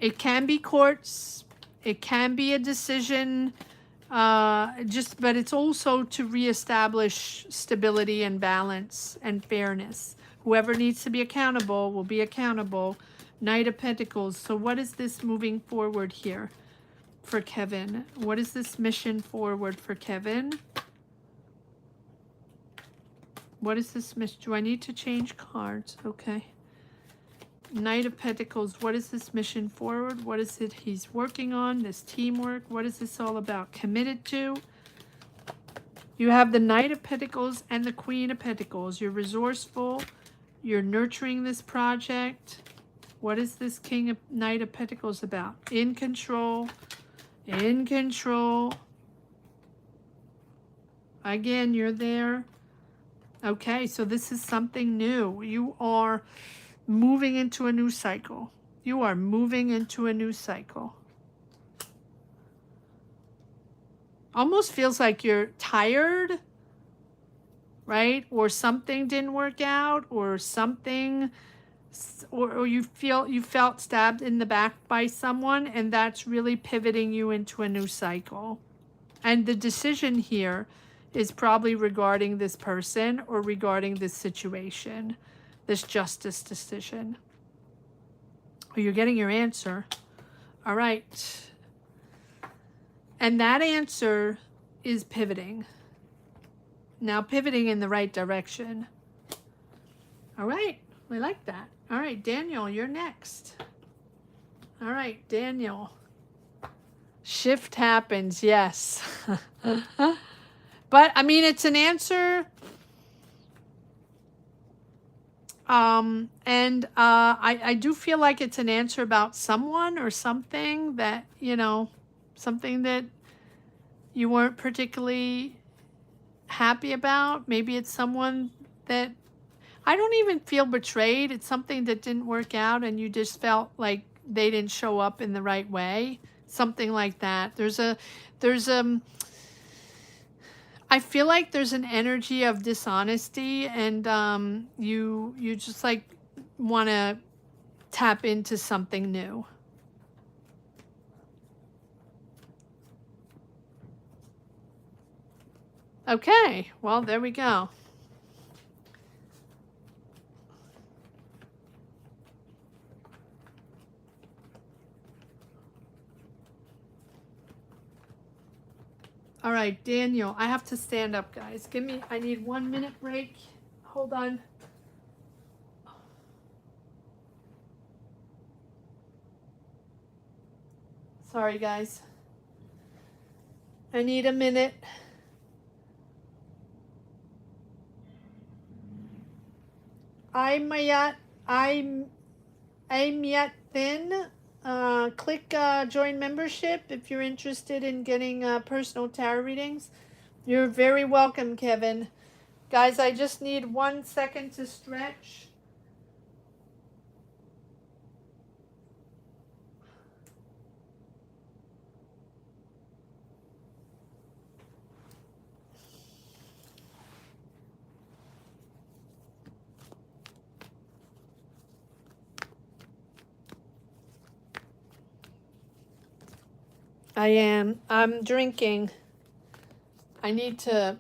It can be courts, it can be a decision, but it's also to reestablish stability and balance and fairness. Whoever needs to be accountable will be accountable. Knight of Pentacles. So what is this moving forward here for Kevin? What is this mission forward for Kevin? What is this mission? Do I need to change cards? Okay. Knight of Pentacles, what is this mission forward? What is it he's working on? This teamwork, what is this all about? Committed to? You have the Knight of Pentacles and the Queen of Pentacles. You're resourceful. You're nurturing this project. What is this Knight of Pentacles about? In control. In control. Again, you're there. Okay, so this is something new. You are moving into a new cycle. You are moving into a new cycle. Almost feels like you're tired, right? Or something didn't work out, or something or you felt stabbed in the back by someone, and that's really pivoting you into a new cycle. And the decision here is probably regarding this person or regarding this situation, this justice decision. Well, you're getting your answer. All right. And that answer is pivoting. Now pivoting in the right direction. All right. We like that. All right, Daniel, you're next. All right, Daniel. Shift happens, yes. But, I mean, it's an answer. I do feel like it's an answer about someone or something that, you know, something that you weren't particularly happy about. Maybe it's someone that, I don't even feel betrayed. It's something that didn't work out and you just felt like they didn't show up in the right way. Something like that. I feel like there's an energy of dishonesty, and you just like want to tap into something new. Okay, well, there we go. All right, Daniel, I have to stand up, guys. I need 1 minute break. Hold on. Sorry, guys. I need a minute. I'm yet thin. Click join membership if you're interested in getting personal tarot readings. You're very welcome, Kevin. Guys, I just need 1 second to stretch. I'm drinking. I need to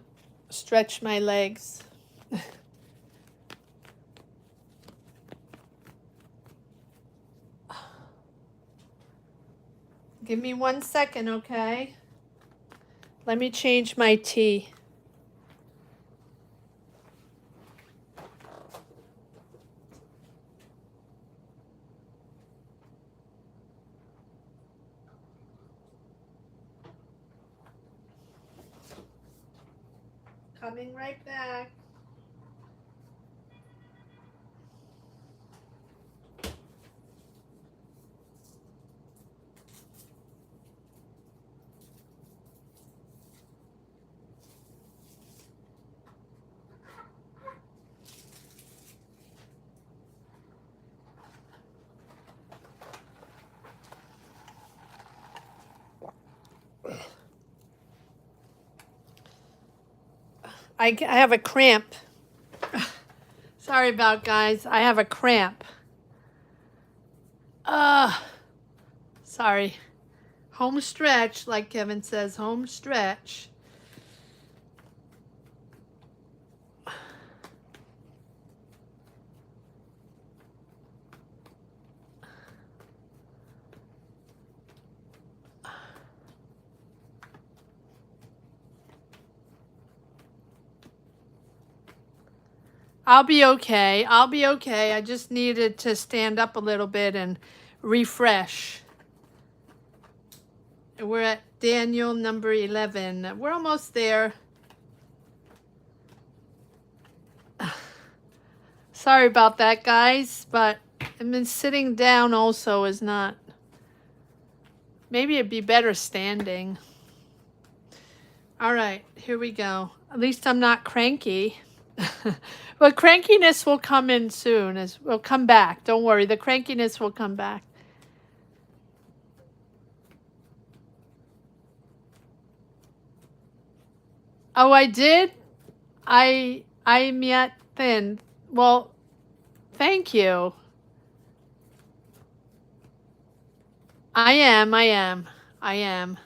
stretch my legs. Give me 1 second, okay? Let me change my tea. Coming right back. I have a cramp. Sorry about guys. I have a cramp. Sorry. Home stretch, like Kevin says, home stretch. I'll be okay. I'll be okay. I just needed to stand up a little bit and refresh. We're at Daniel number 11. We're almost there. Sorry about that, guys, but I mean, sitting down also is not. Maybe it'd be better standing. All right, here we go. At least I'm not cranky. But crankiness will come in soon. Will come back. Don't worry. The crankiness will come back. Oh, I did? I'm yet thin. Well, thank you. I am. I am. I am.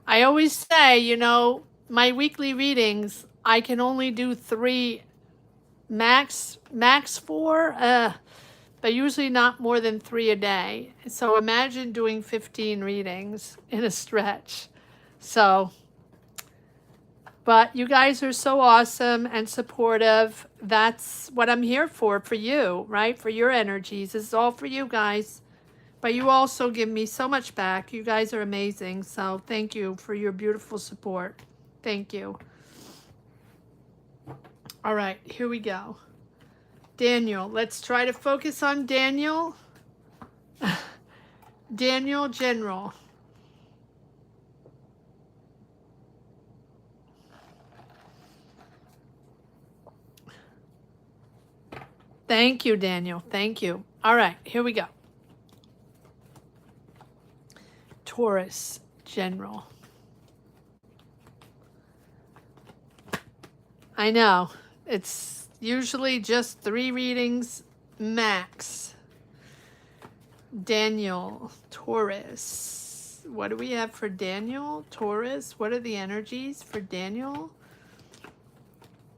I always say, you know, my weekly readings, I can only do 3, max 4, but usually not more than 3 a day. So imagine doing 15 readings in a stretch. So, but you guys are so awesome and supportive. That's what I'm here for you, right? For your energies. This is all for you guys. But you also give me so much back. You guys are amazing. So thank you for your beautiful support. Thank you. All right, here we go. Daniel, let's try to focus on Daniel. Daniel General. Thank you, Daniel. Thank you. All right, here we go. Taurus General. I know. It's usually just 3 readings max. Daniel, Taurus. What do we have for Daniel? Taurus. What are the energies for Daniel?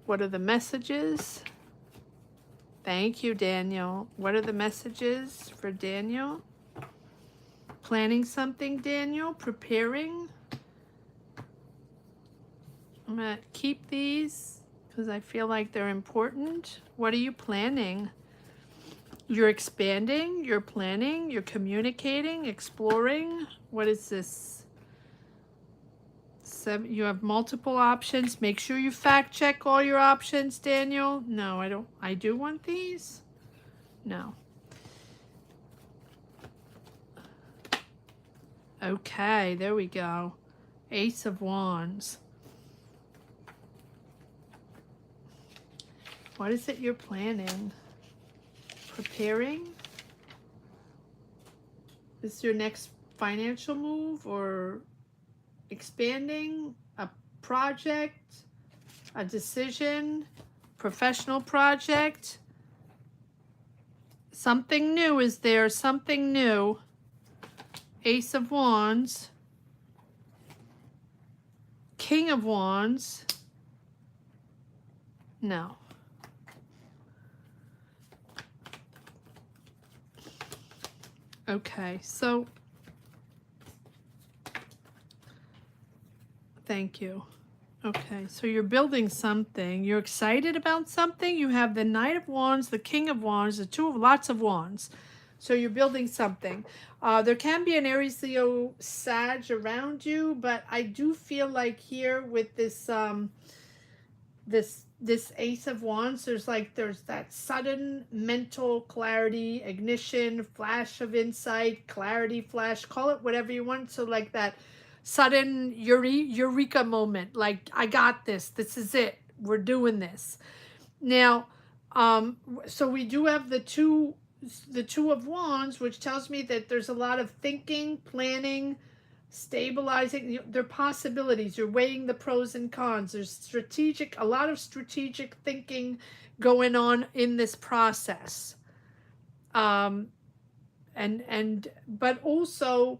What are the messages? Thank you, Daniel. What are the messages for Daniel? Planning something, Daniel? Preparing? I'm going to keep these because I feel like they're important. What are you planning? You're expanding, you're planning, you're communicating, exploring. What is this? You have multiple options. Make sure you fact check all your options, Daniel. No, I don't. I do want these. No. Okay, there we go. Ace of Wands. What is it you're planning? Preparing? Is this your next financial move or expanding? A project? A decision? Professional project? Something new, is there? Something new. Ace of Wands. King of Wands. No. Okay, so thank you. Okay, so you're building something. You're excited about something. You have the Knight of Wands, the King of Wands, the Two of lots of Wands. So you're building something. There can be an Aries, Leo, Sag around you, but I do feel like here with this this Ace of Wands, there's that sudden mental clarity, ignition, flash of insight, clarity flash, call it whatever you want. So like that sudden eureka moment, like, I got this, this is it, we're doing this. Now, so we do have the two of Wands, which tells me that there's a lot of thinking, planning, stabilizing. There are possibilities. You're weighing the pros and cons. There's a lot of strategic thinking going on in this process. But also,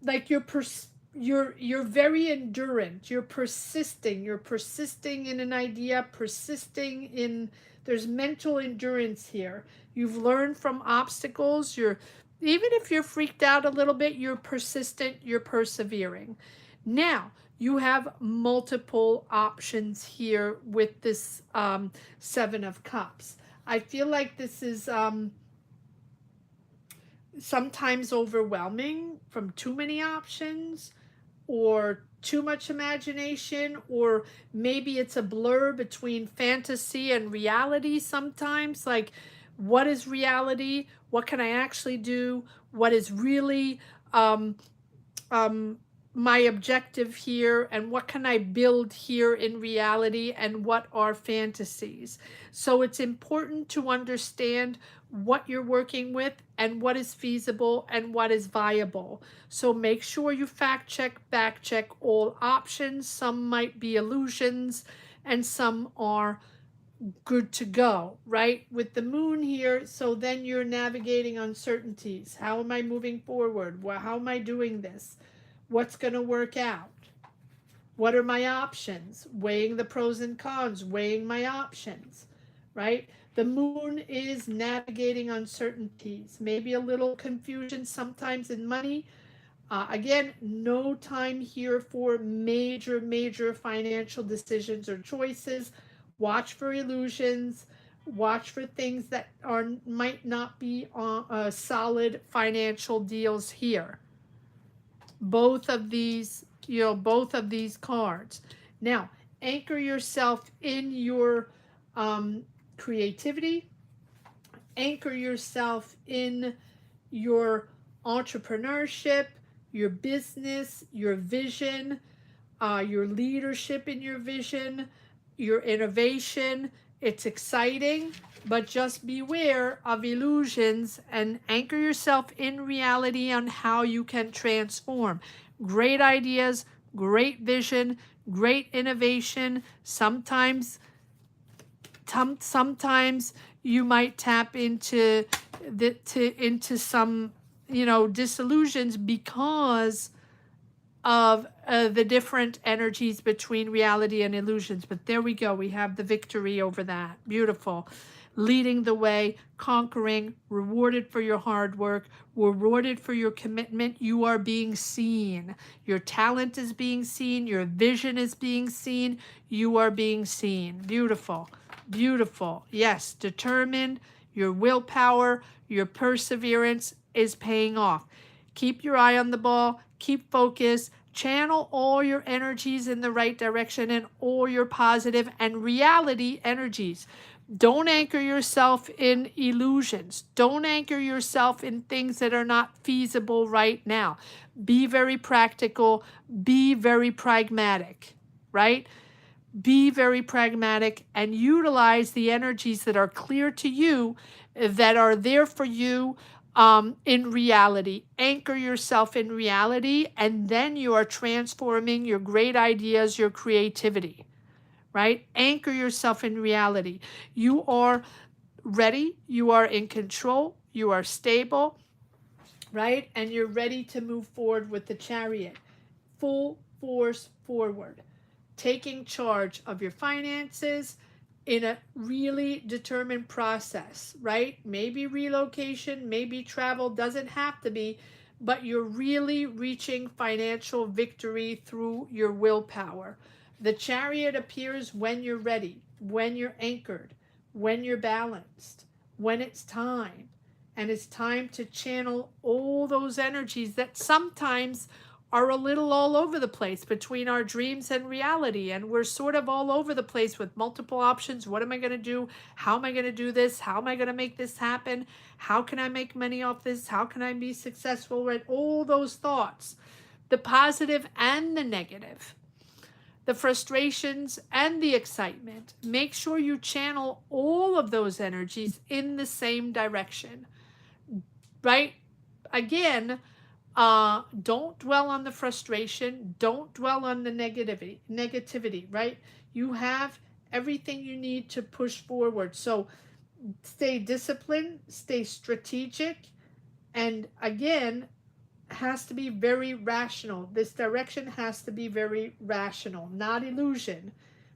like, you're very endurant. You're persisting in an idea, persisting in, there's mental endurance here. You've learned from obstacles. Even if you're freaked out a little bit, you're persistent, you're persevering. Now, you have multiple options here with this Seven of Cups. I feel like this is sometimes overwhelming from too many options or too much imagination, or maybe it's a blur between fantasy and reality sometimes. Like, what is reality? What can I actually do? What is really my objective here, and what can I build here in reality, and what are fantasies? So it's important to understand what you're working with and what is feasible and what is viable. So make sure you fact check, back check all options. Some might be illusions, and some are good to go, right? With the moon here, so then you're navigating uncertainties. How am I moving forward? Well, how am I doing this? What's going to work out? What are my options? Weighing the pros and cons, weighing my options, right? The moon is navigating uncertainties, maybe a little confusion sometimes in money. Again, no time here for major financial decisions or choices. Watch for illusions. Watch for things that might not be solid financial deals here. Both of these, both of these cards. Now, anchor yourself in your creativity. Anchor yourself in your entrepreneurship, your business, your vision, your leadership in your vision, your innovation. It's exciting, but just beware of illusions and anchor yourself in reality on how you can transform. Great ideas, great vision, great innovation. Sometimes you might tap into some disillusions because of the different energies between reality and illusions. But there we go, we have the victory over that. Beautiful. Leading the way, conquering, rewarded for your hard work, rewarded for your commitment. You are being seen. Your talent is being seen. Your vision is being seen. You are being seen. Beautiful. Beautiful. Yes, determined. Your willpower, your perseverance is paying off. Keep your eye on the ball. Keep focused. Channel all your energies in the right direction and all your positive and reality energies. Don't anchor yourself in illusions. Don't anchor yourself in things that are not feasible right now. Be very practical. Be very pragmatic, right? Be very pragmatic and utilize the energies that are clear to you, that are there for you in reality. Anchor yourself in reality, and then you are transforming your great ideas, your creativity, right? Anchor yourself in reality. You are ready. You are in control. You are stable, right? And you're ready to move forward with the Chariot. Full force forward. Taking charge of your finances in a really determined process, right? Maybe relocation, maybe travel, doesn't have to be, but you're really reaching financial victory through your willpower. The Chariot appears when you're ready, when you're anchored, when you're balanced, when it's time. And it's time to channel all those energies that sometimes are a little all over the place between our dreams and reality. And we're sort of all over the place with multiple options. What am I going to do? How am I going to do this? How am I going to make this happen? How can I make money off this? How can I be successful? Right? All those thoughts, the positive and the negative, the frustrations and the excitement. Make sure you channel all of those energies in the same direction, right? Again, don't dwell on the frustration. Don't dwell on the negativity, right? You have everything you need to push forward. So stay disciplined, stay strategic, and again, has to be very rational. This direction has to be very rational, not illusion,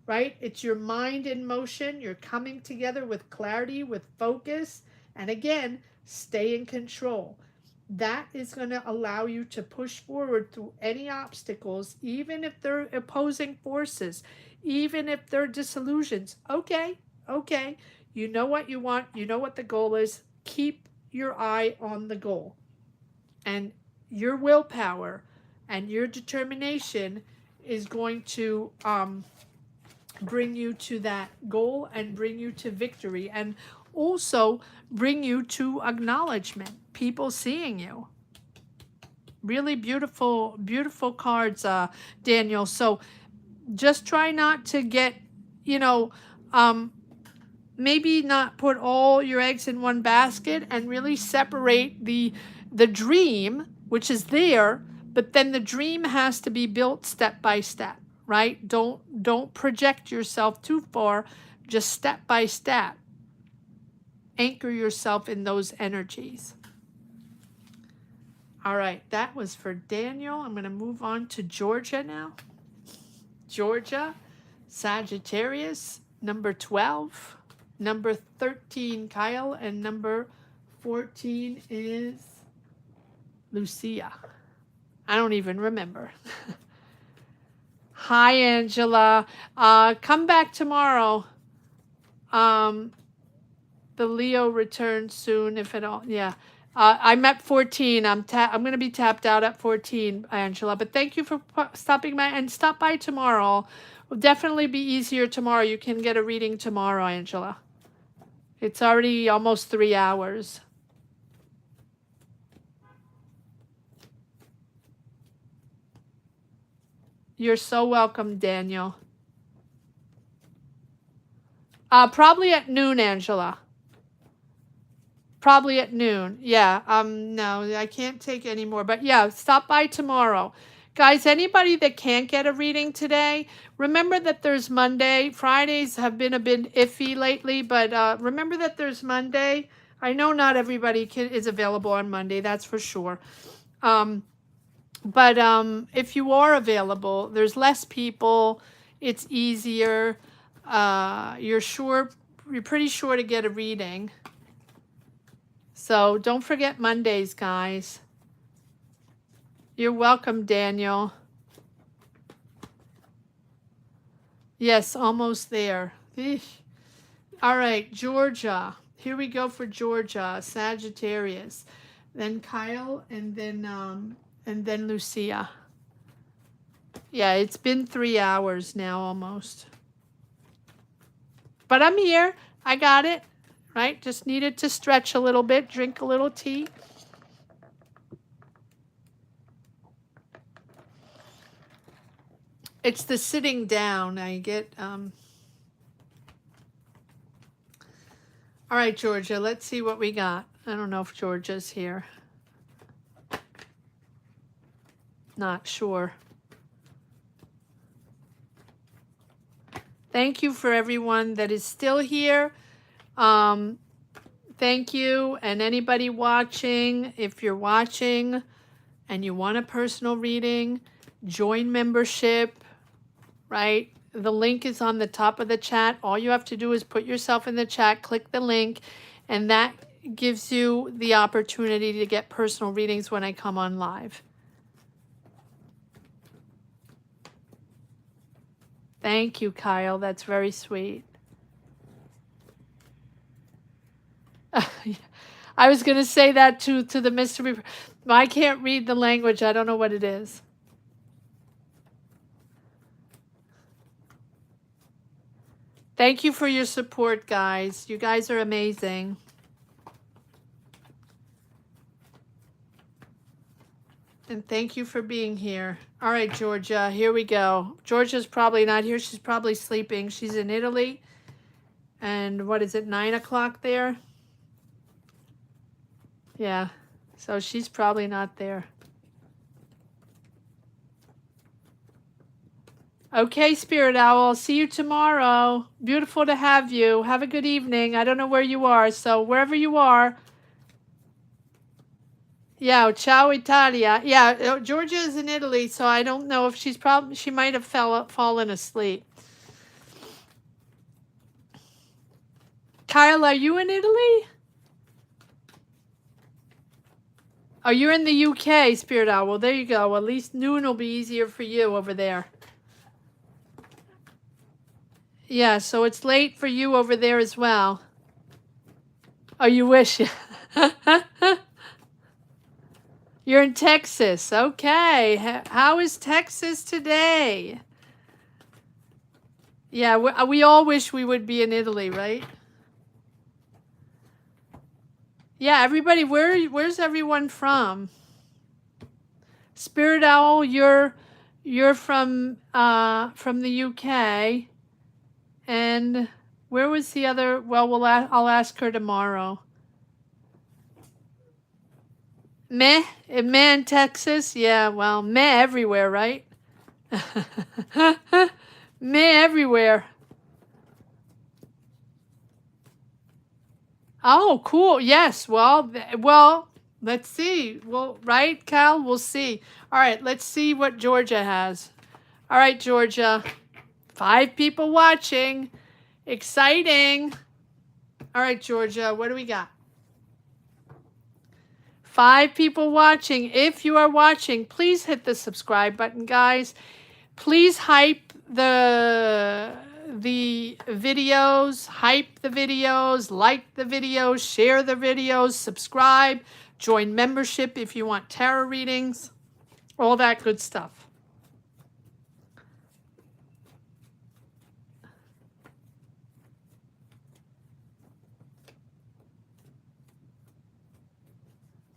right? It's your mind in motion. You're coming together with clarity, with focus, and again, stay in control. That is going to allow you to push forward through any obstacles, even if they're opposing forces, even if they're disillusions. Okay, you know what you want, you know what the goal is. Keep your eye on the goal. And your willpower and your determination is going to bring you to that goal and bring you to victory, and also bring you to acknowledgement, people seeing you. Really beautiful, beautiful cards, Daniel. So just try not to get, maybe not put all your eggs in one basket, and really separate the dream, which is there, but then the dream has to be built step by step, right? Don't project yourself too far, just step by step. Anchor yourself in those energies. All right, that was for Daniel. I'm going to move on to Georgia now. Georgia, Sagittarius, number 12, number 13, Kyle, and number 14 is Lucia. I don't even remember. Hi, Angela. Come back tomorrow. The Leo returns soon, if at all. Yeah. I'm at 14. I'm going to be tapped out at 14, Angela. But thank you for stopping by, and stop by tomorrow. It'll definitely be easier tomorrow. You can get a reading tomorrow, Angela. It's already almost 3 hours. You're so welcome, Daniel. Probably at noon, Angela. Probably at noon. Yeah. No, I can't take any more. But yeah, stop by tomorrow. Guys, anybody that can't get a reading today, remember that there's Monday. Fridays have been a bit iffy lately, but remember that there's Monday. I know not everybody is available on Monday, that's for sure. But if you are available, there's less people. It's easier. You're pretty sure to get a reading. So don't forget Mondays, guys. You're welcome, Daniel. Yes, almost there. Eesh. All right, Georgia. Here we go for Georgia, Sagittarius. Then Kyle, and then Lucia. Yeah, it's been 3 hours now almost. But I'm here. I got it. Right? Just needed to stretch a little bit, drink a little tea. It's the sitting down. I get... All right, Georgia, let's see what we got. I don't know if Georgia's here. Not sure. Thank you for everyone that is still here. Thank you. And anybody watching, if you're watching and you want a personal reading, join membership, right? The link is on the top of the chat. All you have to do is put yourself in the chat, click the link, and that gives you the opportunity to get personal readings when I come on live. Thank you, Kyle. That's very sweet. I was going to say that to the mystery. I can't read the language. I don't know what it is. Thank you for your support, guys. You guys are amazing. And thank you for being here. All right, Georgia, here we go. Georgia's probably not here. She's probably sleeping. She's in Italy. And what is it, 9 o'clock there? Yeah, so she's probably not there. Okay, Spirit Owl, see you tomorrow. Beautiful to have you. Have a good evening. I don't know where you are, so wherever you are. Yeah, ciao Italia. Yeah, Georgia is in Italy, so I don't know if she might have fallen asleep. Kyle, are you in Italy? Oh, you're in the UK, Spirit Owl. Well, there you go. At least noon will be easier for you over there. Yeah, so it's late for you over there as well. Oh, you wish. You're in Texas. Okay. How is Texas today? Yeah, we all wish we would be in Italy, right? Yeah, everybody, where's everyone from? Spirit Owl, you're from the UK. And where was the other? Well, I'll ask her tomorrow. Meh in Texas? Yeah, well, meh everywhere, right? Me everywhere. Oh, cool. Yes. Well, well, let's see. Well, right, Cal? We'll see. All right, let's see what Georgia has. All right, Georgia. 5 people watching. Exciting. All right, Georgia, what do we got? 5 people watching. If you are watching, please hit the subscribe button, guys. Please hype the videos, hype the videos, like the videos, share the videos, subscribe, join membership if you want tarot readings, all that good stuff.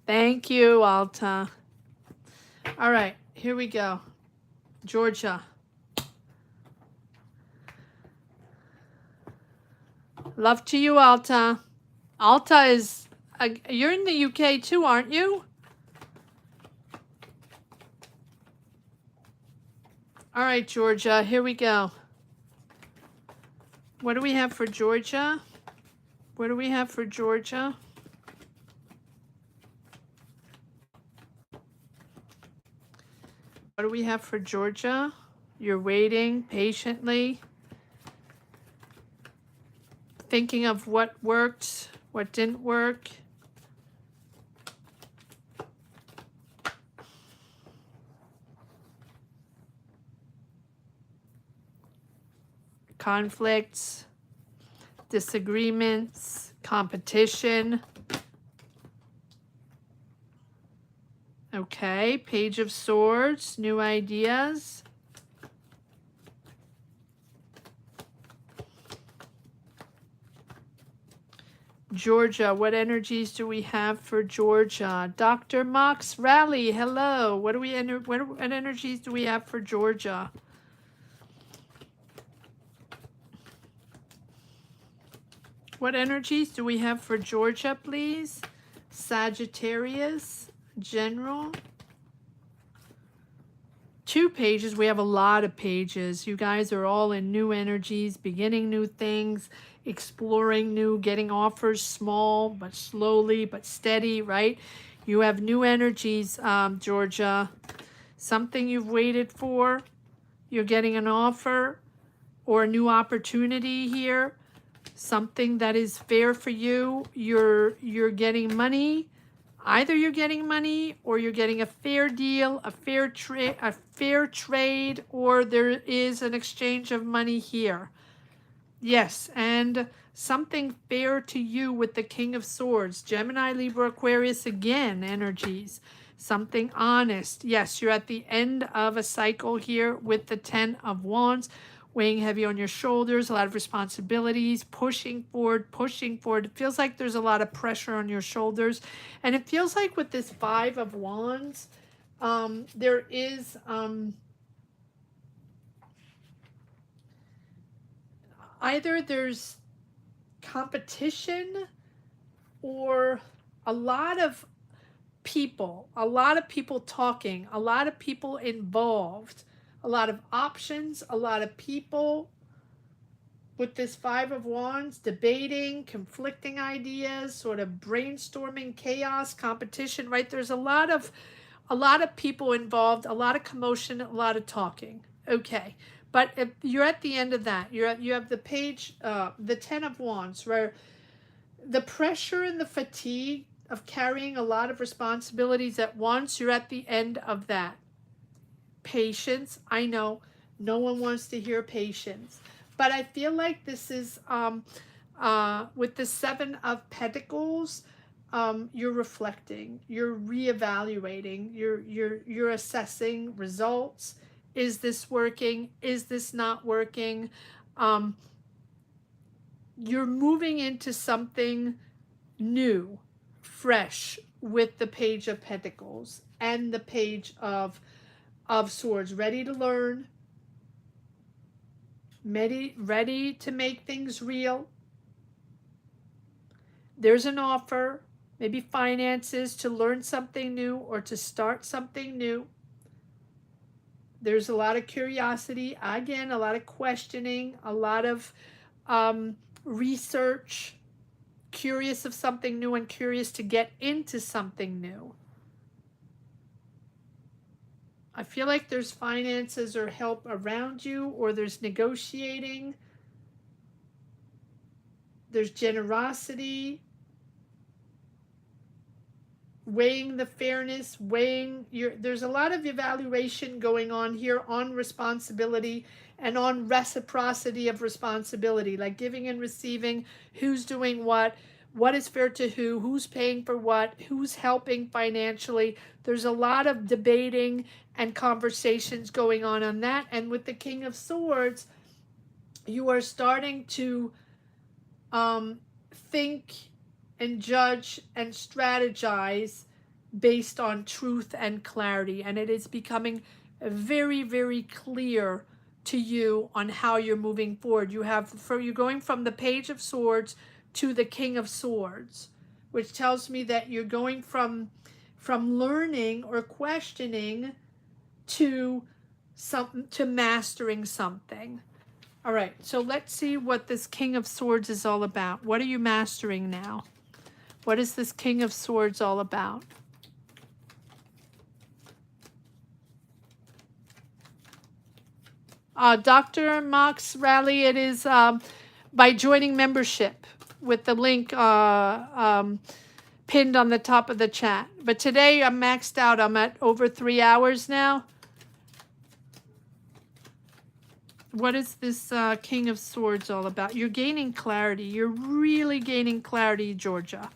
Thank you, Alta. All right, here we go. Georgia. Love to you, Alta. Alta is, you're in the UK too, aren't you? All right, Georgia, here we go. What do we have for Georgia? What do we have for Georgia? What do we have for Georgia? You're waiting patiently, thinking of what worked, what didn't work. Conflicts, disagreements, competition. Okay, Page of Swords, new ideas. Georgia, what energies do we have for Georgia? Dr. Mox Rally, hello. What energies do we have for Georgia? What energies do we have for Georgia, please? Sagittarius, General. 2 pages. We have a lot of pages. You guys are all in new energies, beginning new things, exploring new, getting offers small, but slowly, but steady, right? You have new energies, Georgia. Something you've waited for. You're getting an offer or a new opportunity here. Something that is fair for you. You're getting money. Either you're getting money or you're getting a fair deal, a fair trade, or there is an exchange of money here. Yes, and something fair to you with the King of Swords. Gemini, Libra, Aquarius, again, energies. Something honest. Yes, you're at the end of a cycle here with the 10 of Wands. Weighing heavy on your shoulders, a lot of responsibilities, pushing forward, pushing forward. It feels like there's a lot of pressure on your shoulders. And it feels like with this 5 of Wands, there is either there's competition or a lot of people talking, a lot of people involved, a lot of options, a lot of people with this 5 of Wands, debating, conflicting ideas, sort of brainstorming, chaos, competition, right? There's a lot of people involved, a lot of commotion, a lot of talking. Okay. But if you're at the end of that, you have the page, the 10 of Wands, where the pressure and the fatigue of carrying a lot of responsibilities at once, you're at the end of that. Patience, I know, no one wants to hear patience. But I feel like this is, with the 7 of Pentacles, you're reflecting, you're reevaluating, you're assessing results. Is this working? Is this not working? You're moving into something new, fresh, with the Page of Pentacles and the Page of Swords, ready to learn, ready to make things real. There's an offer, maybe finances to learn something new or to start something new. There's a lot of curiosity, again, a lot of questioning, a lot of research, curious of something new and curious to get into something new. I feel like there's finances or help around you, or there's negotiating. There's generosity, weighing the fairness, weighing your, there's a lot of evaluation going on here on responsibility and on reciprocity of responsibility, like giving and receiving, who's doing what is fair to who, who's paying for what, who's helping financially. There's a lot of debating and conversations going on that. And with the King of Swords, you are starting to think and judge and strategize based on truth and clarity. And it is becoming very, very clear to you on how you're moving forward. You're going from the Page of Swords to the King of Swords, which tells me that you're going from learning or questioning to mastering something. All right, so let's see what this King of Swords is all about. What are you mastering now? What is this King of Swords all about? Dr. Mox Rally, it is by joining membership with the link pinned on the top of the chat. But today I'm maxed out. I'm at over 3 hours now. What is this King of Swords all about? You're gaining clarity. You're really gaining clarity, Georgia.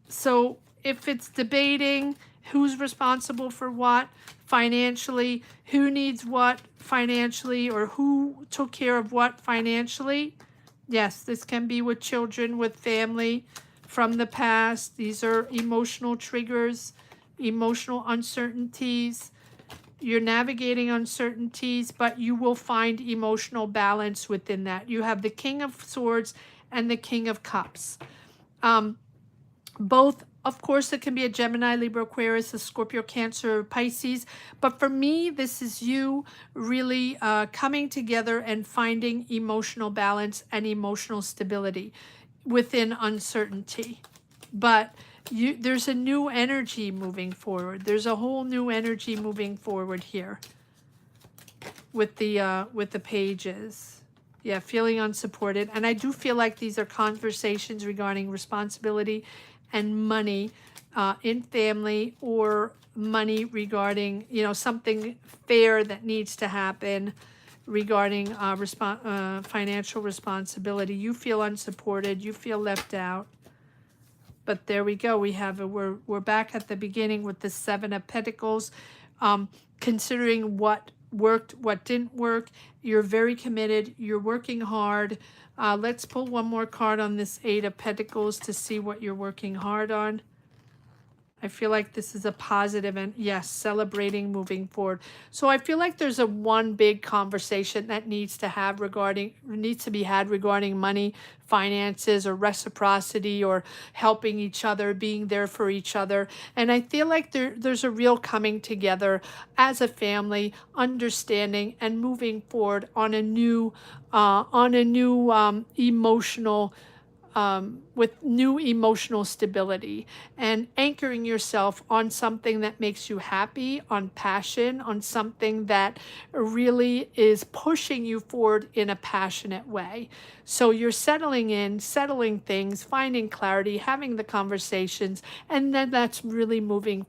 So if it's debating who's responsible for what financially, who needs what financially, or who took care of what financially, yes, this can be with children, with family from the past. These are emotional triggers, emotional uncertainties. You're navigating uncertainties, but you will find emotional balance within that. You have the King of Swords and the King of Cups. Both, of course, it can be a Gemini, Libra, Aquarius, a Scorpio, Cancer, Pisces. But for me, this is you really coming together and finding emotional balance and emotional stability within uncertainty. But there's a new energy moving forward. There's a whole new energy moving forward here with the pages. Yeah, feeling unsupported. And I do feel like these are conversations regarding responsibility and money in family, or money regarding, something fair that needs to happen regarding financial responsibility. You feel unsupported. You feel left out. But there we go. We're back at the beginning with the Seven of Pentacles, considering what worked, what didn't work. You're very committed. You're working hard. Let's pull one more card on this Eight of Pentacles to see what you're working hard on. I feel like this is a positive, and yes, celebrating, moving forward. So I feel like there's one big conversation that needs to be had regarding money, finances, or reciprocity, or helping each other, being there for each other. And I feel like there's a real coming together as a family, understanding and moving forward on a new emotional, with new emotional stability, and anchoring yourself on something that makes you happy, on passion, on something that really is pushing you forward in a passionate way. So you're settling things, finding clarity, having the conversations, and then that's really moving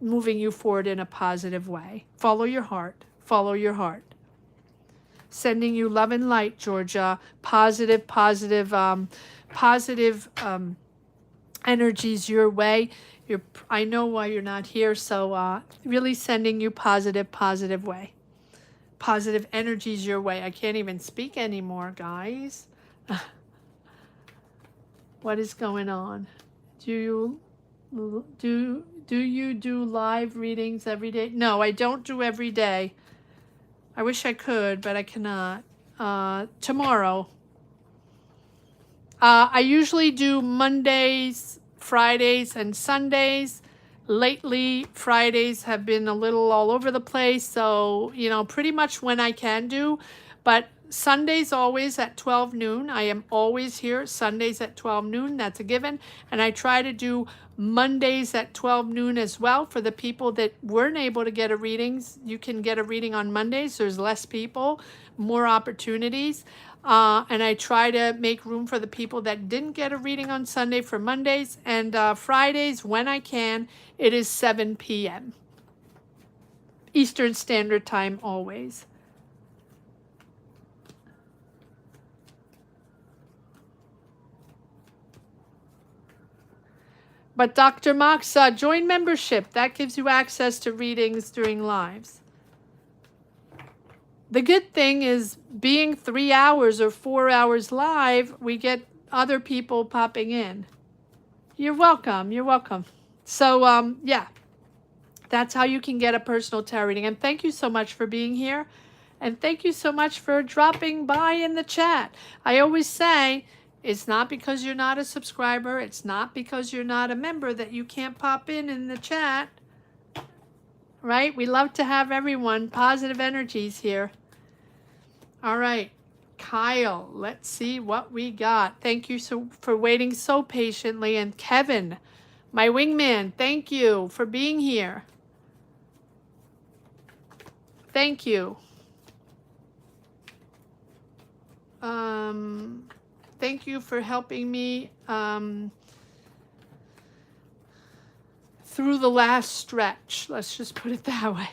you forward in a positive way. Follow your heart. Follow your heart. Sending you love and light, Georgia. Positive energies your way. I know why you're not here, so really sending you positive way. Positive energies your way. I can't even speak anymore, guys. What is going on? Do you do live readings every day? No, I don't do every day. I wish I could, but I cannot. Tomorrow. I usually do Mondays, Fridays, and Sundays. Lately, Fridays have been a little all over the place, so, you know, pretty much when I can do, but Sundays always at 12 noon. I am always here Sundays at 12 noon. That's a given. And I try to do Mondays at 12 noon as well for the people that weren't able to get a readings. You can get a reading on Mondays. There's less people, more opportunities. And I try to make room for the people that didn't get a reading on Sunday for Mondays. And Fridays, when I can, it is 7 p.m. Eastern Standard Time always. But Dr. Mox, join membership. That gives you access to readings during lives. The good thing is being 3 hours or 4 hours live, we get other people popping in. You're welcome. You're welcome. So, yeah, that's how you can get a personal tarot reading. And thank you so much for being here. And thank you so much for dropping by in the chat. I always say, it's not because you're not a subscriber. It's not because you're not a member that you can't pop in the chat. Right? We love to have everyone. Positive energies here. All right. Kyle, let's see what we got. Thank you for waiting so patiently. And Kevin, my wingman, thank you for being here. Thank you. Thank you for helping me through the last stretch. Let's just put it that way.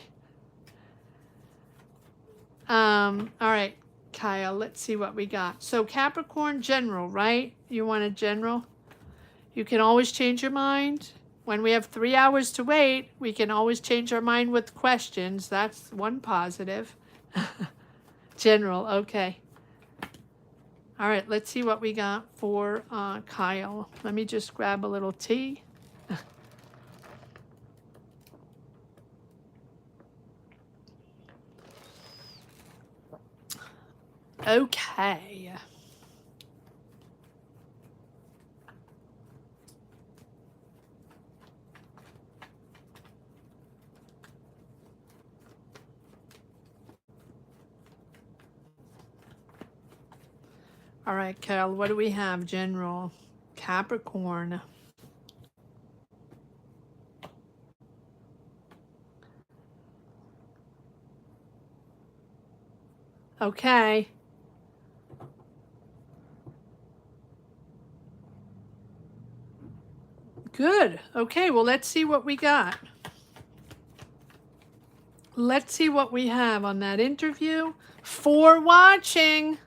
All right, Kyle, let's see what we got. So Capricorn general, right? You want a general? You can always change your mind. When we have 3 hours to wait, we can always change our mind with questions. That's one positive. General, okay. All right, let's see what we got for Kyle. Let me just grab a little tea. Okay. All right, Carol, what do we have? General, Capricorn. Okay. Good. Okay, well, let's see what we got. Let's see what we have on that interview. For watching.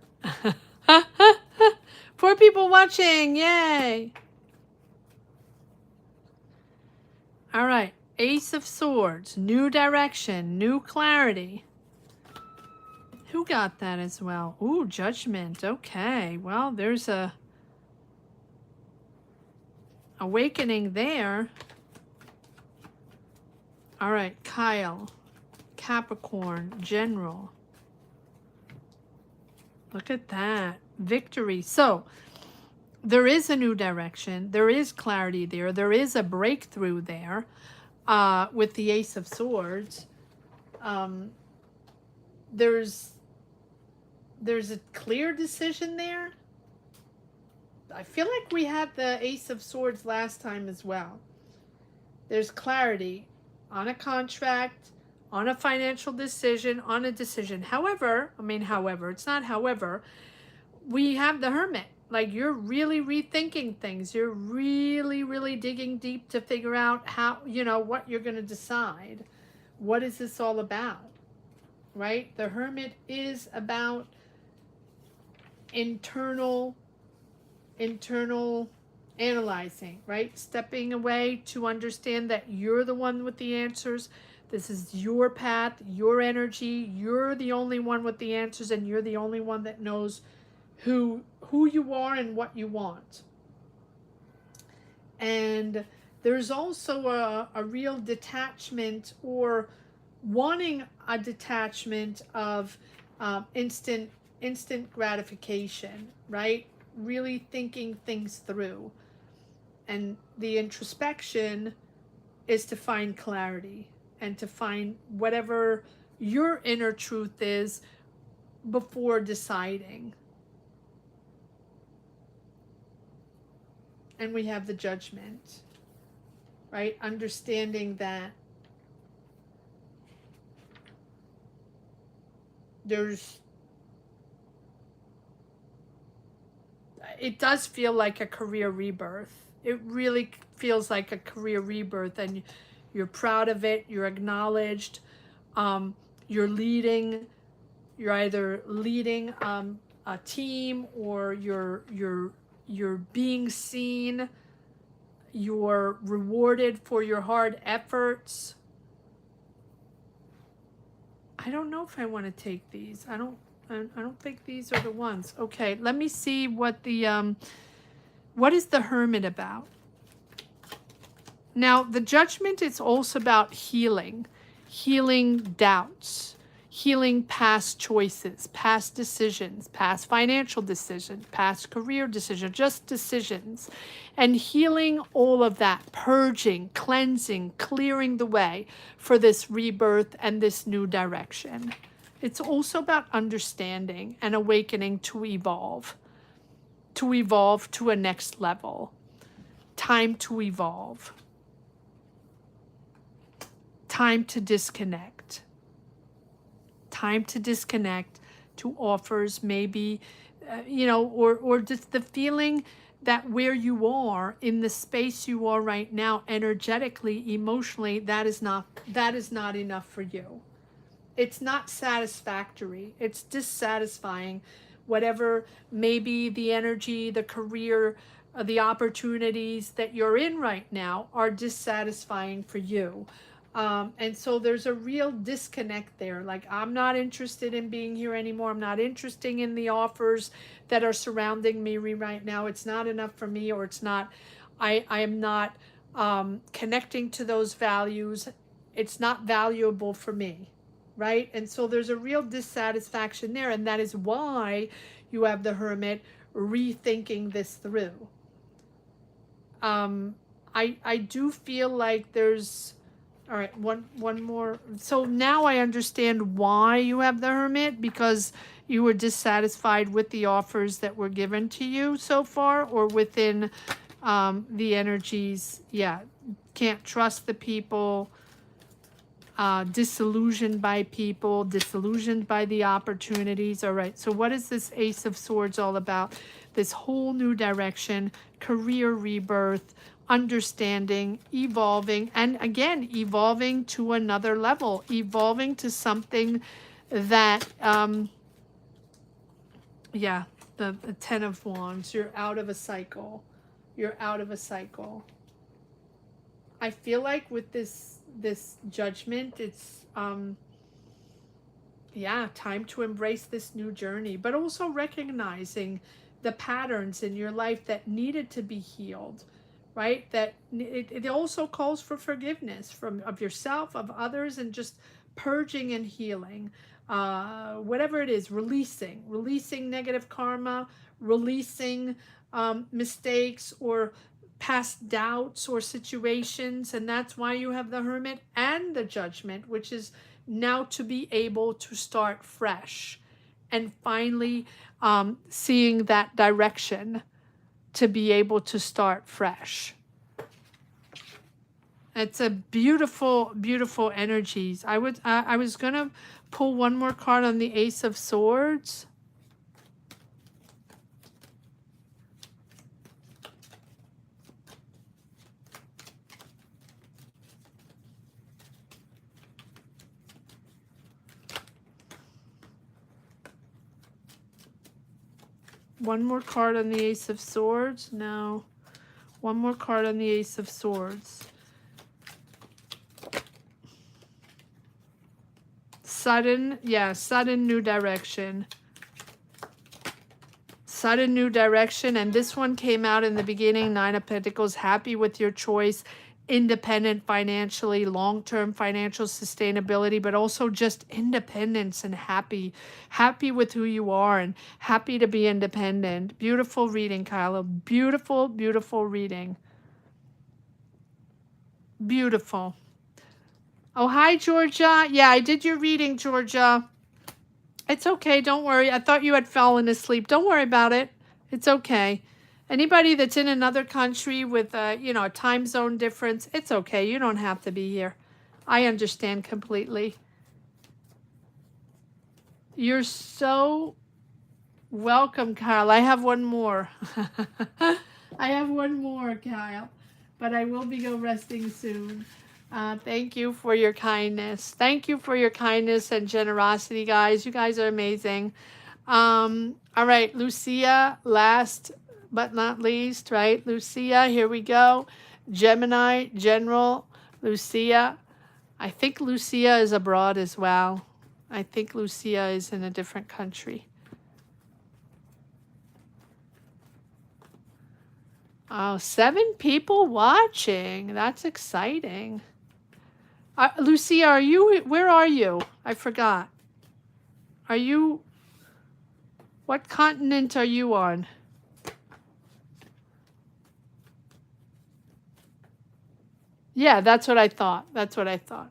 4 people watching. Yay. All right. Ace of Swords. New direction. New clarity. Who got that as well? Ooh, Judgment. Okay. Well, there's a awakening there. All right. Kyle. Capricorn. General. Look at that. Victory. So there is a new direction. There is clarity there. There is a breakthrough there with the Ace of Swords. There's a clear decision there. I feel like we had the Ace of Swords last time as well. There's clarity on a contract, on a financial decision, on a decision. However, it's not however, we have the Hermit. Like, you're really rethinking things. You're really, really digging deep to figure out how, what you're going to decide. What is this all about? Right? The Hermit is about internal analyzing, right? Stepping away to understand that you're the one with the answers. This is your path, your energy. You're the only one with the answers, and you're the only one that knows who you are and what you want. And there's also a real detachment, or wanting a detachment of instant gratification, right? Really thinking things through. And the introspection is to find clarity and to find whatever your inner truth is before deciding. And we have the Judgment, right? Understanding that it does feel like a career rebirth. It really feels like a career rebirth, and you're proud of it. You're acknowledged. You're leading. You're either leading a team, or you're being seen. You're rewarded for your hard efforts. I don't know if I want to take these. I don't think these are the ones. Okay, let me see what the what is the Hermit about? Now, the Judgment is also about healing doubts, healing past choices, past decisions, past financial decisions, past career decisions, just decisions, and healing all of that, purging, cleansing, clearing the way for this rebirth and this new direction. It's also about understanding and awakening to evolve to a next level. Time to evolve. Time to disconnect. Time to disconnect to offers, maybe, or just the feeling that where you are, in the space you are right now, energetically, emotionally, that is not enough for you. It's not satisfactory. It's dissatisfying. Whatever maybe the energy, the career, the opportunities that you're in right now are dissatisfying for you. And so there's a real disconnect there. Like, I'm not interested in being here anymore. I'm not interested in the offers that are surrounding me right now. It's not enough for me, or it's not, I am not connecting to those values. It's not valuable for me, right? And so there's a real dissatisfaction there. And that is why you have the Hermit rethinking this through. I do feel like there's, all right, one more. So now I understand why you have the Hermit, because you were dissatisfied with the offers that were given to you so far, or within the energies. Yeah, can't trust the people, disillusioned by people, disillusioned by the opportunities. All right, so what is this Ace of Swords all about? This whole new direction, career rebirth, understanding, evolving, and again, evolving to another level, evolving to something that, yeah, the Ten of Wands, you're out of a cycle. You're out of a cycle. I feel like with this Judgment, it's yeah, time to embrace this new journey, but also recognizing the patterns in your life that needed to be healed, right? That it also calls for forgiveness of yourself, of others, and just purging and healing, whatever it is, releasing negative karma, releasing mistakes or past doubts or situations. And that's why you have the Hermit and the Judgment, which is now to be able to start fresh and finally seeing that direction, to be able to start fresh. It's a beautiful, beautiful energies. I was gonna pull one more card on the Ace of Swords. One more card on the Ace of Swords. No. One more card on the Ace of Swords. Sudden, yeah, sudden new direction. Sudden new direction. And this one came out in the beginning, Nine of Pentacles, happy with your choice, independent financially, long-term financial sustainability, but also just independence and happy with who you are and happy to be independent. Beautiful reading, Kyla. Beautiful, beautiful reading. Beautiful. Oh, hi, Georgia. Yeah, I did your reading, Georgia. It's okay. Don't worry. I thought you had fallen asleep. Don't worry about it. It's okay. Anybody that's in another country with a time zone difference, it's okay. You don't have to be here. I understand completely. You're so welcome, Kyle. I have one more. I have one more, Kyle, but I will be go resting soon. Thank you for your kindness. Thank you for your kindness and generosity, guys. You guys are amazing. All right, Lucia, last but not least, right? Lucia, here we go. Gemini, General, Lucia. I think Lucia is abroad as well. I think Lucia is in a different country. Oh, 7 people watching. That's exciting. Lucia, where are you? I forgot. What continent are you on? Yeah, that's what I thought. That's what I thought.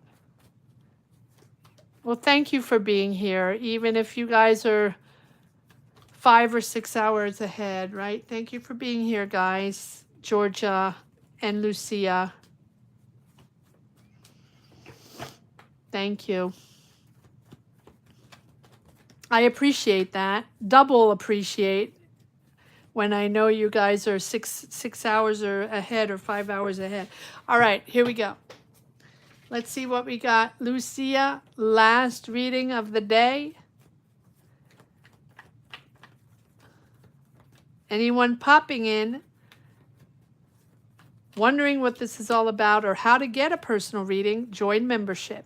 Well, thank you for being here, even if you guys are 5 or 6 hours ahead, right? Thank you for being here, guys. Georgia and Lucia. Thank you. I appreciate that. Double appreciate when I know you guys are 6 hours or ahead or 5 hours ahead. All right, here we go. Let's see what we got. Lucia, last reading of the day. Anyone popping in, wondering what this is all about or how to get a personal reading, join membership.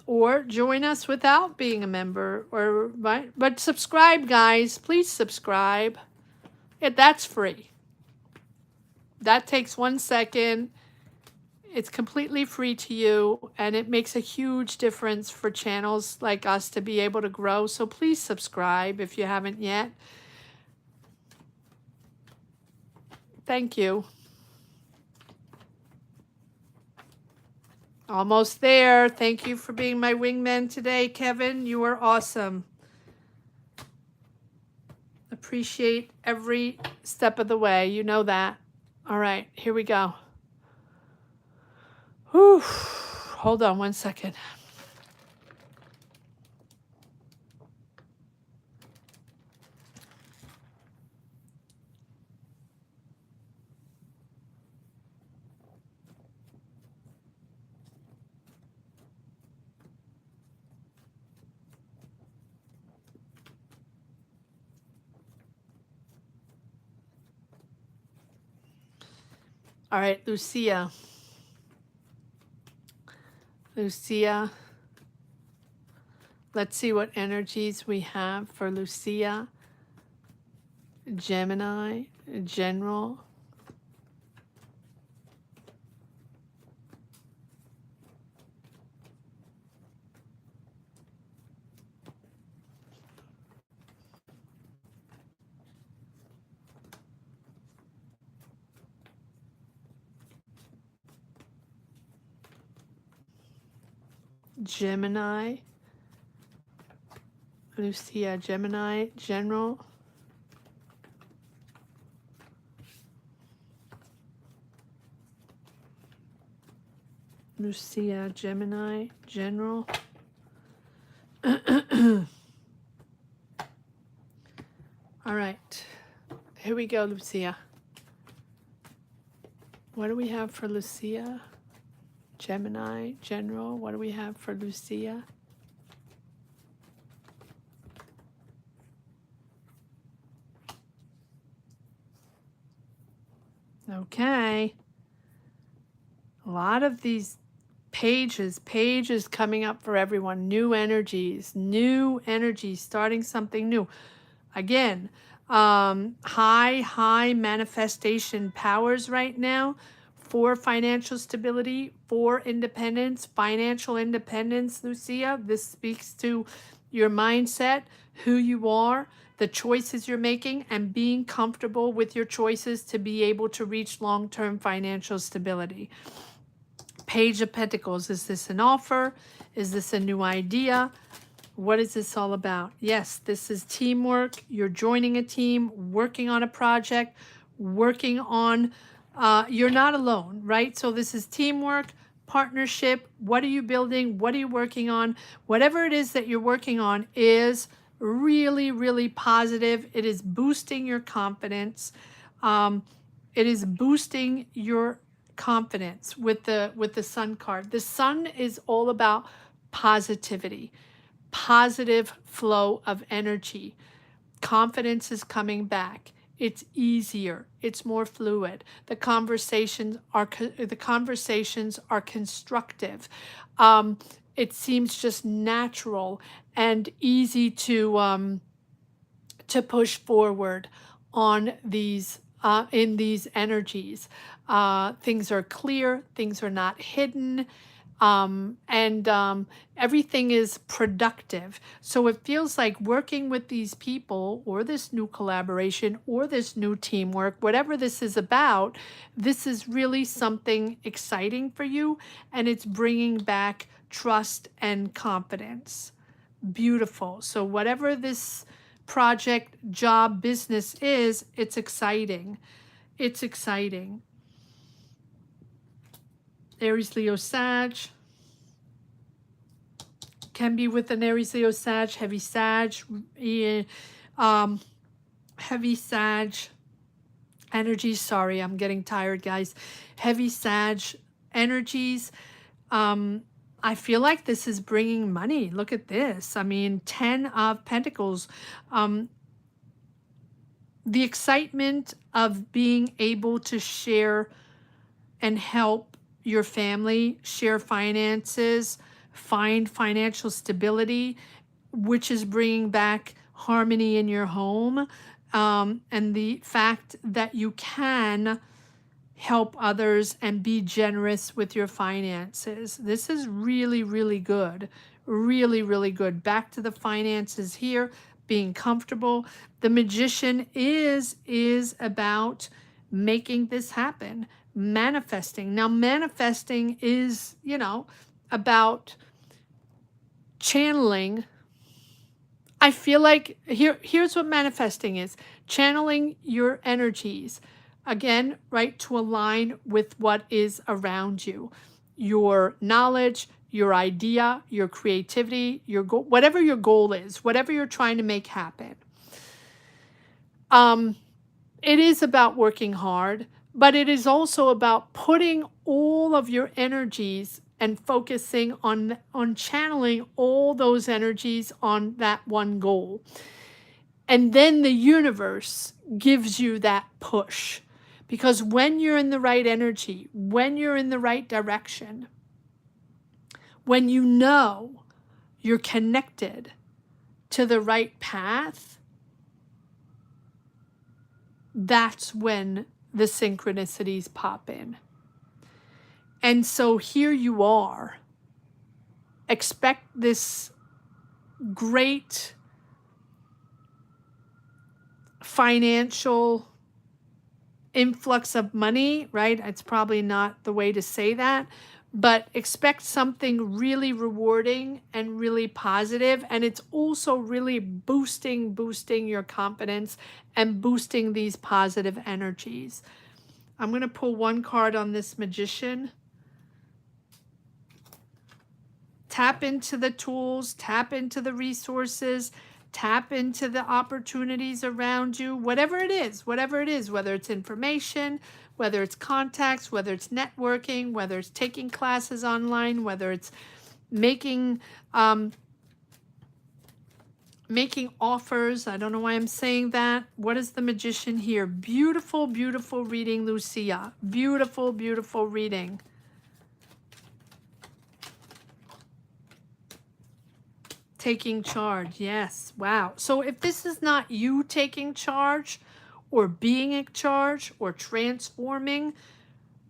Or join us without being a member, but subscribe, guys. Please subscribe. That's free. That takes 1 second. It's completely free to you, and it makes a huge difference for channels like us to be able to grow. So please subscribe if you haven't yet. Thank you. Almost there. Thank you for being my wingman today, Kevin. You are awesome. Appreciate every step of the way. You know that. All right, here we go. Whew. Hold on 1 second. All right, Lucia. Lucia. Let's see what energies we have for Lucia. Gemini, General. Gemini. Lucia, Gemini, General. Lucia, Gemini, General. All right. Here we go, Lucia. What do we have for Lucia? Gemini, General. What do we have for Lucia? Okay. A lot of these pages coming up for everyone. New energies, starting something new. Again, high manifestation powers right now for financial stability, for independence, financial independence, Lucia. This speaks to your mindset, who you are, the choices you're making, and being comfortable with your choices to be able to reach long-term financial stability. Page of Pentacles, is this an offer? Is this a new idea? What is this all about? Yes, this is teamwork. You're joining a team, working on a project, working on, you're not alone, right? So this is teamwork, partnership. What are you building? What are you working on? Whatever it is that you're working on is really, really positive. It is boosting your confidence. It is boosting your confidence with the Sun card. The Sun is all about positivity, positive flow of energy. Confidence is coming back. It's easier. It's more fluid. The conversations are constructive. It seems just natural and easy to push forward on these in these energies. Things are clear. Things are not hidden. And everything is productive. So it feels like working with these people, or this new collaboration, or this new teamwork, whatever this is about, this is really something exciting for you, and it's bringing back trust and confidence. Beautiful. So whatever this project, job, business is, it's exciting. It's exciting. Aries, Leo, Sag. Can be with an Aries, Leo, Sag, heavy Sag, heavy Sag energies. Sorry, I'm getting tired, guys. Heavy Sag energies. I feel like this is bringing money. Look at this. I mean, 10 of Pentacles. The excitement of being able to share and help your family, share finances, find financial stability, which is bringing back harmony in your home. And the fact that you can help others and be generous with your finances. This is really, really good. Really, really good. Back to the finances here, being comfortable. The Magician is about making this happen, manifesting. Now, manifesting is, you know, about channeling. I feel like here's what manifesting is: channeling your energies, again, right, to align with what is around you, your knowledge, your idea, your creativity, your goal, whatever your goal is, whatever you're trying to make happen. It is about working hard, but it is also about putting all of your energies and focusing on channeling all those energies on that one goal. And then the universe gives you that push. Because when you're in the right energy, when you're in the right direction, when you know you're connected to the right path, that's when the synchronicities pop in. And so here you are. Expect this great financial influx of money, right? It's probably not the way to say that, but expect something really rewarding and really positive. And it's also really boosting your confidence and boosting these positive energies. I'm going to pull one card on this Magician. Tap into the tools, tap into the resources, tap into the opportunities around you, whatever it is, whether it's information, whether it's contacts, whether it's networking, whether it's taking classes online, whether it's making offers. I don't know why I'm saying that. What is the Magician here? Beautiful, beautiful reading, Lucia. Beautiful, beautiful reading. Taking charge, yes. Wow. So if this is not you taking charge or being in charge or transforming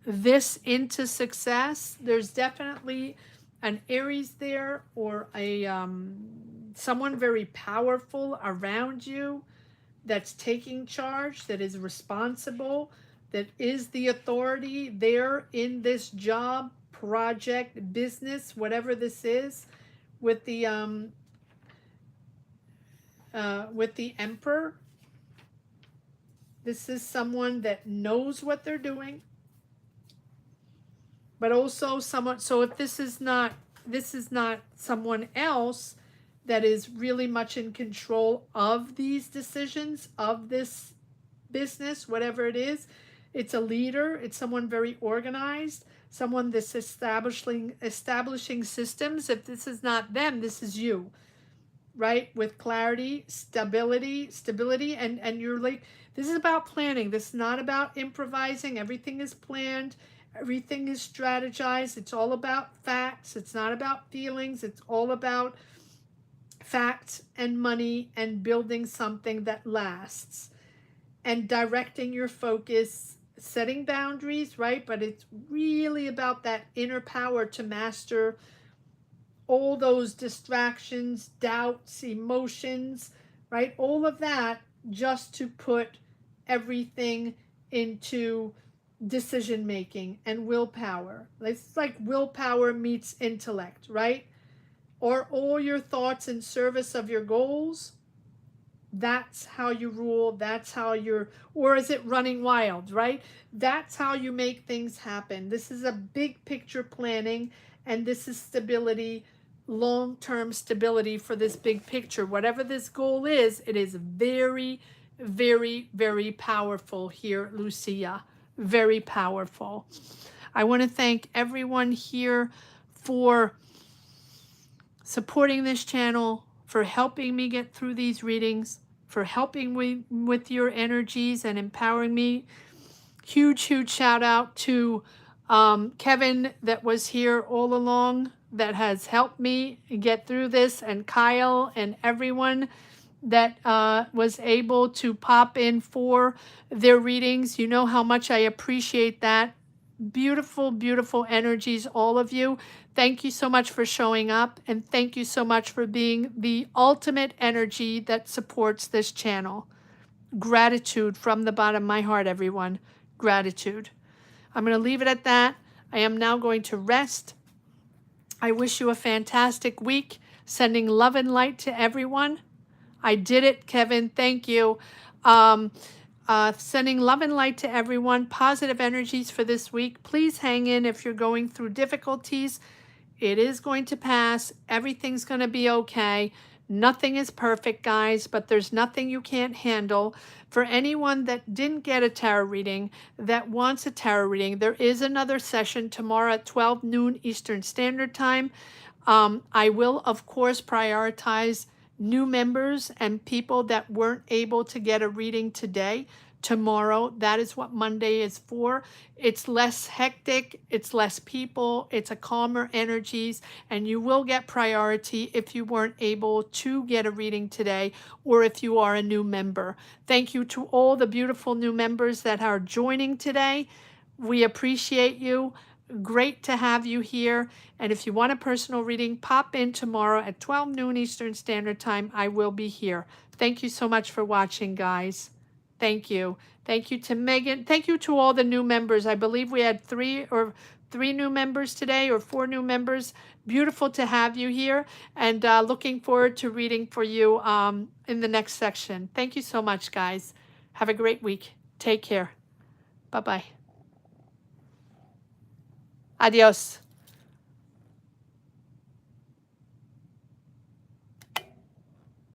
this into success, there's definitely an Aries there, or a someone very powerful around you that's taking charge, that is responsible, that is the authority there in this job, project, business, whatever this is, with the Emperor. This is someone that knows what they're doing, but also someone. So if this is not someone else that is really much in control of these decisions, of this business, whatever it is, it's a leader, it's someone very organized, someone that's establishing systems. If this is not them, this is you, right? With clarity, stability, and you're like, this is about planning. This is not about improvising. Everything is planned. Everything is strategized. It's all about facts. It's not about feelings. It's all about facts and money and building something that lasts and directing your focus, setting boundaries, right? But it's really about that inner power to master all those distractions, doubts, emotions, right? All of that, just to put everything into decision making and willpower. It's like willpower meets intellect, right? Or all your thoughts in service of your goals. That's how you rule. That's how you're, or is it running wild, right? That's how you make things happen. This is a big picture planning, and this is stability, long-term stability for this big picture. Whatever this goal is, it is very, very, very powerful here, Lucia. Very powerful. I want to thank everyone here for supporting this channel, for helping me get through these readings, for helping me with your energies and empowering me. Huge, huge shout out to Kevin that was here all along, that has helped me get through this, and Kyle and everyone that was able to pop in for their readings. You know how much I appreciate that. Beautiful, beautiful energies, all of you. Thank you so much for showing up, and thank you so much for being the ultimate energy that supports this channel. Gratitude from the bottom of my heart, everyone. Gratitude. I'm going to leave it at that. I am now going to rest. I wish you a fantastic week. Sending love and light to everyone. I did it, Kevin. Thank you. Sending love and light to everyone. Positive energies for this week. Please hang in if you're going through difficulties. It is going to pass. Everything's going to be okay. Nothing is perfect, guys, but there's nothing you can't handle. For anyone that didn't get a tarot reading, that wants a tarot reading, there is another session tomorrow at 12 noon Eastern Standard Time. I will, of course, prioritize new members and people that weren't able to get a reading today. Tomorrow, that is what Monday is for. It's less hectic, it's less people, it's a calmer energies, and you will get priority if you weren't able to get a reading today, or if you are a new member. Thank you to all the beautiful new members that are joining today. We appreciate you. Great to have you here. And if you want a personal reading, pop in tomorrow at 12 noon Eastern Standard Time. I will be here. Thank you so much for watching, guys. Thank you. Thank you to Megan. Thank you to all the new members. I believe we had three new members today, or 4 new members. Beautiful to have you here, and looking forward to reading for you in the next section. Thank you so much, guys. Have a great week. Take care. Bye-bye. Adios.